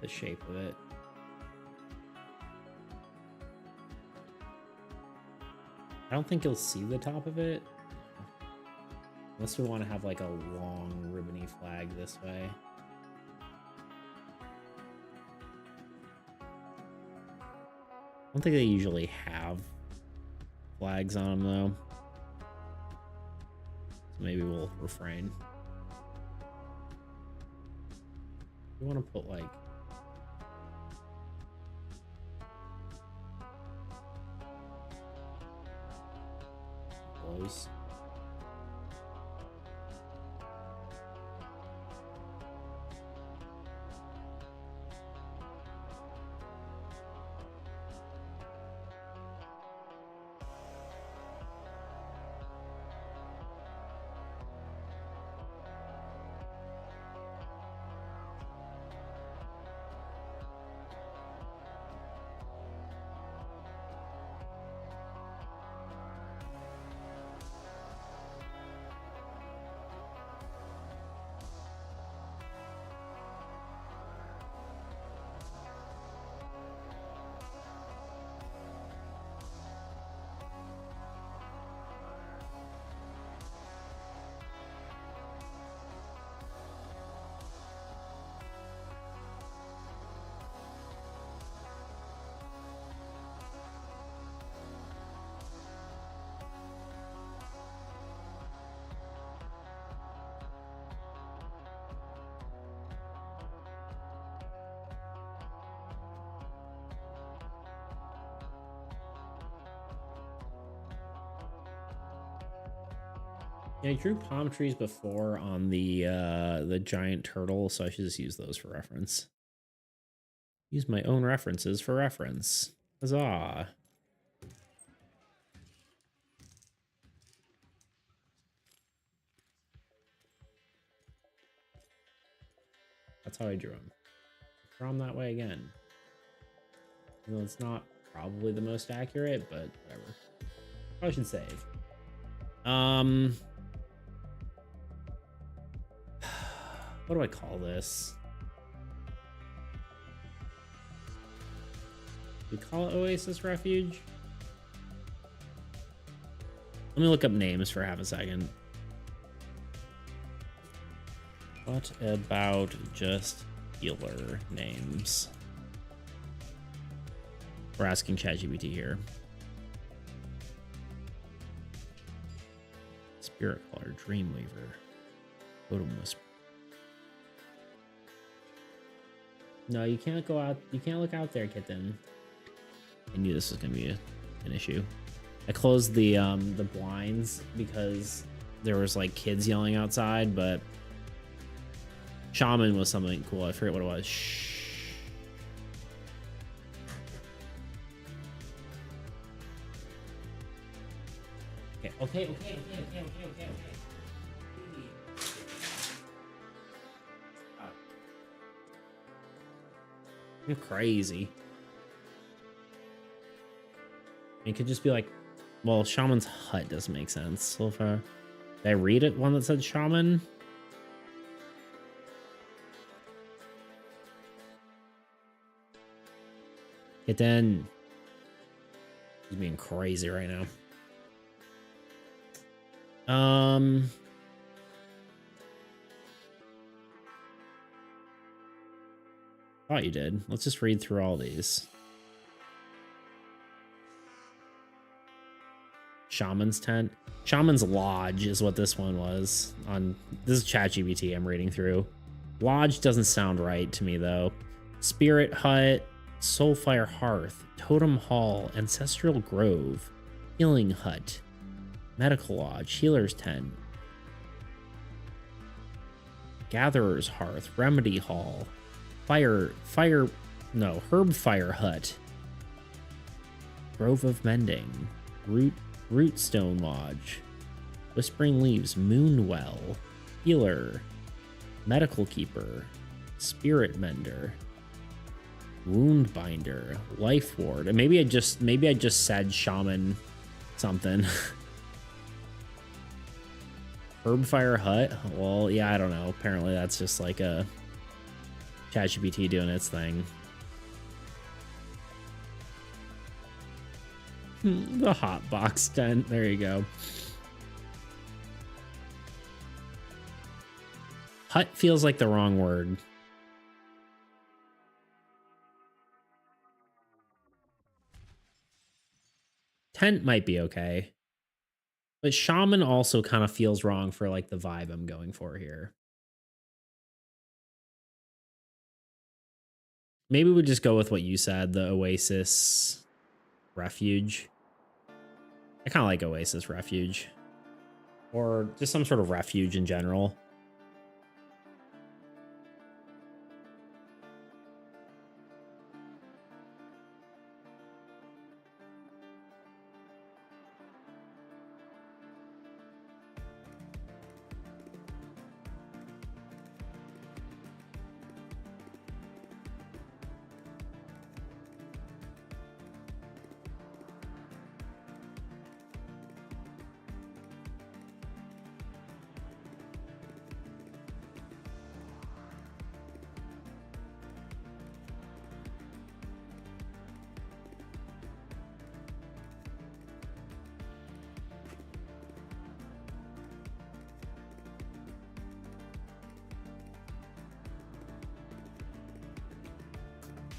The shape of it. I don't think you'll see the top of it unless we want to have like a long ribbony flag this way. I don't think they usually have flags on them though, so maybe we'll refrain. We want to put like close. Yeah, I drew palm trees before on the giant turtle, so I should just use those for reference. Use my own references for reference. Huzzah. That's how I drew them. Draw them that way again. You know, it's not probably the most accurate, but whatever. Probably should save. What do I call this? We call it Oasis Refuge? Let me look up names for half a second. What about just healer names? We're asking ChatGPT here. Spirit Caller, Dreamweaver, Totem Whisper. No, you can't go out. You can't look out there, kitten. I knew this was gonna be an issue. I closed the blinds because there was like kids yelling outside, but Shaman was something cool. I forget what it was. Shh. Okay. You're crazy. It could just be like, well, Shaman's hut doesn't make sense. So if did I read it? One that said Shaman? Hit then. He's being crazy right now. Thought you did. Let's just read through all these. Shaman's tent. Shaman's lodge is what this one was. On this is ChatGPT I'm reading through. Lodge doesn't sound right to me though. Spirit hut, Soulfire hearth, totem hall, ancestral grove, healing hut, medical lodge, healer's tent, gatherer's hearth, remedy hall, herb fire hut, grove of mending, rootstone lodge, whispering leaves, moonwell, healer, medical keeper, spirit mender, wound binder, life ward, and maybe I just said shaman something. Herbfire hut. Well, yeah, I don't know. Apparently that's just like a ChatGPT doing its thing. The hot box tent. There you go. Hut feels like the wrong word. Tent might be okay. But shaman also kind of feels wrong for like the vibe I'm going for here. Maybe we just go with what you said, the Oasis Refuge. I kind of like Oasis Refuge. Or just some sort of refuge in general.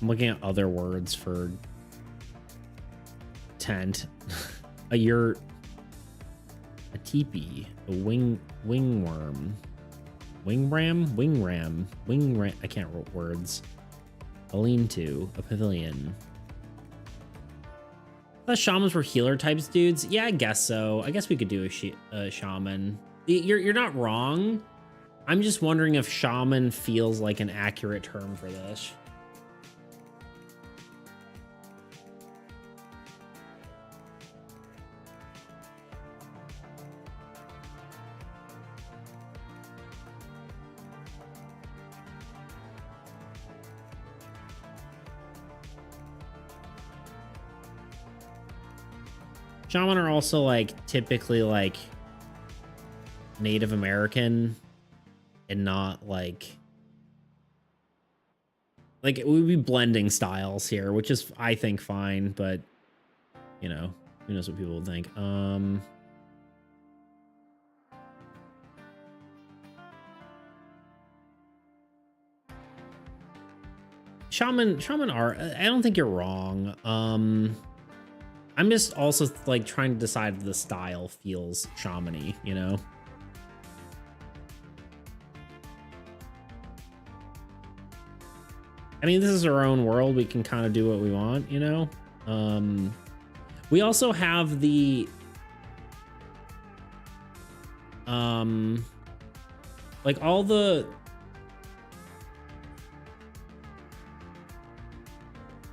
I'm looking at other words for tent. A yurt, a teepee, a wingworm, wingram. I can't write words. A lean-to, a pavilion. I thought shamans were healer types dudes. Yeah, I guess so. I guess we could do a shaman. You're not wrong. I'm just wondering if shaman feels like an accurate term for this. Shaman are also like typically like Native American and not like it would be blending styles here, which is I think fine, but you know, who knows what people would think. Shaman are, I don't think you're wrong. I'm just also like trying to decide if the style feels shamany, you know? I mean, this is our own world. We can kind of do what we want, you know? We also have the like all the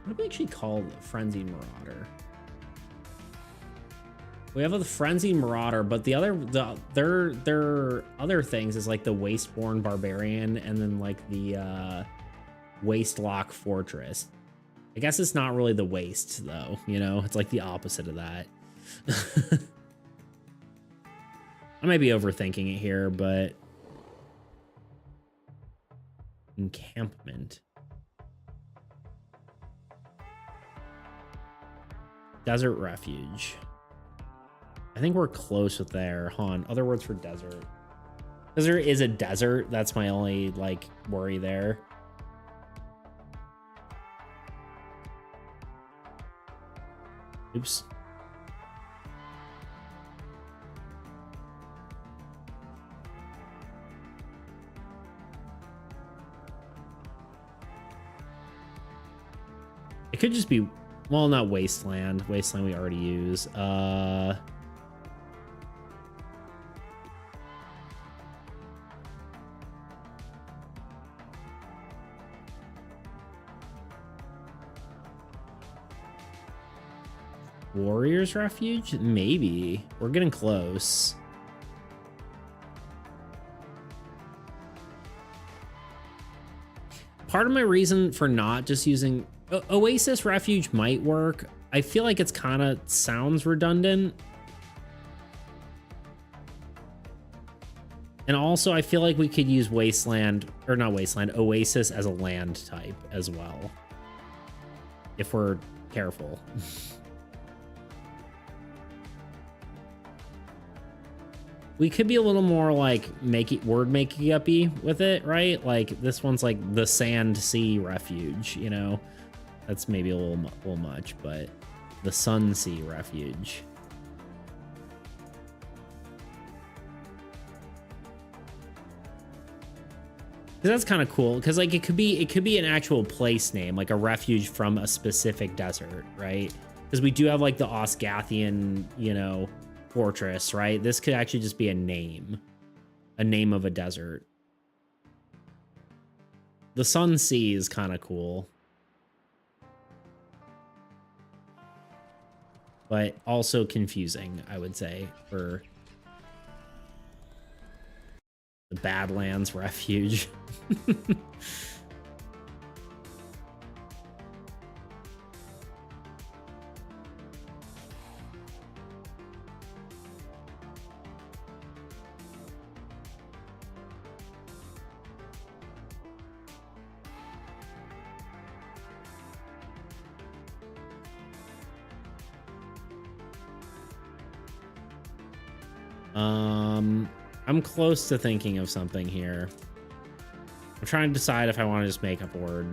what do we actually call the Frenzied Marauder? We have the Frenzied Marauder, but their other things is like the Wasteborn Barbarian and then like the Wastelock Fortress. I guess it's not really the waste though, you know? It's like the opposite of that. I might be overthinking it here, but encampment. Desert refuge. I think we're close with there. Hold on. Other words for desert. Desert is a desert. That's my only like worry there. Oops. It could just be, well, not wasteland. Wasteland we already use. Warrior's Refuge? Maybe. We're getting close. Part of my reason for not just using Oasis Refuge might work. I feel like it's kind of sounds redundant. And also I feel like we could use Wasteland, or not Wasteland, Oasis as a land type as well. If we're careful. We could be a little more like word making uppy with it, right? Like this one's like the Sand Sea Refuge, you know? That's maybe a little much, but the Sun Sea Refuge. Because that's kind of cool. Because like it could be an actual place name, like a refuge from a specific desert, right? Because we do have like the Osgathian, you know, fortress, right? This could actually just be a name of a desert. The Sun Sea is kind of cool, but also confusing, I would say, for the Badlands Refuge. I'm close to thinking of something here. I'm trying to decide if I want to just make up a word.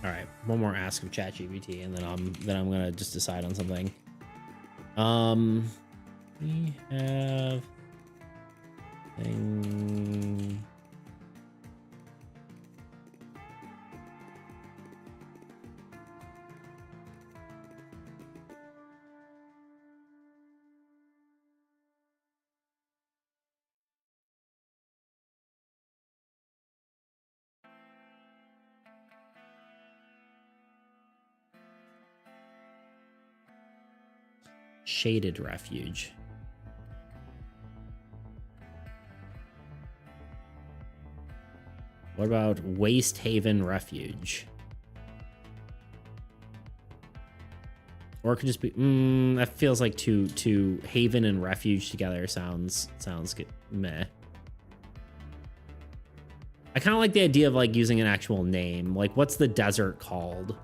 All right, one more ask of ChatGPT, and then I'm gonna just decide on something. We have thing. Shaded refuge. What about Waste Haven Refuge? Or it could just be that feels like two Haven and Refuge together sounds good. Meh. I kind of like the idea of like using an actual name. Like, what's the desert called?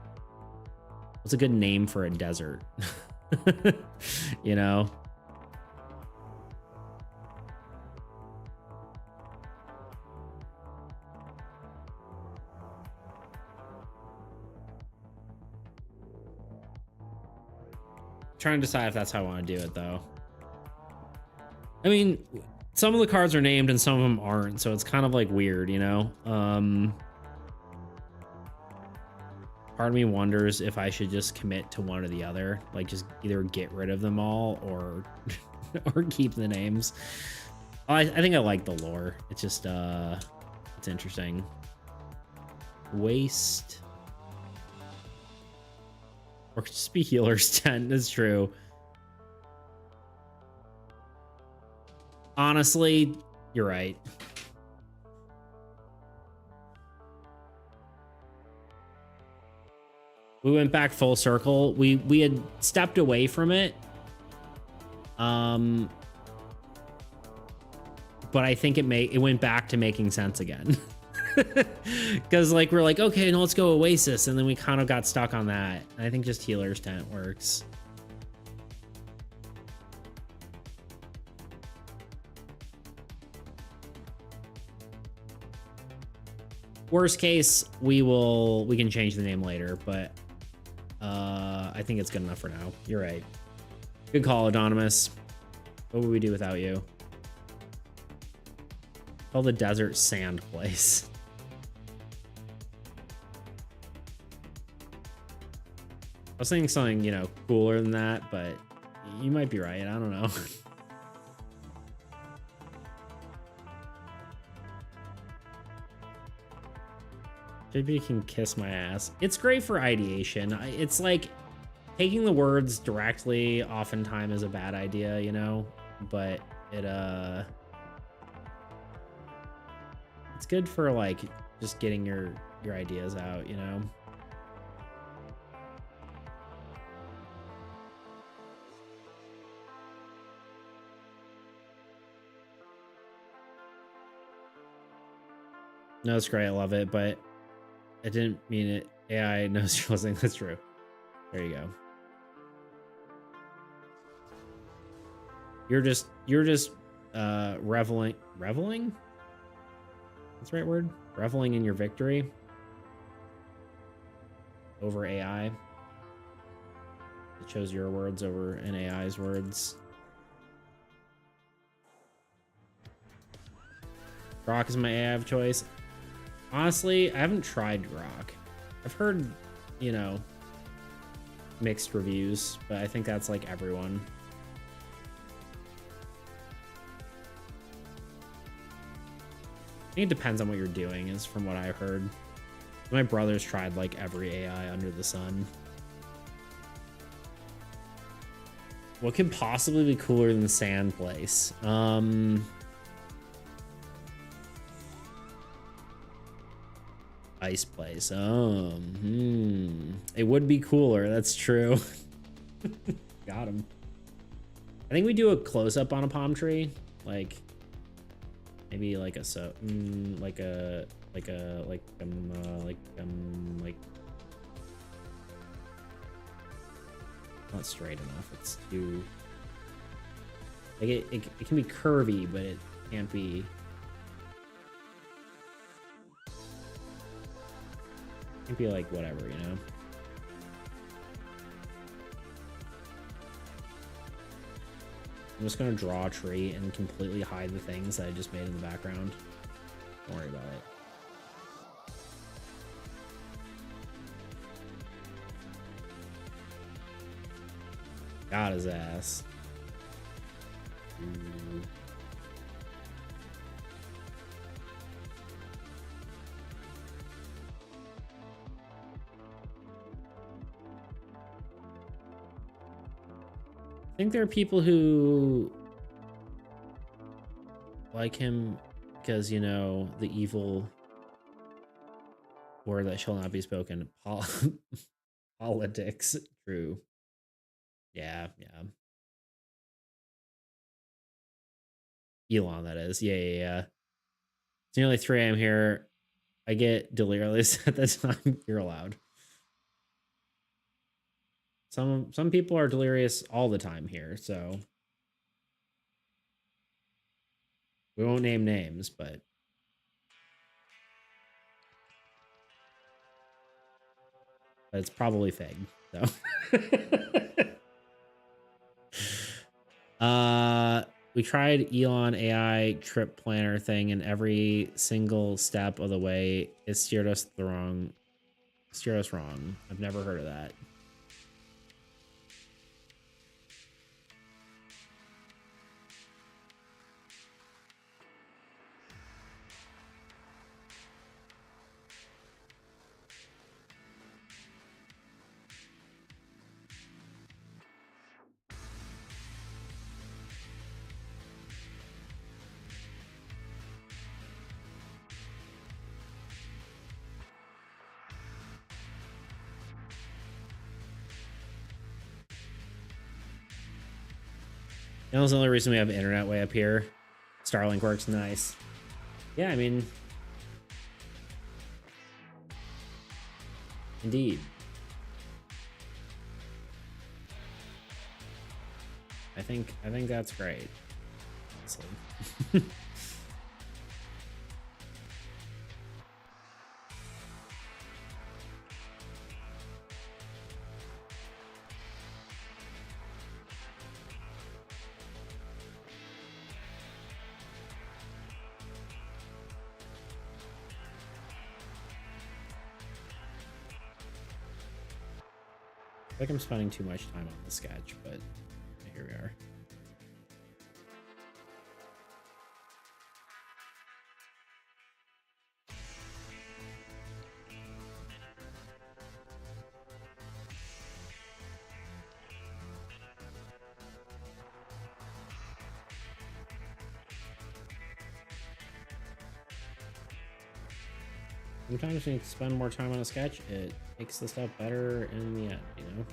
What's a good name for a desert? You know? Trying to decide if that's how I want to do it, though. I mean, some of the cards are named and some of them aren't, so it's kind of like weird, you know? Part of me wonders if I should just commit to one or the other, like just either get rid of them all or or keep the names. I think I like the lore. It's just it's interesting. Waste. Or could just be Healer's Tent. That's true. Honestly, you're right. We went back full circle. We had stepped away from it. But I think it went back to making sense again. Because like we're like, okay, no, let's go Oasis, and then we kind of got stuck on that. I think just Healer's Tent works. Worst case, we can change the name later, but I think it's good enough for now. You're right. Good call, Anonymous. What would we do without you? Call the desert sand place. I was thinking something, you know, cooler than that, but you might be right. I don't know. JP can kiss my ass. It's great for ideation. It's like taking the words directly oftentimes is a bad idea, you know, but it's good for like just getting your ideas out, you know. No, it's great. I love it, but I didn't mean it. AI knows you're listening. That's true. There you go. You're just reveling. That's the right word. Reveling in your victory over AI. It chose your words over an AI's words. Grok is my AI of choice. Honestly, I haven't tried Grok. I've heard, you know, mixed reviews, but I think that's like everyone. I think it depends on what you're doing, is from what I heard. My brother's tried like every AI under the sun. What could possibly be cooler than the sand place? Ice place. It would be cooler. That's true. Got him. I think we do a close up on a palm tree, like maybe like not straight enough. It's too like it can be curvy, but it can't be. It'd be like whatever, you know. I'm just gonna draw a tree and completely hide the things that I just made in the background. Don't worry about it. Got his ass. Ooh. I think there are people who like him because, you know, the evil word that shall not be spoken. Politics. True. Yeah, yeah. Elon, that is. Yeah, yeah, yeah. It's nearly 3 a.m. here. I get delirious at the time. You're allowed. Some people are delirious all the time here, so we won't name names, but it's probably Fig. So we tried Elon AI trip planner thing, and every single step of the way it steered us wrong. I've never heard of that. That was the only reason we have internet way up here. Starlink works nice. Yeah, I mean, indeed. I think that's great. Honestly. I think I'm spending too much time on the sketch, but here we are. Sometimes when you spend more time on a sketch, it makes the stuff better in the end, you know?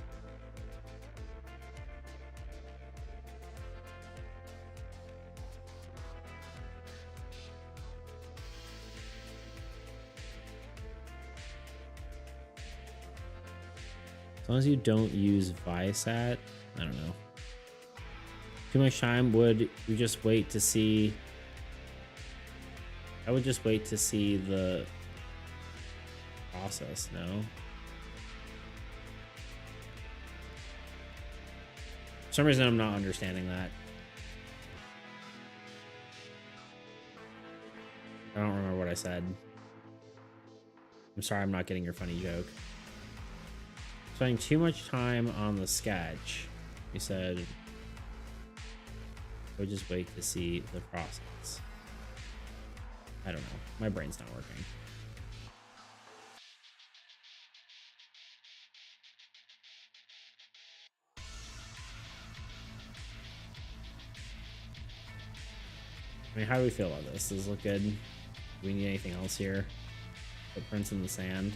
As long as you don't use Viasat, I don't know. Too much time, would you just wait to see? I would just wait to see the process, no? For some reason I'm not understanding that. I don't remember what I said. I'm sorry, I'm not getting your funny joke. Spending too much time on the sketch. You said I would just wait to see the process. I don't know. My brain's not working. I mean, how do we feel about this? Does this look good? Do we need anything else here? Footprints in the sand.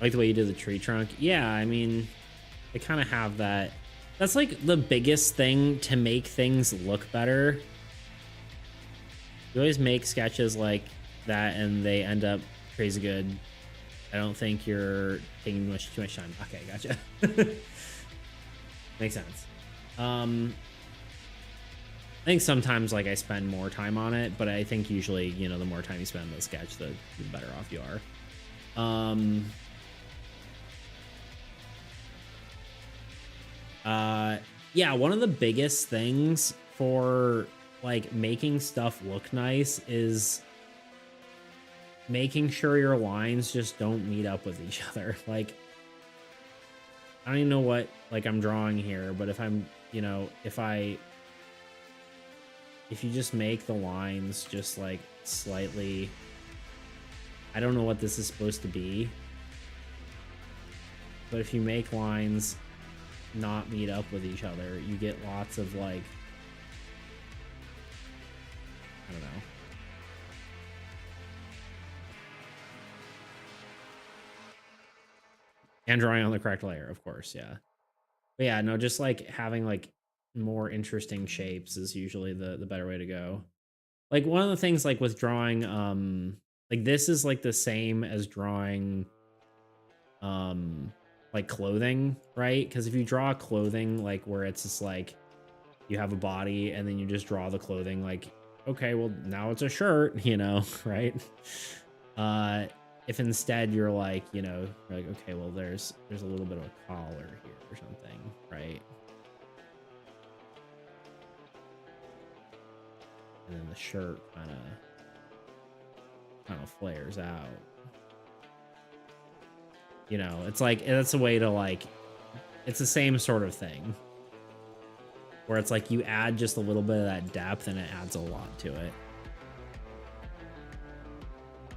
I like the way you did the tree trunk. Yeah, I mean, they kind of have that. That's like the biggest thing to make things look better. You always make sketches like that and they end up crazy good. I don't think you're taking too much time. Okay, gotcha. Makes sense. I think sometimes like I spend more time on it, but I think usually, you know, the more time you spend on the sketch, the better off you are. Yeah, one of the biggest things for like making stuff look nice is making sure your lines just don't meet up with each other. Like, I don't even know what like I'm drawing here, but if I'm, you know, if you just make the lines just like slightly, I don't know what this is supposed to be, but if you make lines not meet up with each other, you get lots of like, I don't know. And drawing on the correct layer, of course, yeah. But yeah, no, just like having like more interesting shapes is usually the better way to go. Like one of the things like with drawing, like this is like the same as drawing like clothing, right? Because if you draw clothing like where it's just like you have a body and then you just draw the clothing like, okay, well now it's a shirt, you know, right? If instead you're like, you know, you're like, okay, well there's a little bit of a collar here or something, right? And then the shirt kind of flares out. You know, it's like that's a way to like, it's the same sort of thing where it's like you add just a little bit of that depth and it adds a lot to it.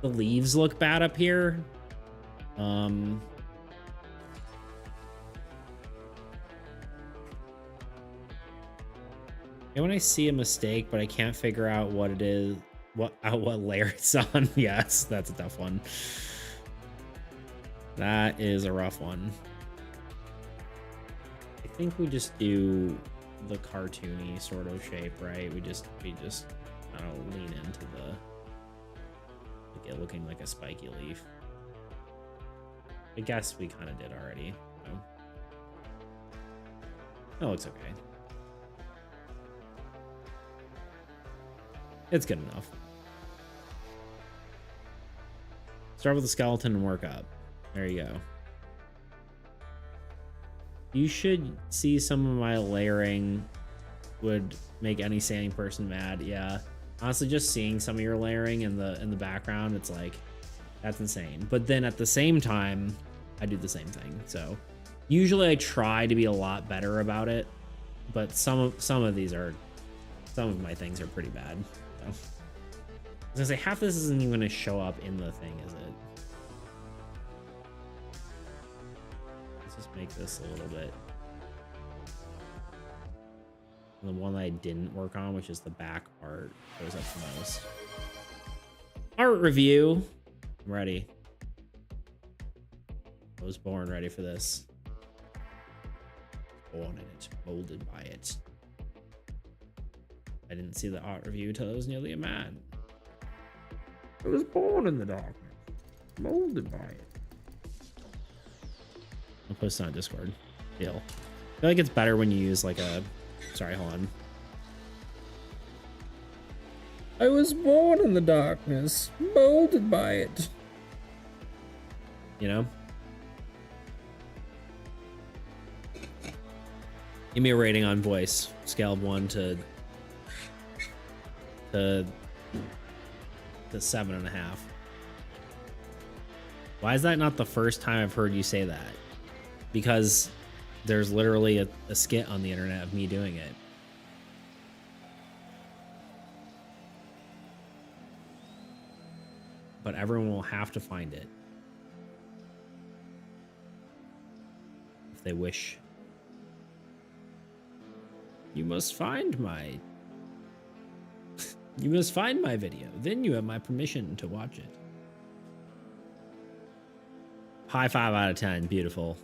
The leaves look bad up here. And when I see a mistake, but I can't figure out what it is, what layer it's on. Yes, that's a tough one. That is a rough one. I think we just do the cartoony sort of shape, right? We just I don't lean into the like it looking like a spiky leaf. I guess we kind of did already. So. That looks okay. It's good enough. Start with the skeleton and work up. There you go. You should see some of my layering would make any sane person mad. Yeah. Honestly, just seeing some of your layering in the background, it's like, that's insane. But then at the same time, I do the same thing. So usually I try to be a lot better about it, but some of my things are pretty bad. So. I was gonna say half this isn't even gonna show up in the thing, is it? Let's just make this a little bit. And the one that I didn't work on, which is the back part, goes up the most. Art review. I'm ready. I was born ready for this. Born in it, molded by it. I didn't see the art review till I was nearly a man. I was born in the darkness, molded by it. I'll post it on Discord. Deal. I feel like it's better when you use like a... Sorry, hold on. I was born in the darkness, molded by it. You know? Give me a rating on voice. Scale of 1 to 7.5. Why is that not the first time I've heard you say that? Because there's literally a skit on the internet of me doing it. But everyone will have to find it. If they wish. You must find my... You must find my video. Then you have my permission to watch it. High 5 out of 10. Beautiful.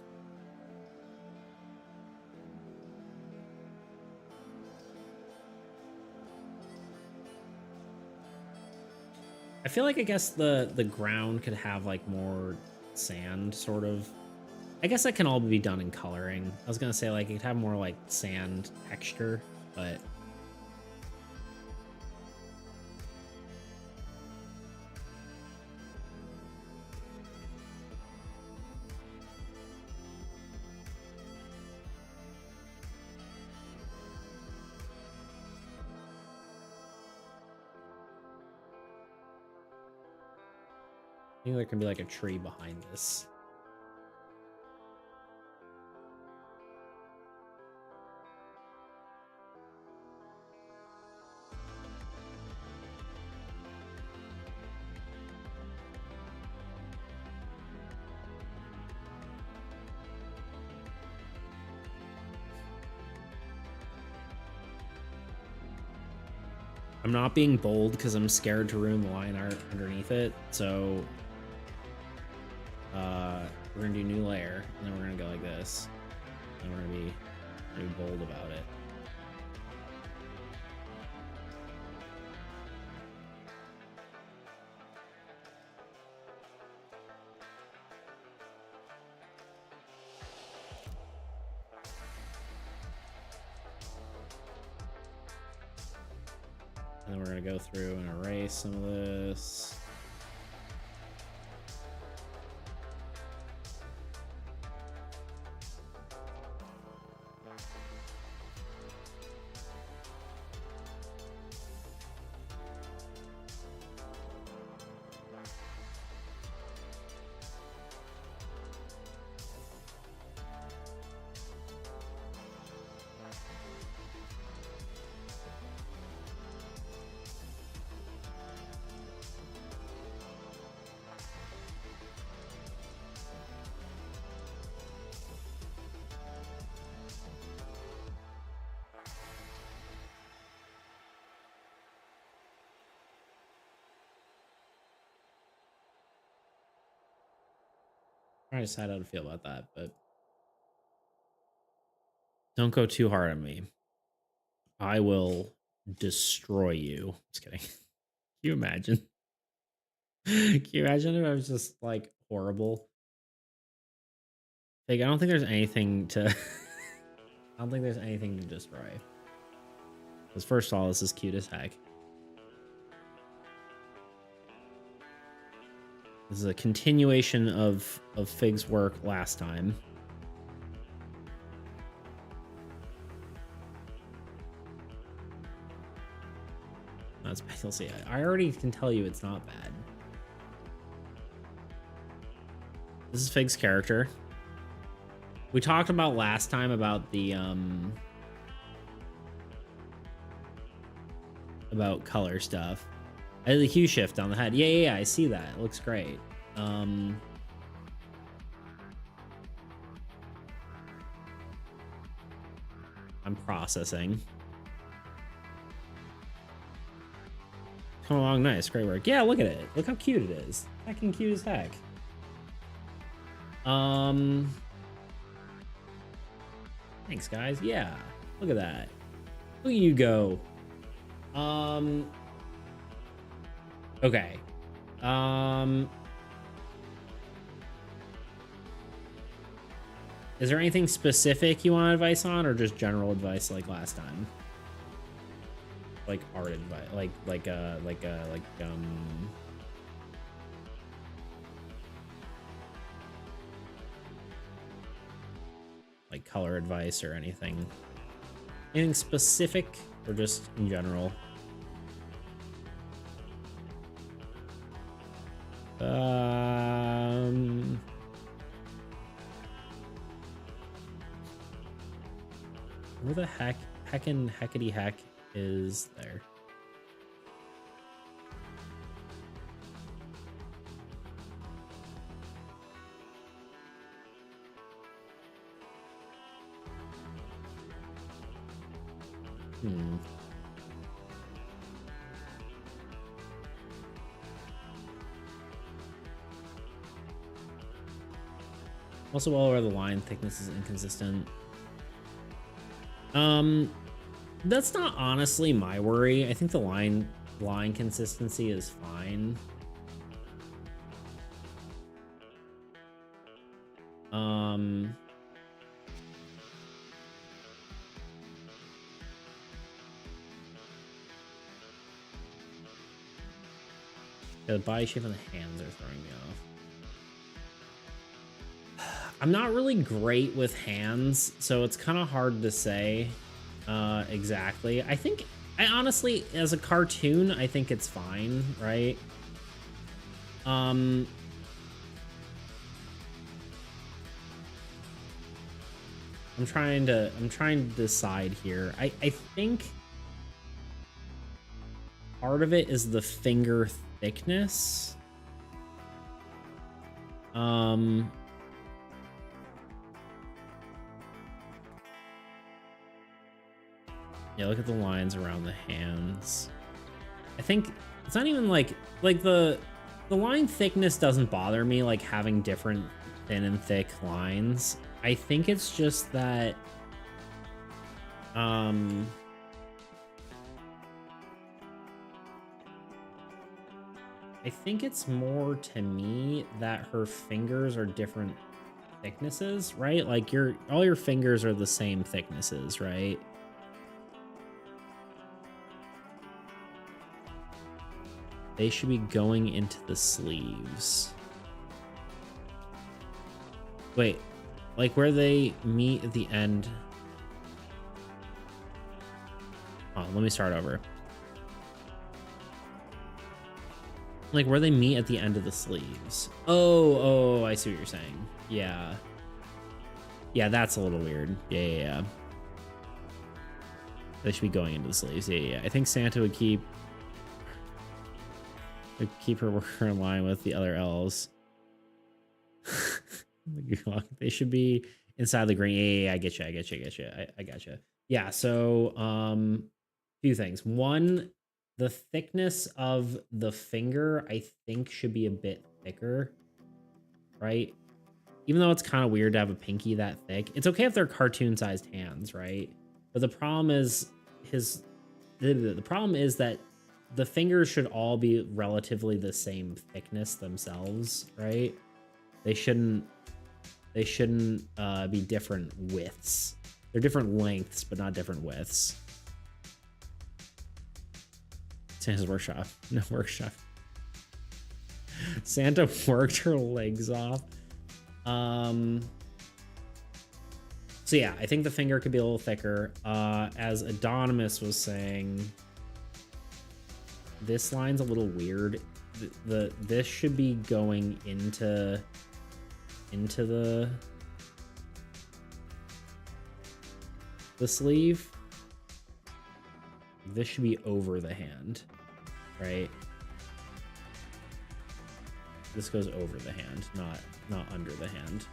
I feel like I guess the ground could have like more sand sort of. I guess that can all be done in coloring. I was gonna say like it could have more like sand texture, but I think there can be like a tree behind this. I'm not being bold because I'm scared to ruin the line art underneath it, so we're gonna do new layer, and then we're gonna go like this, and we're gonna be bold about it. And then we're gonna go through and erase some of this. I decide how to feel about that, but don't go too hard on me. I will destroy you. Just kidding. Can you imagine? Can you imagine if I was just like horrible? Like, I don't think there's anything to. I don't think there's anything to destroy. Because first of all, this is cute as heck. This is a continuation of Fig's work last time. That's you'll see. I already can tell you it's not bad. This is Fig's character. We talked about last time about the about color stuff. I did the hue shift on the head. Yeah, I see that. It looks great. I'm processing. Come along nice. Great work. Yeah, look at it. Look how cute it is. Fucking cute as heck. Thanks, guys. Yeah. Look at that. Look at you go. Okay. Is there anything specific you want advice on, or just general advice like last time? Like art advice, like color advice or anything? Anything specific, or just in general? Where the heckity heck is there? Also, all over the line thickness is inconsistent. That's not honestly my worry. I think the line consistency is fine. Um, the body shape and the hands are throwing me off. I'm not really great with hands, so it's kind of hard to say exactly. I honestly, as a cartoon, I think it's fine, right? I'm trying to decide here. I think part of it is the finger thickness. Yeah, look at the lines around the hands. I think it's not even like the line thickness doesn't bother me, like having different thin and thick lines. I think it's just that I think it's more to me that her fingers are different thicknesses, right? Like all your fingers are the same thicknesses, right? They should be going into the sleeves. Wait, like where they meet at the end. Oh, let me start over. Like where they meet at the end of the sleeves. Oh, I see what you're saying. Yeah. Yeah, that's a little weird. Yeah. They should be going into the sleeves. Yeah. I think Santa would keep her worker in line with the other elves. They should be inside the green. Yeah, I get you. I got you. Yeah, so few things. One, the thickness of the finger, I think, should be a bit thicker, right? Even though it's kind of weird to have a pinky that thick. It's okay if they're cartoon-sized hands, right? But the problem is the problem is that the fingers should all be relatively the same thickness themselves, right? They shouldn't be different widths. They're different lengths, but not different widths. Santa's workshop. No workshop. Santa worked her legs off. So yeah, I think the finger could be a little thicker. As Adonimus was saying, this line's a little weird. This should be going into the sleeve. This should be over the hand, right? This goes over the hand, not under the hand.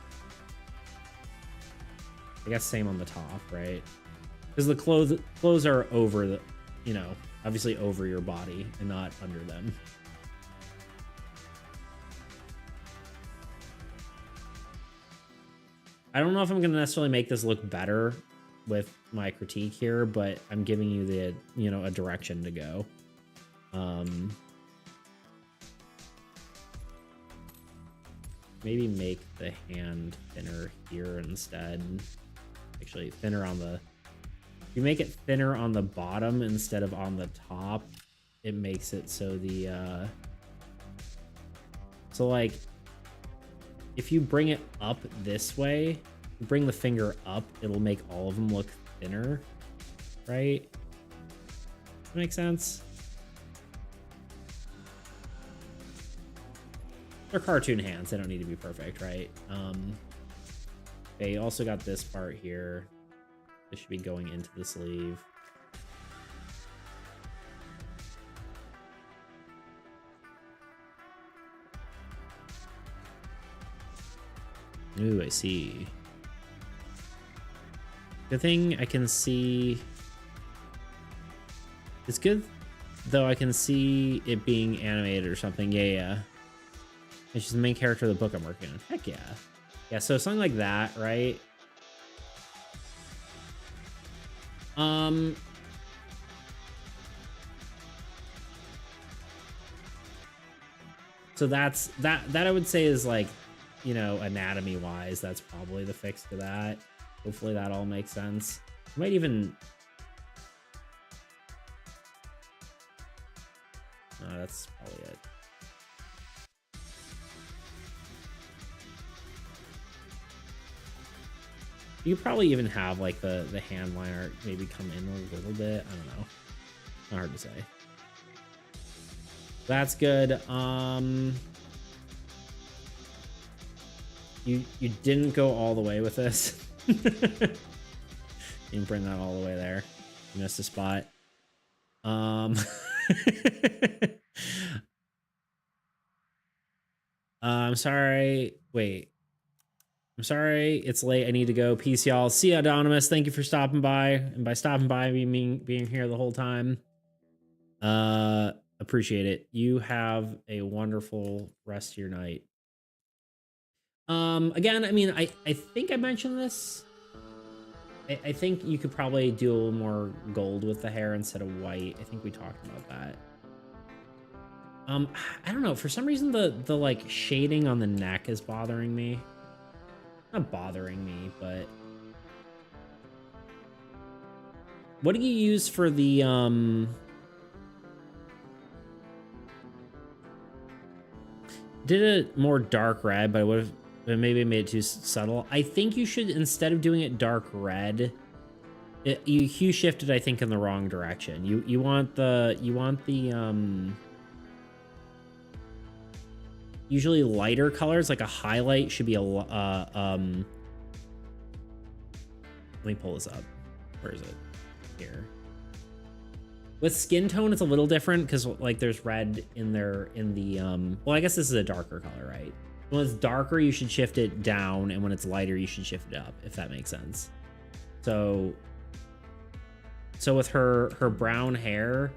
I guess same on the top, right? Because the clothes are over the, obviously over your body and not under them. I don't know if I'm going to necessarily make this look better with my critique here, but I'm giving you the, a direction to go. Maybe make the hand thinner here instead. Actually, thinner on the... If you make it thinner on the bottom instead of on the top, it makes it so the... So, like, if you bring it up this way, bring the finger up, it'll make all of them look thinner, right? Does that make sense? They're cartoon hands. They don't need to be perfect, right? Okay, you also got this part here. This should be going into the sleeve. Ooh, I see. Good thing I can see... It's good, though I can see it being animated or something. Yeah. And she's the main character of the book I'm working on. Heck yeah. Yeah, so something like that, right? So that I would say is like you know, anatomy wise, that's probably the fix to that. Hopefully that all makes sense. You might even... No, that's probably it. You could probably even have like the hand line art maybe come in a little bit. I don't know. Not hard to say. That's good. You didn't go all the way with this. You didn't bring that all the way there. You missed a spot. I'm sorry. Wait. I'm sorry. It's late. I need to go. Peace, y'all. See ya, Anonymous. Thank you for stopping by. And by stopping by, I mean being here the whole time. Appreciate it. You have a wonderful rest of your night. Again, I mean, I think I mentioned this. I think you could probably do a little more gold with the hair instead of white. I think we talked about that. I don't know. For some reason, the like shading on the neck is bothering me. Not bothering me, but what do you use for the did a more dark red, but I would have maybe made it too subtle. I think you should, instead of doing it dark red, you hue shifted, I think, in the wrong direction. You want the usually lighter colors, like a highlight should be a let me pull this up. Where is it? Here. With skin tone, it's a little different because like there's red in there in the well, I guess this is a darker color, right? When it's darker, you should shift it down, and when it's lighter, you should shift it up, if that makes sense. So with her brown hair,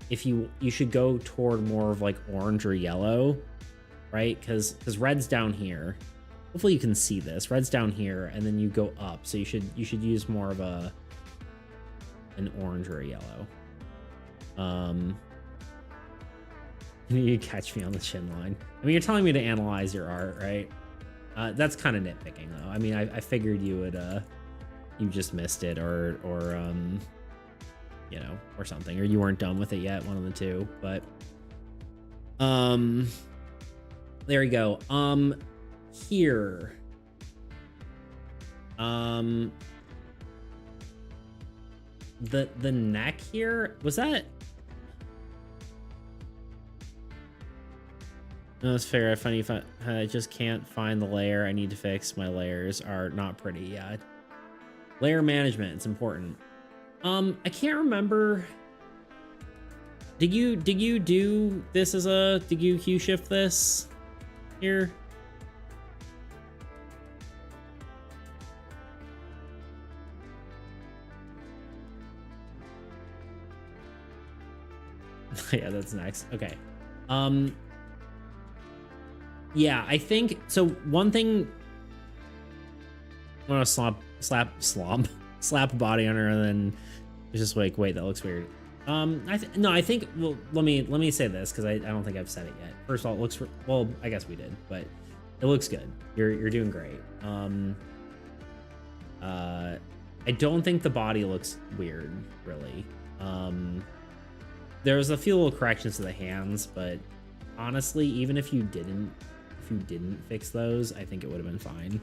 if you should go toward more of like orange or yellow, right? Because red's down here. Hopefully you can see this. Red's down here, and then you go up. So you should use more of an orange or a yellow. You catch me on the chin line. I mean, you're telling me to analyze your art, right? That's kind of nitpicking, though. I mean, I figured you would, you just missed it, or you know, or something, or you weren't done with it yet. One of the two, but there you go. Here, the neck here, was that? No, it's fair. I find I just can't find the layer I need to fix. My layers are not pretty. Yeah. Layer management, it's important. I can't remember. Did you do this as a, did you hue shift this here? Yeah, that's next. Okay. Yeah, I think so. One thing, I want to slap a body on her, and then it's just like, wait, that looks weird. I think, well, let me say this, because I don't think I've said it yet. First of all, it looks, well, I guess we did, but it looks good. You're doing great. I don't think the body looks weird, really. There's a few little corrections to the hands, but honestly, even if you didn't fix those, I think it would have been fine.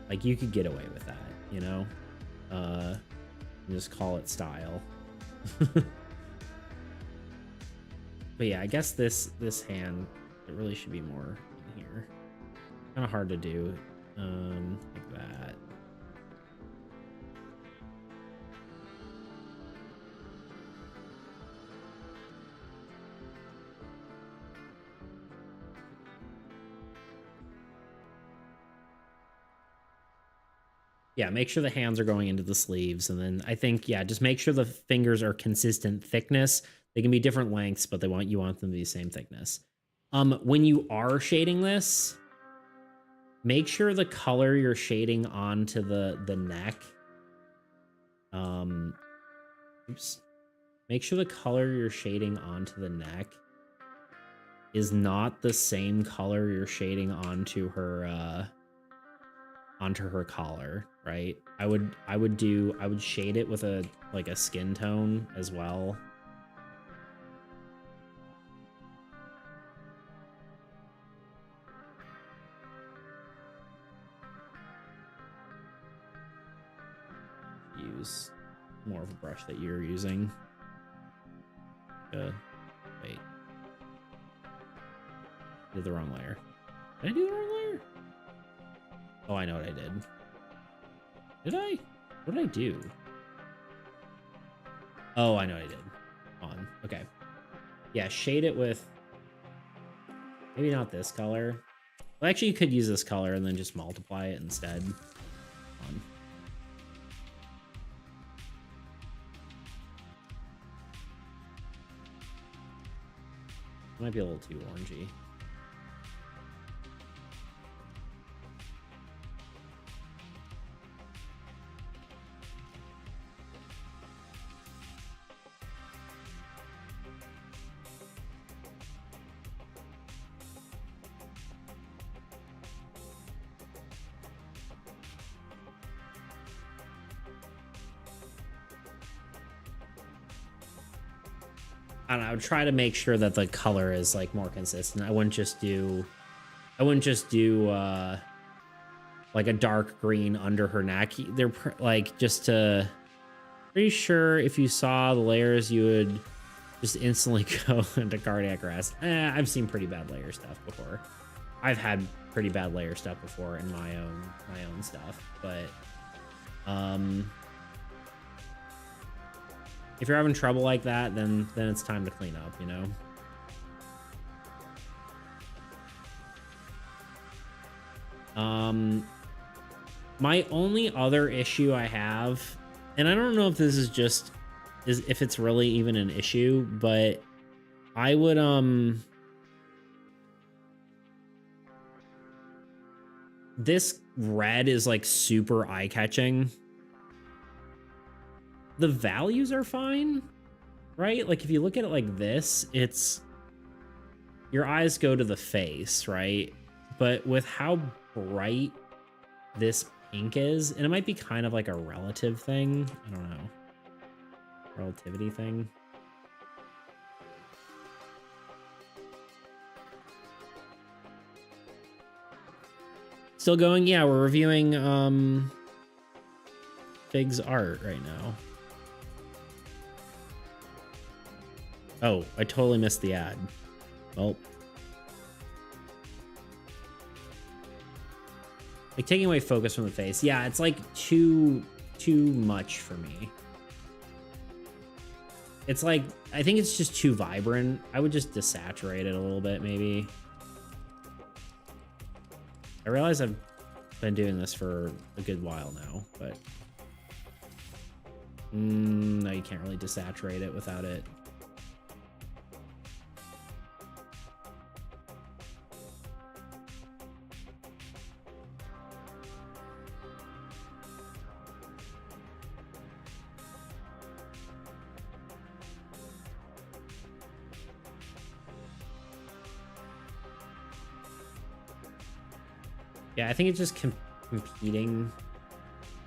Like, you could get away with that, you know? And just call it style. But yeah, I guess this hand, it really should be more in here. Kind of hard to do, like that. Yeah, make sure the hands are going into the sleeves. And then I think, yeah, just make sure the fingers are consistent thickness. They can be different lengths, but you want them to be the same thickness. When you are shading this, make sure the color you're shading onto the neck. Oops. Make sure the color you're shading onto the neck is not the same color you're shading onto her collar, right? I would shade it with a like a skin tone as well. Use more of a brush that you're using. Wait. Did the wrong layer. Did I do the wrong layer? Oh, I know what I did. Did I? What did I do? Oh, I know what I did. On. Okay. Yeah, shade it with maybe not this color. Well, actually, you could use this color and then just multiply it instead. Might be a little too orangey. I don't know, I would try to make sure that the color is like more consistent. I wouldn't just do like a dark green under her neck. They're like just to pretty sure if you saw the layers you would just instantly go into cardiac arrest. I've seen pretty bad layer stuff before. I've had pretty bad layer stuff before in my own stuff, but if you're having trouble like that, then it's time to clean up, you know? My only other issue I have, and I don't know if this is just if it's really even an issue, but I would this red is like super eye-catching. The values are fine, right? Like if you look at it like this, it's your eyes go to the face, right? But with how bright this pink is, and it might be kind of like a relative thing. I don't know. Relativity thing. Still going? Yeah, we're reviewing Fig's art right now. Oh, I totally missed the ad. Well, like taking away focus from the face. Yeah, it's like too much for me. It's like, I think it's just too vibrant. I would just desaturate it a little bit, maybe. I realize I've been doing this for a good while now, but no, you can't really desaturate it without it. Yeah, I think it's just competing.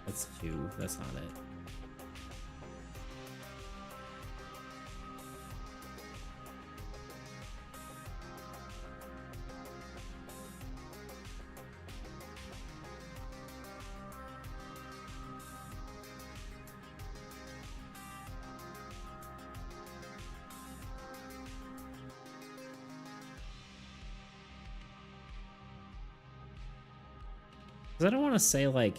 That's two. That's not it. I don't want to say like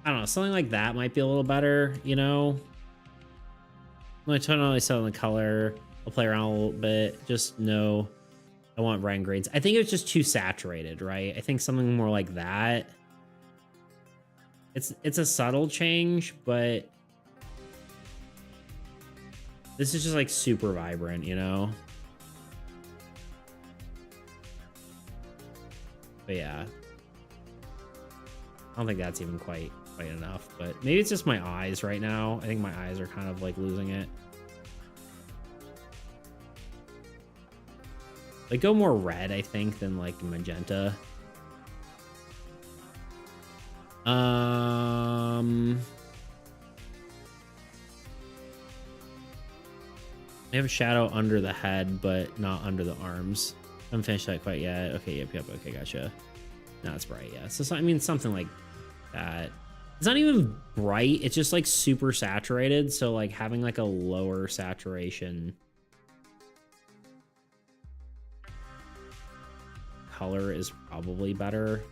I don't know, something like that might be a little better, you know. When I totally set on the color, I'll play around a little bit. Just know I want red grades. I think it was just too saturated, right? I think something more like that. It's a subtle change, but this is just like super vibrant, you know? But yeah. I don't think that's even quite enough, but maybe it's just my eyes right now. I think my eyes are kind of like losing it. Like go more red, I think, than like magenta. I have a shadow under the head, but not under the arms. I haven't finished that quite yet. Okay, yep, okay, gotcha. No, it's bright, yeah. So I mean, something like that. It's not even bright, it's just like super saturated, so like having like a lower saturation color is probably better.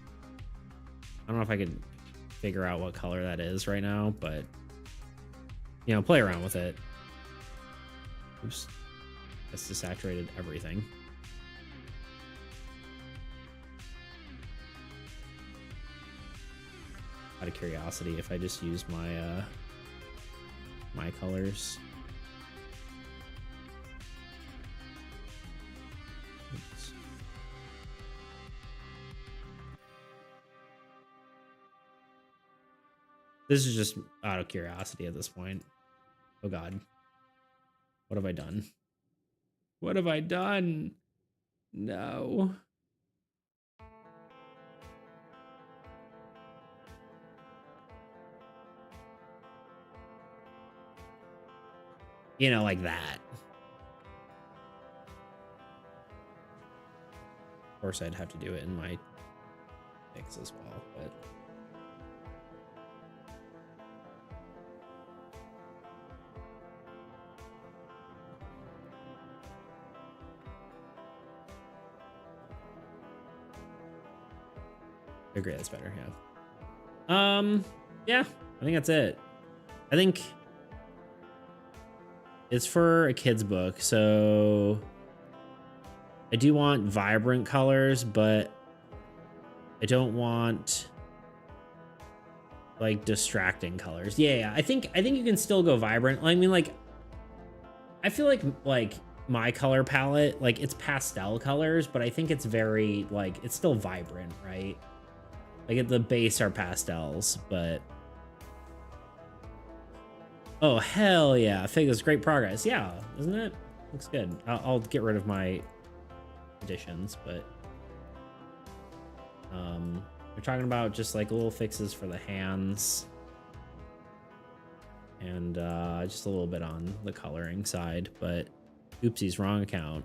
I don't know if I could figure out what color that is right now, but you know, play around with it. Oops, that's desaturated everything. Out of curiosity, if I just use my my colors. Oops. This is just out of curiosity at this point. Oh God. What have I done? What have I done? No. You know, like that. Of course, I'd have to do it in my mix as well, but... I agree, that's better, yeah. Yeah, I think that's it. I think it's for a kid's book, so I do want vibrant colors, but I don't want like distracting colors. Yeah, I think you can still go vibrant. I mean, like, I feel like my color palette, like it's pastel colors, but I think it's very like it's still vibrant, right? Like at the base are pastels, but oh hell yeah, Fig is great progress. Yeah, isn't it? Looks good. I'll get rid of my additions, but we're talking about just like little fixes for the hands and just a little bit on the coloring side, but oopsies, wrong account.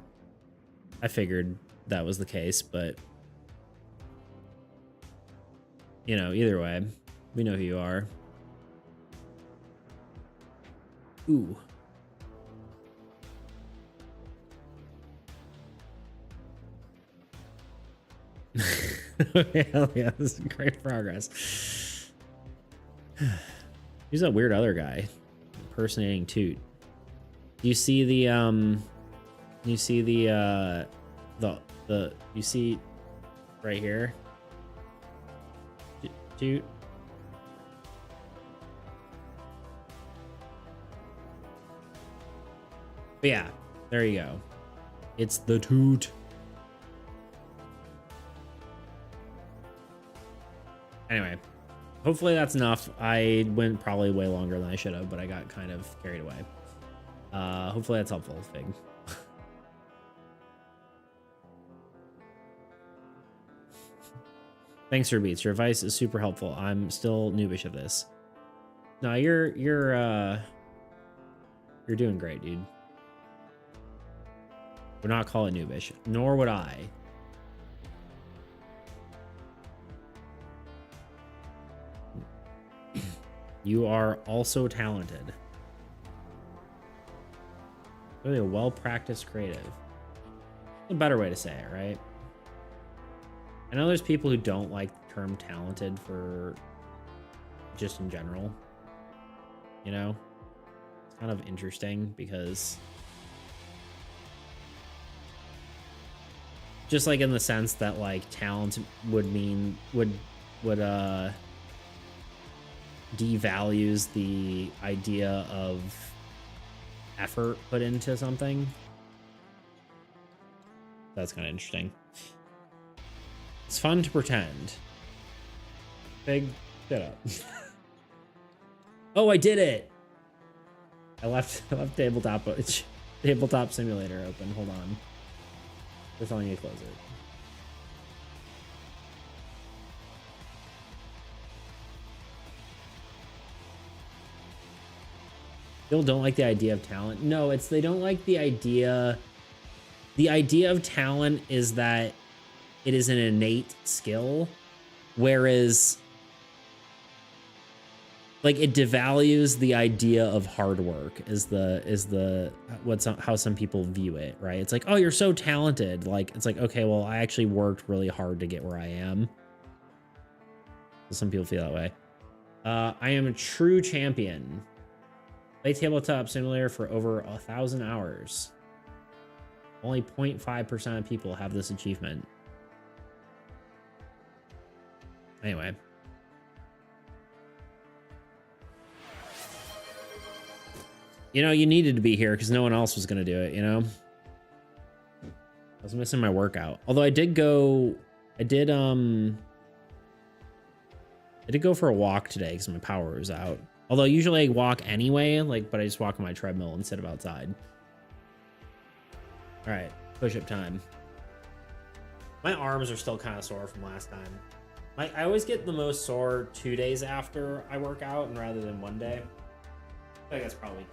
I figured that was the case, but you know, either way, we know who you are. Ooh. Hell yeah, this is great progress. Who's that weird other guy impersonating Toot? Do you see the you see the you see right here? Toot. But yeah, there you go. It's the Toot. Anyway, hopefully that's enough. I went probably way longer than I should have, but I got kind of carried away. Hopefully that's helpful, Fig. Thanks for beats. Your advice is super helpful. I'm still noobish at this. No, you're doing great, dude. Would not call it noobish, nor would I. You are also talented. Really a well-practiced creative. A better way to say it, right? I know there's people who don't like the term talented for just in general. You know? It's kind of interesting because just like in the sense that like talent would mean would devalues the idea of effort put into something. That's kind of interesting. It's fun to pretend. Big Shut up. Oh, I did it. I left tabletop simulator open. Hold on. That's all I need to close it. People don't like the idea of talent. No, it's they don't like the idea. The idea of talent is that it is an innate skill, whereas like it devalues the idea of hard work is how some people view it, right? It's like, oh, you're so talented. Like it's like, okay, well, I actually worked really hard to get where I am. So some people feel that way. I am a true champion. Play tabletop simulator for over 1,000 hours. Only 0.5% of people have this achievement. Anyway. You know, you needed to be here because no one else was going to do it, you know? I was missing my workout. Although I did go for a walk today because my power was out. Although usually I walk anyway, but I just walk on my treadmill instead of outside. All right, push-up time. My arms are still kind of sore from last time. I always get the most sore 2 days after I work out and rather than one day. I think that's probably...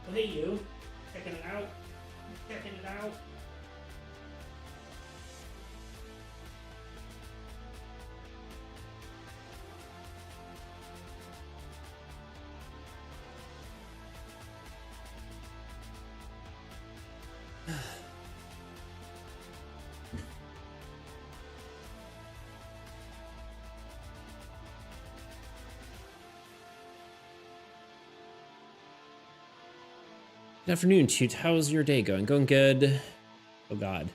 Oh, hey, you. Checking it out. Checking it out. Good afternoon, Toot. How's your day going? Going good. Oh, God.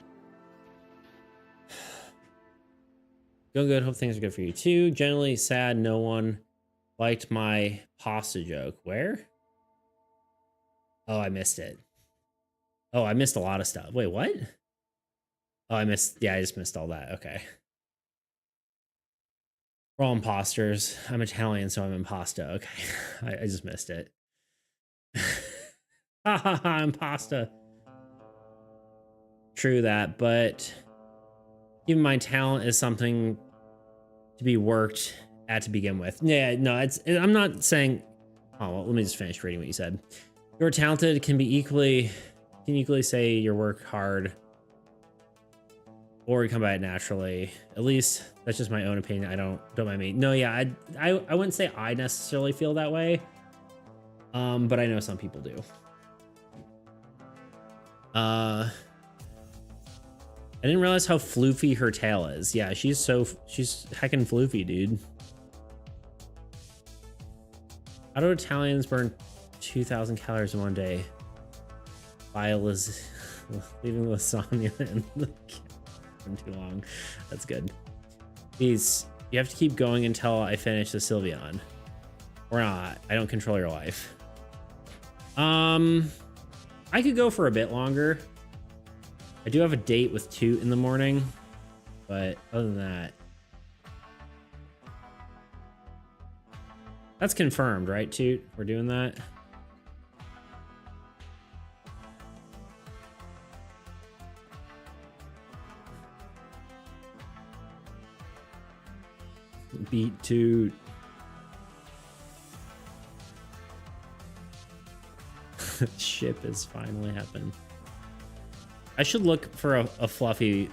Going good. Hope things are good for you, too. Generally sad. No one liked my pasta joke. Where? Oh, I missed it. Oh, I missed a lot of stuff. Wait, what? Oh, I just missed all that. Okay. We're all imposters. I'm Italian, so I'm impasta. Okay. I just missed it. Ha ha ha, impasta. True that, but even my talent is something to be worked at to begin with. Yeah, no, I'm not saying... Oh, well, let me just finish reading what you said. You're talented can equally say you work hard or you come by it naturally. At least that's just my own opinion. Don't mind me. No, yeah, I wouldn't say I necessarily feel that way. But I know some people do. I didn't realize how floofy her tail is. Yeah, she's heckin' floofy, dude. How do Italians burn 2,000 calories in one day? Leaving lasagna in the kitchen too long. That's good. Please, you have to keep going until I finish the Sylveon. Or not. I don't control your life. I could go for a bit longer. I do have a date with Toot in the morning, but other than that, that's confirmed, right, Toot? We're doing that. Beat Toot. Ship has finally happened. I should look for a fluffy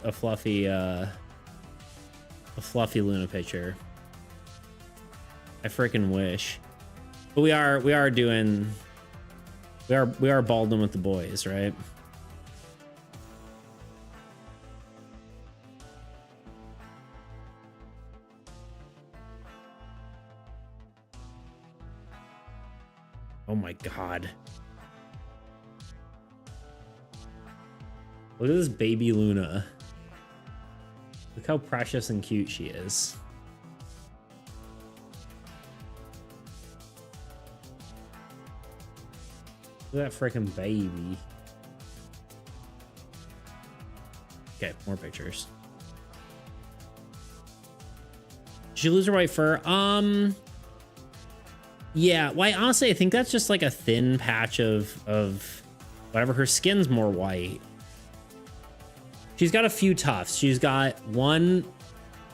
Luna picture. I freaking wish. But we are balding with the boys, right? Oh my God. Look at this baby Luna. Look how precious and cute she is. Look at that freaking baby. Okay, more pictures. Did she lose her white fur? Yeah, well, honestly, I think that's just like a thin patch of whatever. Her skin's more white. She's got a few tufts. She's got one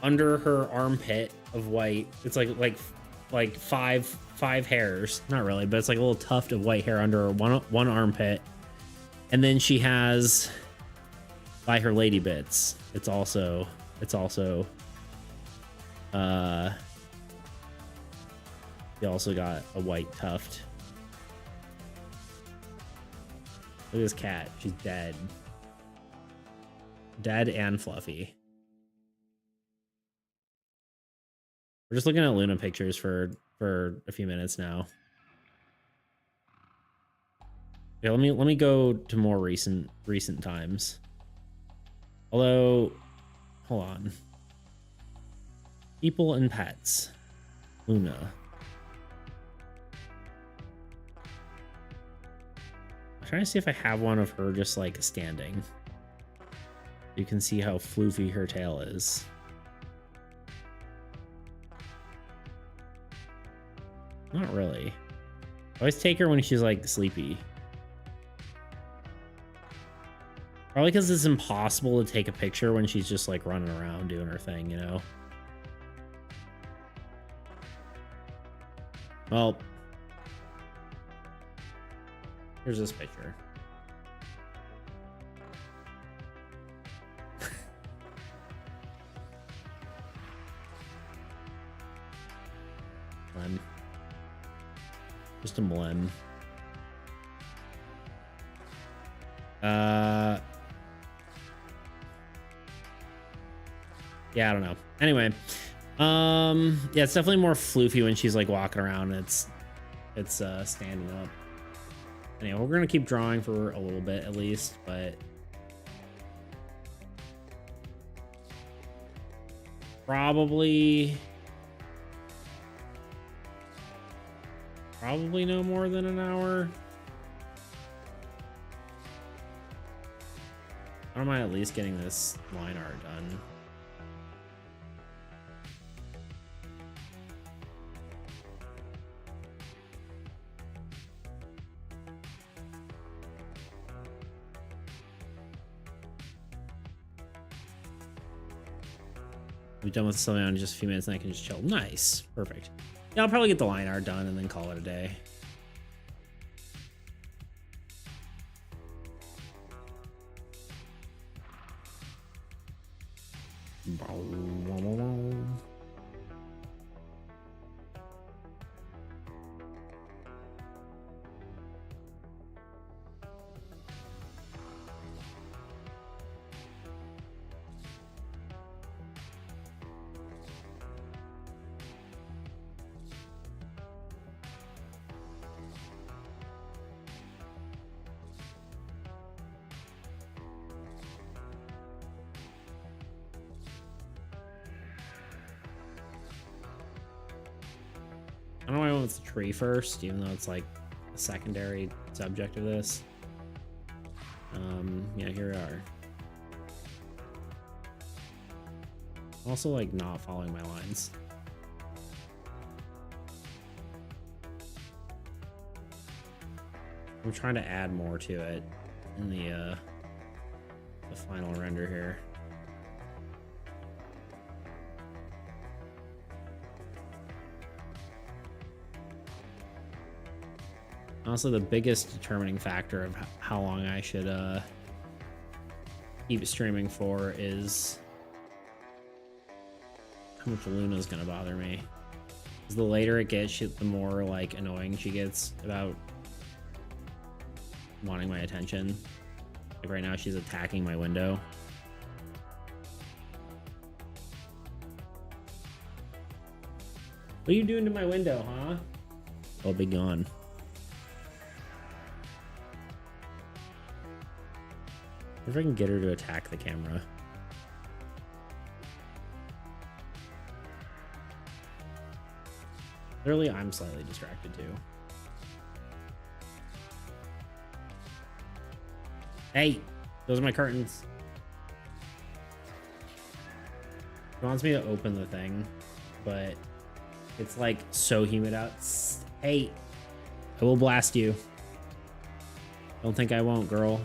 under her armpit of white. It's like five hairs. Not really, but it's like a little tuft of white hair under her one armpit. And then she has by her lady bits. It's also he also got a white tuft. Look at this cat. She's dead. Dead and fluffy. We're just looking at Luna pictures for a few minutes now. Okay, let me go to more recent times. Although, hold on. People and pets. Luna. I'm trying to see if I have one of her just like standing. You can see how floofy her tail is. Not really. I always take her when she's like sleepy. Probably because it's impossible to take a picture when she's just like running around doing her thing, you know? Well, here's this picture. Just a mlem. Yeah, I don't know. Anyway, yeah, it's definitely more floofy when she's like walking around. It's standing up. Anyway, we're gonna keep drawing for a little bit at least, but probably no more than an hour. I don't mind at least getting this line art done. We'll be done with something in just a few minutes and I can just chill. Nice. Perfect. Yeah, I'll probably get the line art done and then call it a day. I don't know why I went with the tree first, even though it's like a secondary subject of this. Yeah, here we are. Also, like, not following my lines. I'm trying to add more to it in the final render here. Also, the biggest determining factor of how long I should keep streaming for is how much Luna's gonna bother me. Because the later it gets, the more like annoying she gets about wanting my attention. Like right now, she's attacking my window. What are you doing to my window, huh? I'll be gone. If I can get her to attack the camera. Literally, I'm slightly distracted too. Hey, those are my curtains. He wants me to open the thing, but it's like so humid out. Hey, I will blast you. Don't think I won't, girl.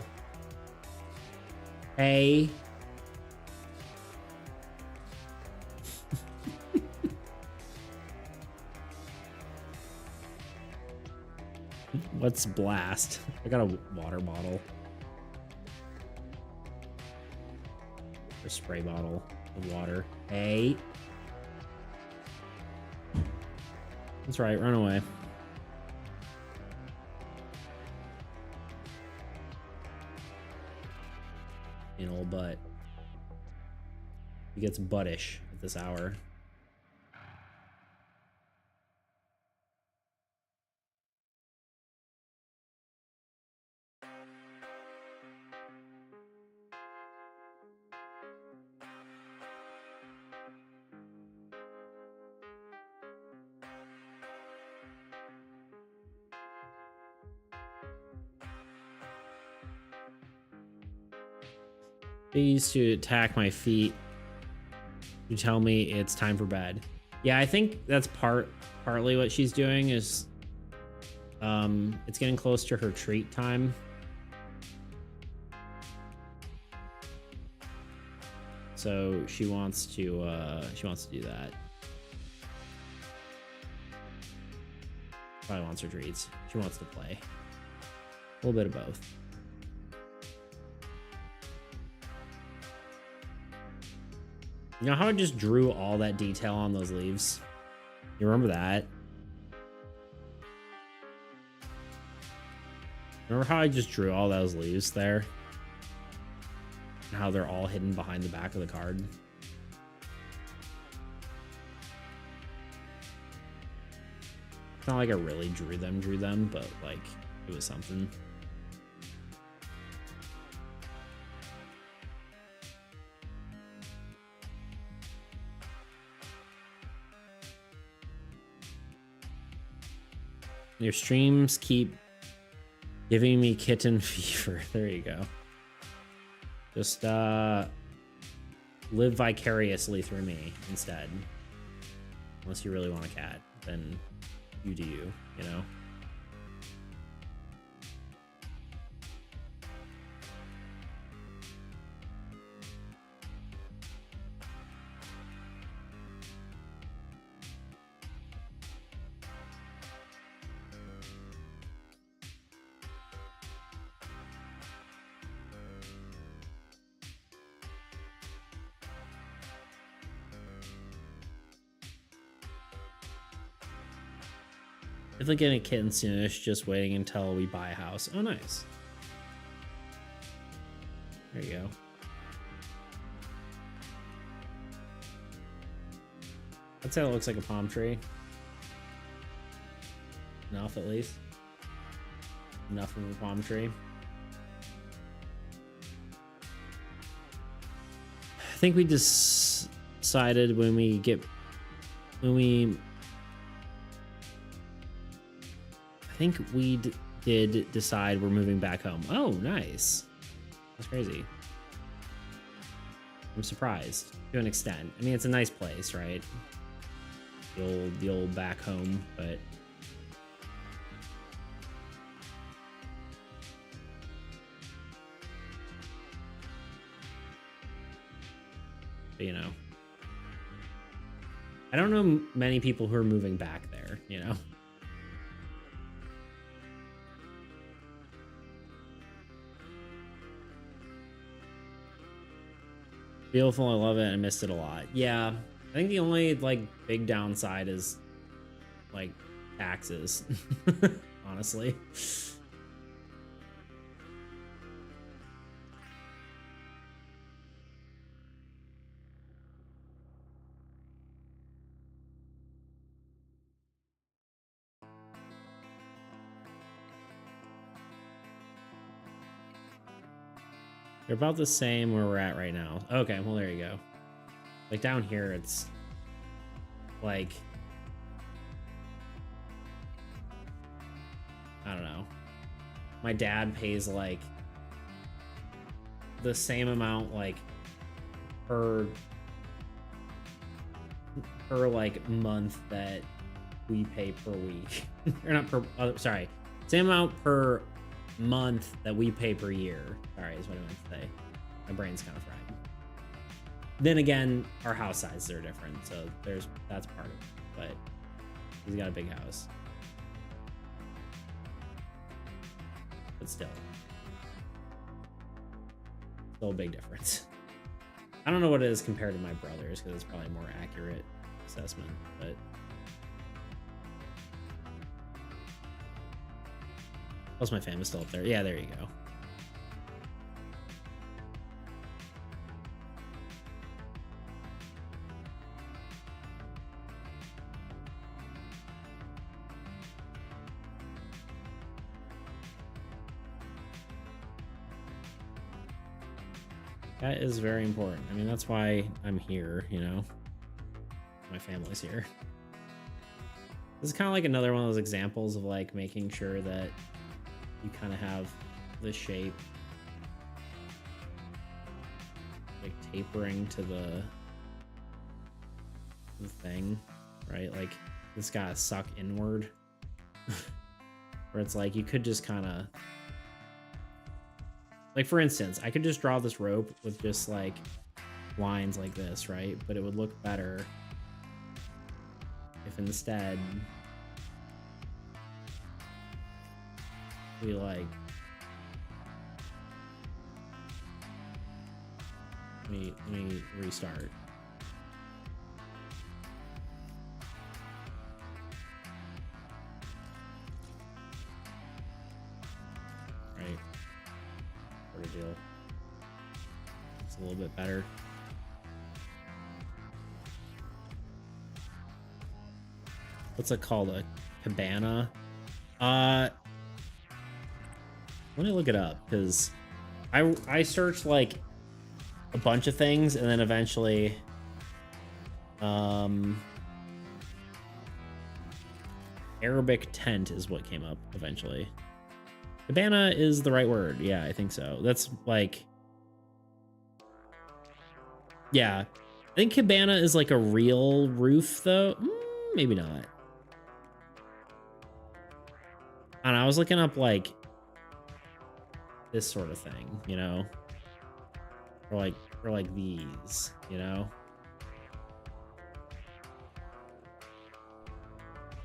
Hey. What's blast? I got a water bottle. A spray bottle of water. Hey. That's right, run away. An old butt. He gets buttish at this hour. They used to attack my feet. You tell me it's time for bed. Yeah, I think that's partly what she's doing is it's getting close to her treat time. So she wants to do that. Probably wants her treats. She wants to play. A little bit of both. You know how I just drew all that detail on those leaves? You remember that? Remember how I just drew all those leaves there? And how they're all hidden behind the back of the card? It's not like I really drew them, but like it was something. Your streams keep giving me kitten fever. There you go. Just live vicariously through me instead. Unless you really want a cat, then you do you, you know? Definitely getting a kitten soonish, just waiting until we buy a house. Oh, nice. There you go. I'd say it looks like a palm tree. Enough, at least. Enough of a palm tree. I think we decided when we I think we did decide we're moving back home. Oh, nice. That's crazy. I'm surprised to an extent. I mean, it's a nice place, right? The old back home, but you know, I don't know many people who are moving back there, you know. Beautiful, I love it. I missed it a lot. Yeah, I think the only like big downside is like taxes, honestly. They're about the same where we're at right now. Okay, well, there you go. Like down here, it's like I don't know. My dad pays like the same amount like per like month that we pay per week. Or not per sorry. Same amount per month that we pay per year. Sorry, is what I meant to say. My brain's kind of fried. Then again, our house sizes are different, so that's part of it. But he's got a big house. But still a big difference. I don't know what it is compared to my brother's because it's probably a more accurate assessment, but plus my family's still up there. Yeah, there you go. That is very important. I mean, that's why I'm here, you know? My family's here. This is kind of like another one of those examples of like making sure that you kind of have the shape like tapering to the thing, right? Like this gotta suck inward. Where it's like you could just kind of like, for instance, I could just draw this rope with just like lines like this, right? But it would look better if instead we like let me restart. Right. Sort of deal. It's a little bit better. What's it called? A cabana? Let me look it up because I searched like a bunch of things and then eventually Arabic tent is what came up eventually. Cabana is the right word. Yeah, I think so. That's like, yeah, I think cabana is like a real roof though. Maybe not. I don't know, I was looking up like this sort of thing, you know, or like these, you know.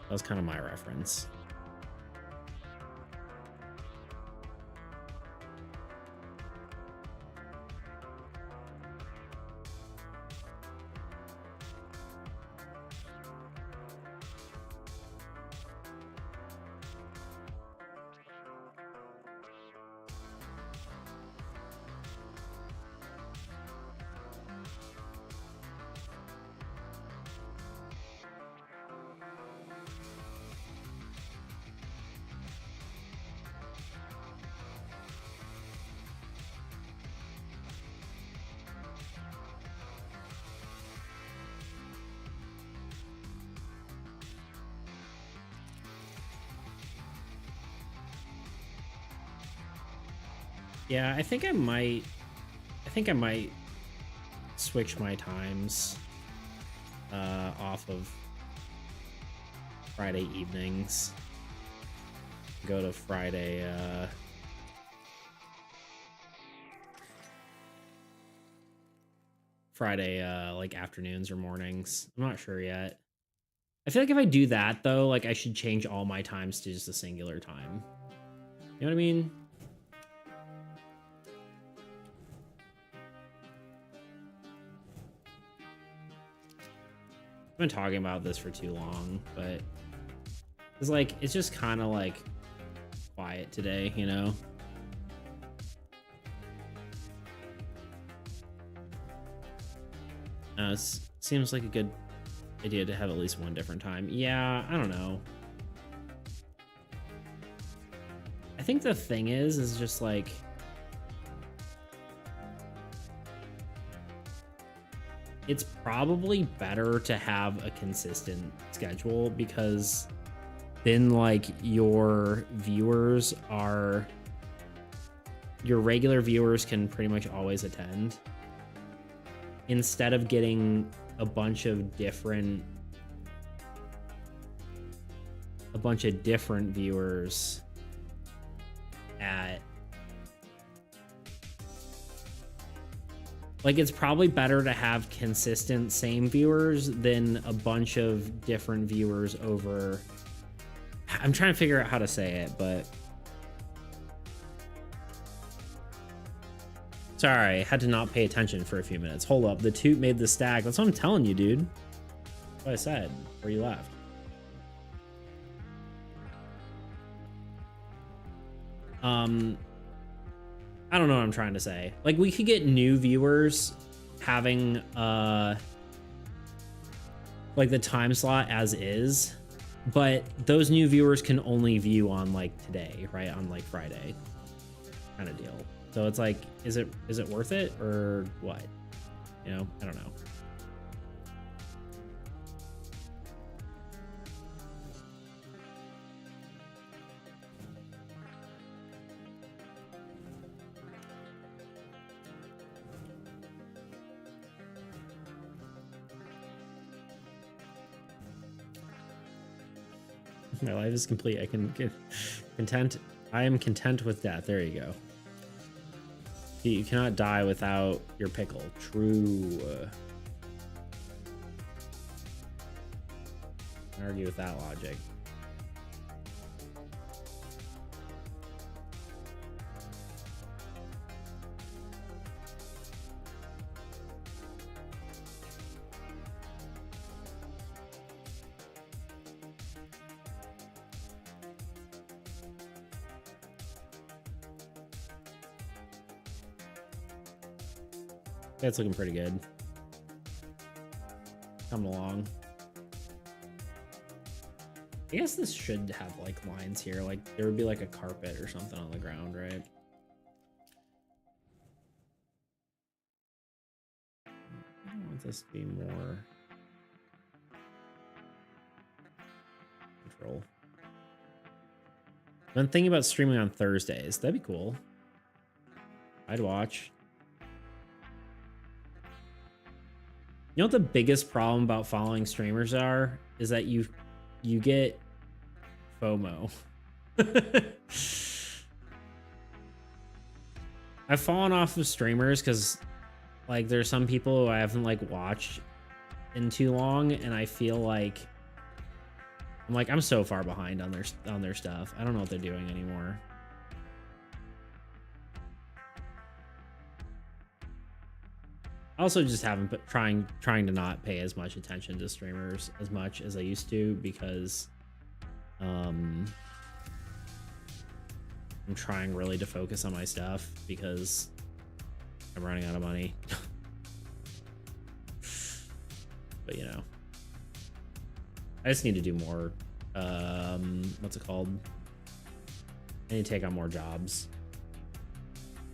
That was kind of my reference. Yeah, I think I might switch my times off of Friday evenings. Go to Friday like afternoons or mornings. I'm not sure yet. I feel like if I do that though, like I should change all my times to just a singular time. You know what I mean? I've been talking about this for too long, but it's like it's just kind of like quiet today, you know. Seems like a good idea to have at least one different time. Yeah, I don't know. I think the thing is just like it's probably better to have a consistent schedule because then like your regular viewers can pretty much always attend instead of getting a bunch of different viewers at, like, it's probably better to have consistent same viewers than a bunch of different viewers over. I'm trying to figure out how to say it, but sorry, I had to not pay attention for a few minutes. Hold up, the toot made the stack. That's what I'm telling you, dude. That's what I said before you left. I don't know what I'm trying to say. Like, we could get new viewers having like the time slot as is, but those new viewers can only view on like today, right? On like Friday kind of deal. So it's like, is it worth it or what? You know, I don't know. My life is complete. I can get content. I am content with death. There you go. You cannot die without your pickle. True. I argue with that logic. It's looking pretty good. Coming along. I guess this should have like lines here. Like there would be like a carpet or something on the ground, right? I want this to be more control. I'm thinking about streaming on Thursdays. That'd be cool. I'd watch. You know what the biggest problem about following streamers are? Is that you get FOMO. I've fallen off of streamers because like there's some people who I haven't like watched in too long, and I feel like I'm so far behind on their stuff. I don't know what they're doing anymore. I also just haven't been trying to not pay as much attention to streamers as much as I used to because I'm trying really to focus on my stuff because I'm running out of money. But you know, I just need to do more what's it called? I need to take on more jobs.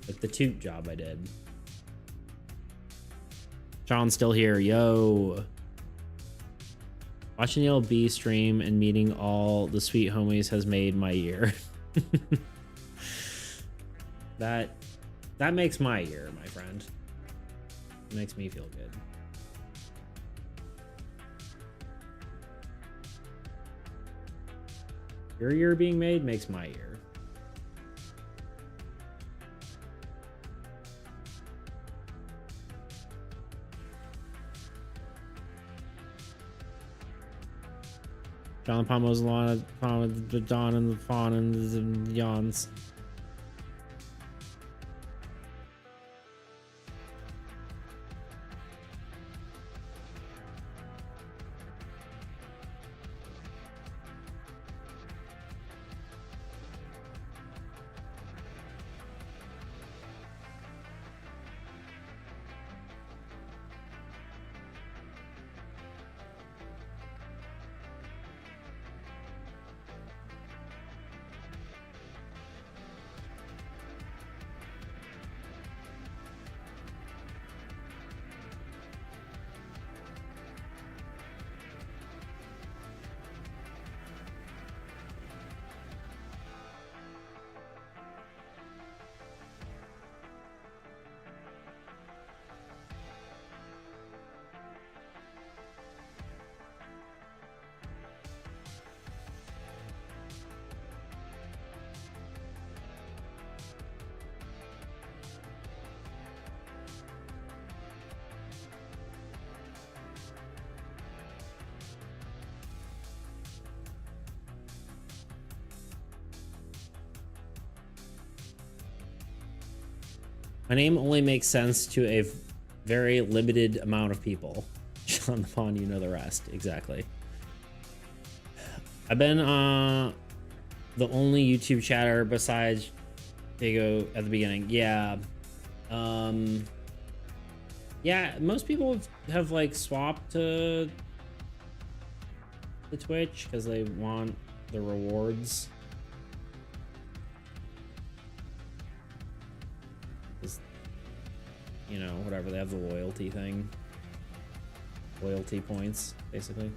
Like the toot job I did. Sean's still here. Yo. Watching the LB stream and meeting all the sweet homies has made my year. That makes my year, my friend. It makes me feel good. Your year being made makes my year. John Pomo's lawn, the Dawn and the Fawn and the Yawns. My name only makes sense to a very limited amount of people. On the pond, you know the rest. Exactly. I've been the only YouTube chatter besides Diego at the beginning. Yeah. Yeah, most people have like swapped to the Twitch because they want the rewards. You know, whatever, they have the loyalty thing. Loyalty points, basically.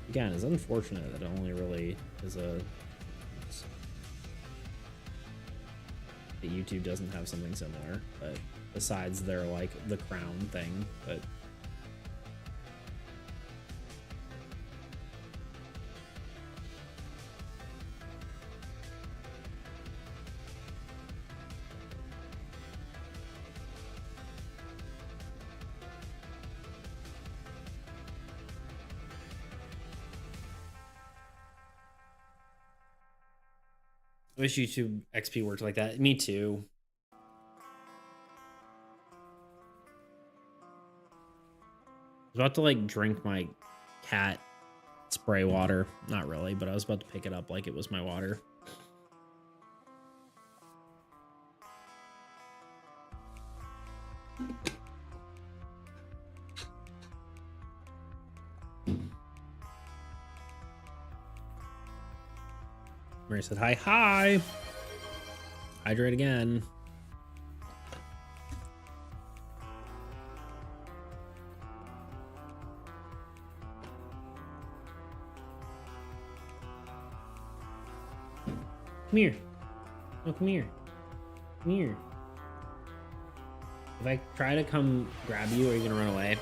Again, it's unfortunate that it only really is that YouTube doesn't have something similar, but besides their like the crown thing, but I wish YouTube XP worked like that. Me too. I was about to like drink my cat spray water. Not really, but I was about to pick it up like it was my water. Mary said hi. Hi. Hydrate again. Come here. No, come here. Come here. If I try to come grab you, are you gonna run away?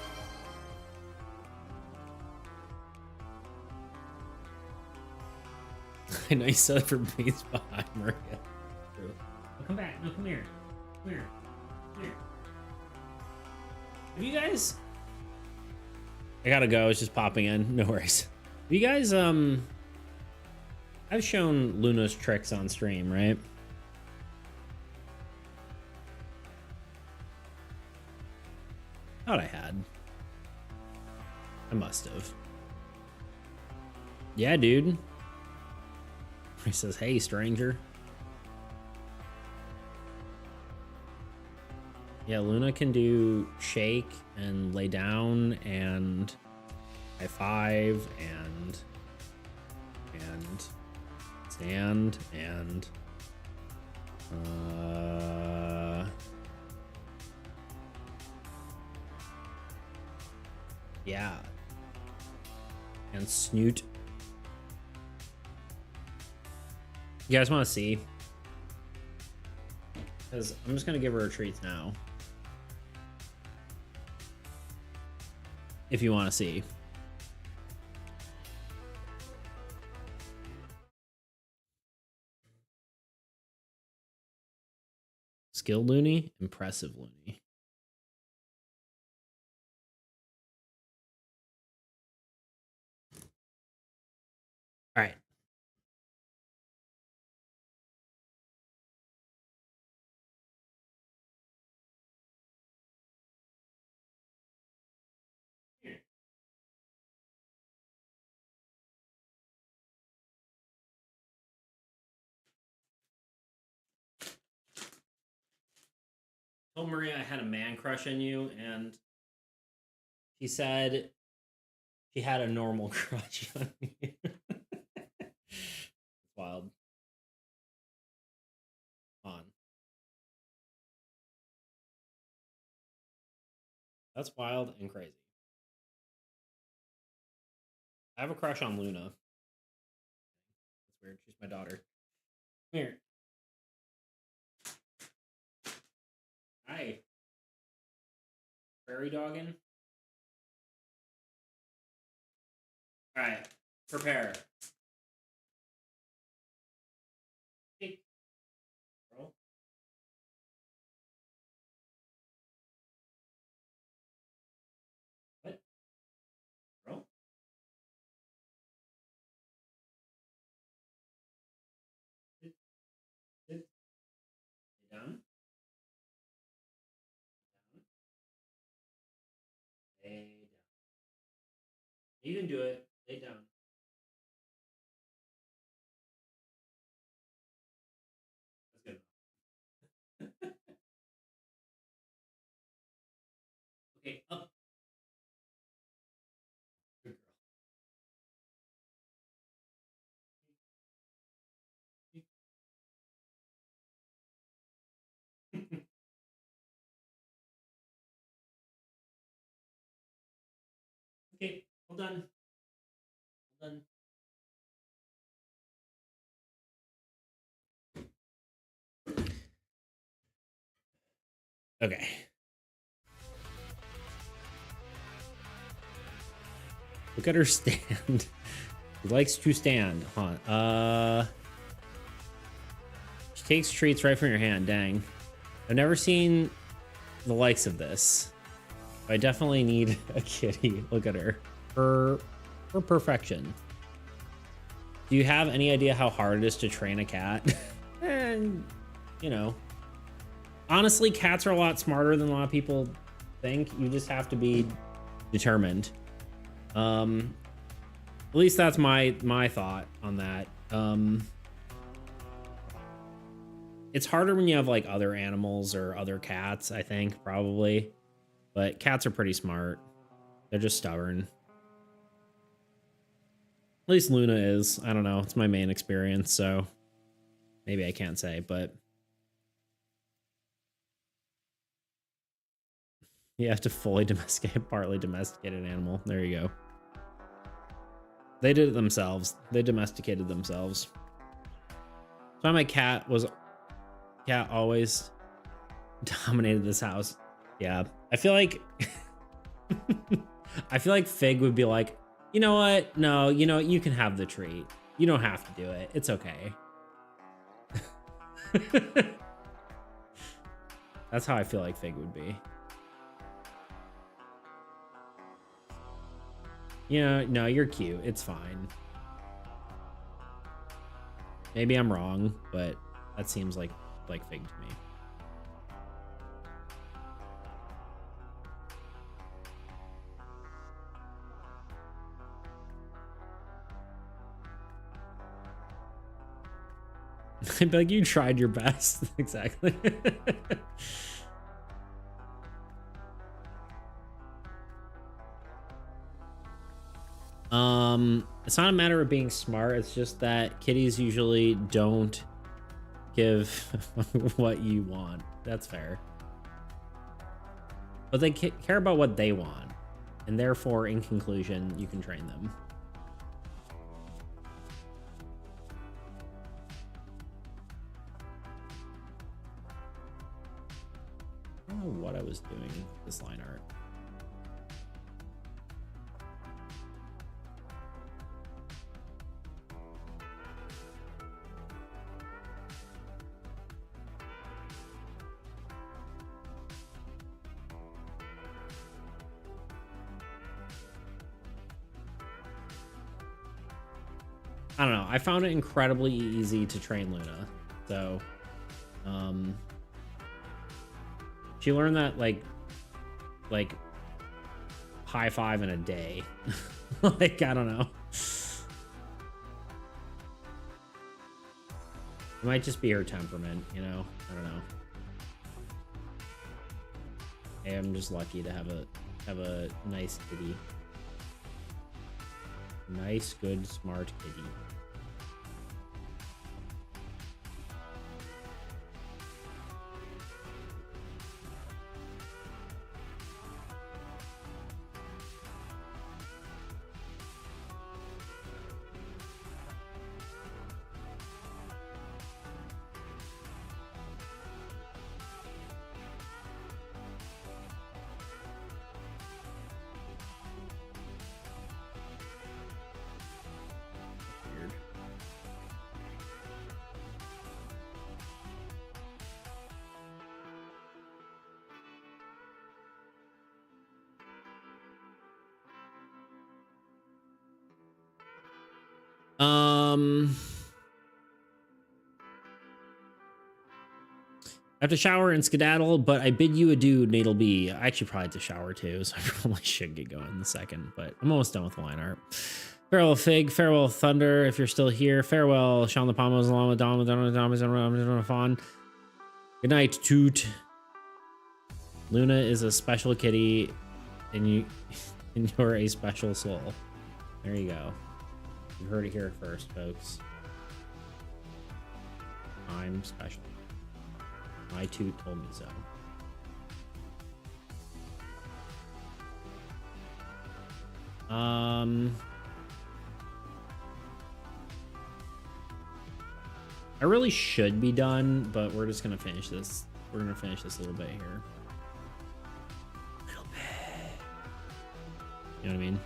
I know you said it for being behind Maria. True. Oh, come back. No, come here. Come here. Come here. Have you guys... I gotta go. It's just popping in. No worries. Have you guys, I've shown Luna's tricks on stream, right? Thought I had. I must have. Yeah, dude. He says, hey, stranger. Yeah, Luna can do shake and lay down and high five and stand and yeah, and snoot. You guys want to see? Because I'm just gonna give her a treat now. If you want to see. Skill loony, impressive loony. All right. Told Maria I had a man crush on you, and she said she had a normal crush on you. Wild. On. That's wild and crazy. I have a crush on Luna. That's weird. She's my daughter. Come here. Hi. Prairie dogging. All right. Prepare. Hey. Girl. What? Girl? Down. Lay down. You can do it. Lay down. That's good. Okay, up. Good girl. Okay, well done. Well done. Okay. Look at her stand. She likes to stand, huh? She takes treats right from your hand. Dang. I've never seen the likes of this. I definitely need a kitty. Look at her. Her perfection. Do you have any idea how hard it is to train a cat? And, you know, honestly, cats are a lot smarter than a lot of people think. You just have to be determined. At least that's my thought on that. It's harder when you have like other animals or other cats, I think, probably. But cats are pretty smart. They're just stubborn. At least Luna is. I don't know. It's my main experience, so maybe I can't say, but you have to fully domesticate, partly domesticate an animal. There you go. They did it themselves. They domesticated themselves. So my cat always dominated this house. Yeah. I feel like I feel like Fig would be like, you know what? No, you know, you can have the treat. You don't have to do it. It's okay. That's how I feel like Fig would be. You know, no, you're cute. It's fine. Maybe I'm wrong, but that seems like Fig to me. I'd be like, you tried your best. Exactly. It's not a matter of being smart. It's just that kitties usually don't give what you want. That's fair. But they care about what they want. And therefore, in conclusion, you can train them. I don't know what I was doing with this line art. I don't know. I found it incredibly easy to train Luna. So, she learned that like high five in a day. Like, I don't know. It might just be her temperament, you know? I don't know. Hey, I'm just lucky to have a nice kitty. Nice, good, smart kitty. I have to shower and skedaddle, but I bid you adieu, Natal B. I actually probably have to shower too, so I probably should get going in a second, but I'm almost done with the line art. Farewell, Fig. Farewell, Thunder, if you're still here. Farewell, Sean the Palmos, Lama, Dom, Fawn. Good night, Toot. Luna is a special kitty, and you're a special soul. There you go. You heard it here first, folks. I'm special. My Toot told me so. I really should be done, but we're just gonna finish this. We're gonna finish this a little bit here. A little bit. You know what I mean?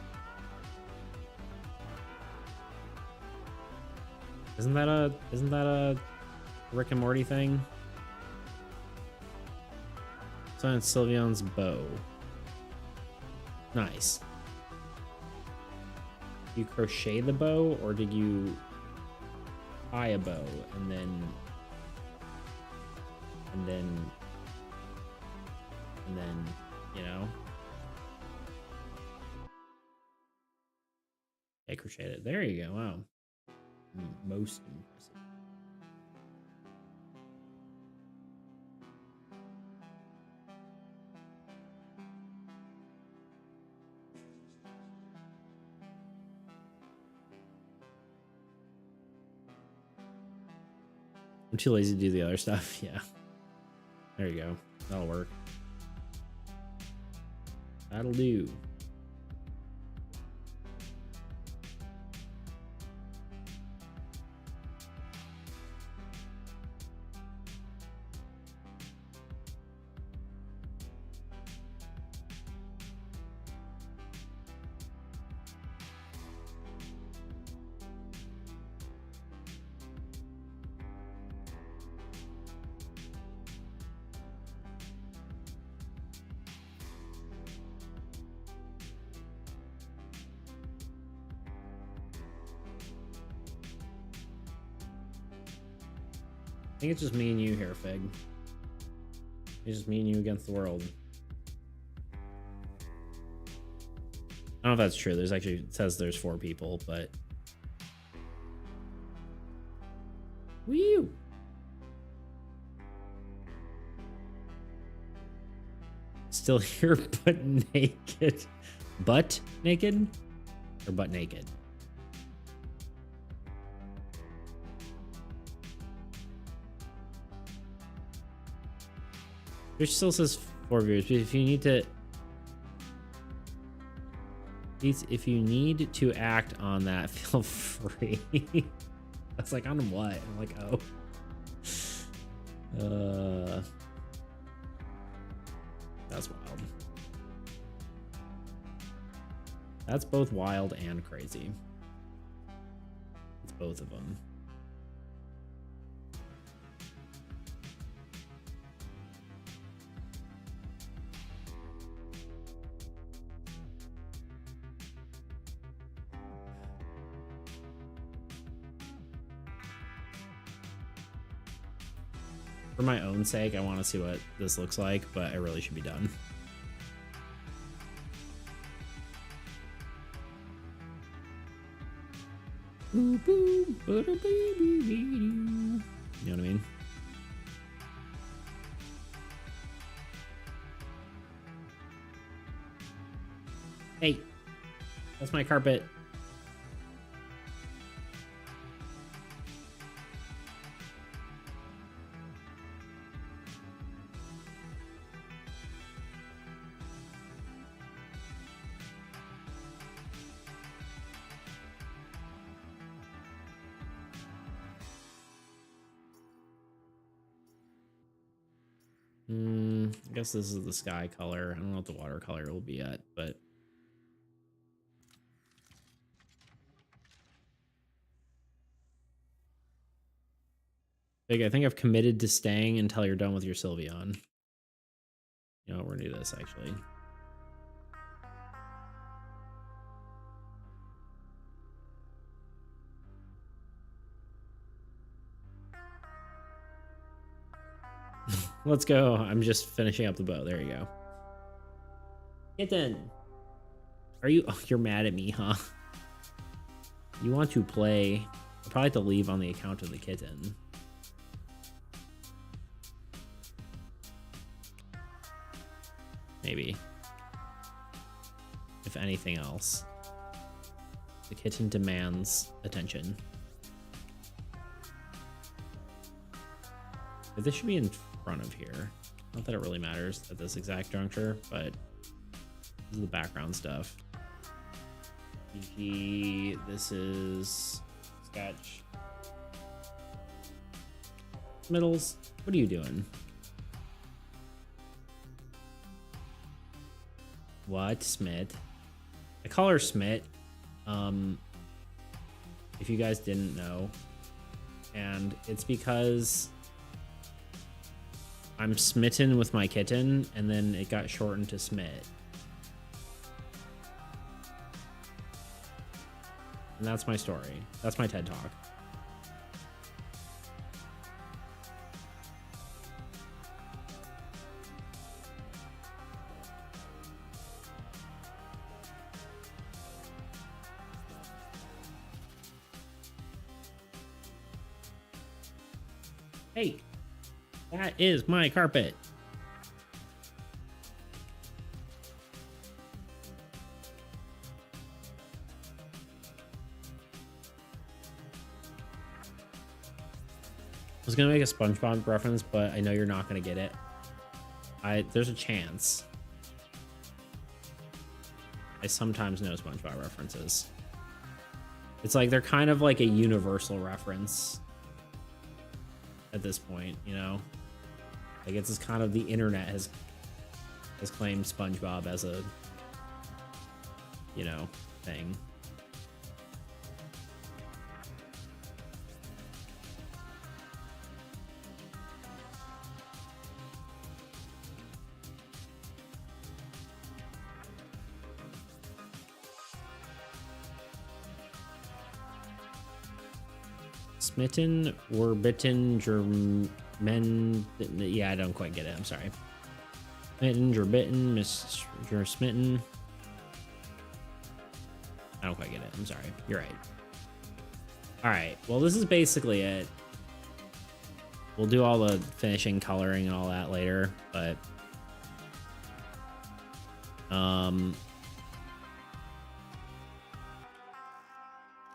Isn't that a Rick and Morty thing? So it's Sylveon's bow. Nice. Did you crochet the bow, or did you tie a bow and then you know? I crocheted it. There you go. Wow. Most impressive. I'm too lazy to do the other stuff. Yeah. There you go. That'll work. That'll do. I think it's just me and you here, Fig. It's just me and you against the world. I don't know if that's true. There's actually, it says there's 4 people, but... Woo! Still here, but naked. Butt naked? Or butt naked? There still says 4 viewers, but if you need to act on that, feel free. I was like, on what? I'm like, oh. That's wild. That's both wild and crazy. It's both of them. For my own sake, I want to see what this looks like, but I really should be done. You know what I mean? Hey, that's my carpet. I guess this is the sky color. I don't know what the watercolor will be yet, but Big, I think I've committed to staying until you're done with your Sylveon. You know what, we're gonna do this actually. let's go. I'm just finishing up the bow. There you go. Kitten. Are you... Oh, you're mad at me, huh? You want to play... I'll probably have to leave on the account of the kitten. Maybe. If anything else. The kitten demands attention. But this should be in front of here. Not that it really matters at this exact juncture, but this is the background stuff. PG, this is sketch. Middles, what are you doing? What? Smit? I call her Smit. If you guys didn't know. And it's because I'm smitten with my kitten, and then it got shortened to Smit. And that's my story. That's my TED Talk. Hey, that is my carpet. I was gonna make a SpongeBob reference, but I know you're not gonna get it. There's a chance. I sometimes know SpongeBob references. It's like they're kind of like a universal reference at this point, you know? Like it's just kind of the internet has claimed SpongeBob as a, you know, thing. Smitten or bitten germen. Yeah, I don't quite get it. I'm sorry. Smitten or bitten, Mr. Smitten. I don't quite get it. I'm sorry. You're right. All right. Well, this is basically it. We'll do all the finishing, coloring, and all that later, but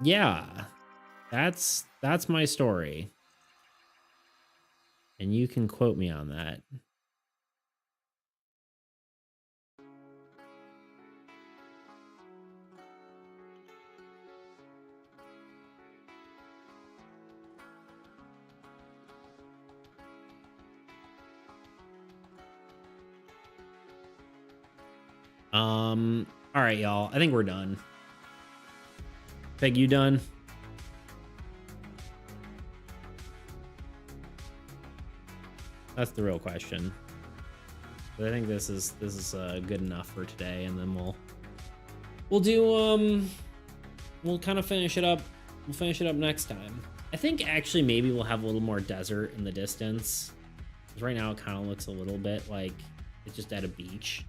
yeah. That's my story. And you can quote me on that. All right, y'all. I think we're done. Peg, you done? That's the real question. But I think this is good enough for today, and then we'll do we'll kind of finish it up. We'll finish it up next time. I think actually maybe we'll have a little more desert in the distance. Because right now it kind of looks a little bit like it's just at a beach.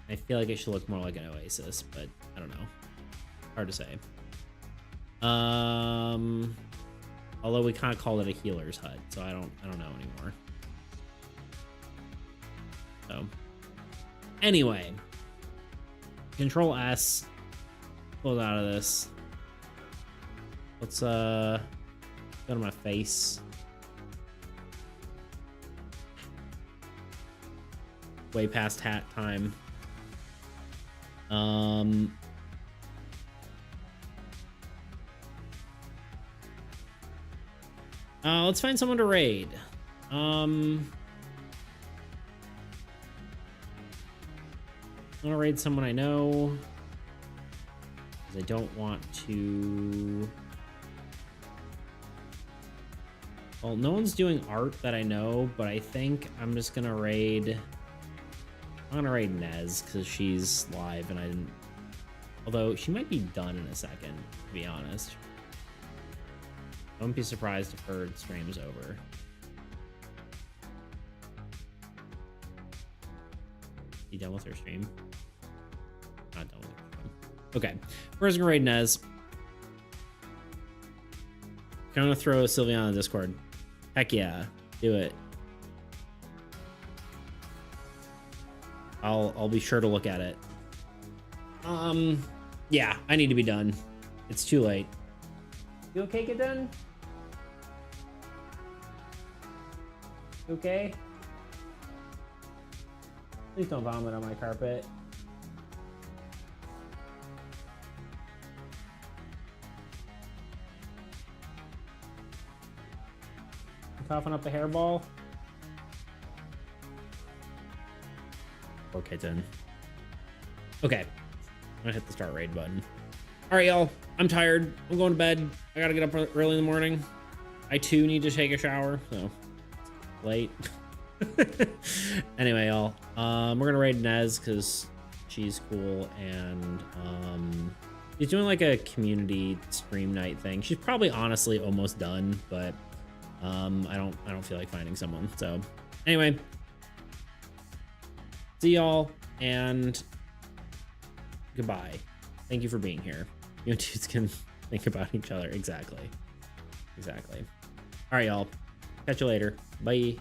I feel like it should look more like an oasis, but I don't know. Hard to say. Although we kind of called it a healer's hut, so I don't know anymore. So anyway, Control S, pull out of this. Let's go to my face. Way past hat time. Let's find someone to raid. I want to raid someone I know, because I don't want to. Well, no one's doing art that I know, but I think I'm just gonna raid. I'm gonna raid Nez because she's live and I didn't. Although she might be done in a second, to be honest. I wouldn't be surprised if her stream's over. You done with her stream? Not done with her stream. Okay. Where's gonna raid Nez? I'm gonna throw Sylvia on the Discord. Heck yeah. Do it. I'll be sure to look at it. Yeah, I need to be done. It's too late. You okay, get done? You okay? Please don't vomit on my carpet. You coughing up a hairball? Okay, then. Okay. I'm gonna hit the start raid button. All right, y'all. I'm tired. I'm going to bed. I gotta get up early in the morning. I too need to take a shower, so late. Anyway, y'all. We're gonna raid Nez because she's cool, and she's doing like a community stream night thing. She's probably honestly almost done, but I don't feel like finding someone. So anyway, see y'all, and goodbye. Thank you for being here. You dudes can think about each other. Exactly. All right, y'all. Catch you later. Bye.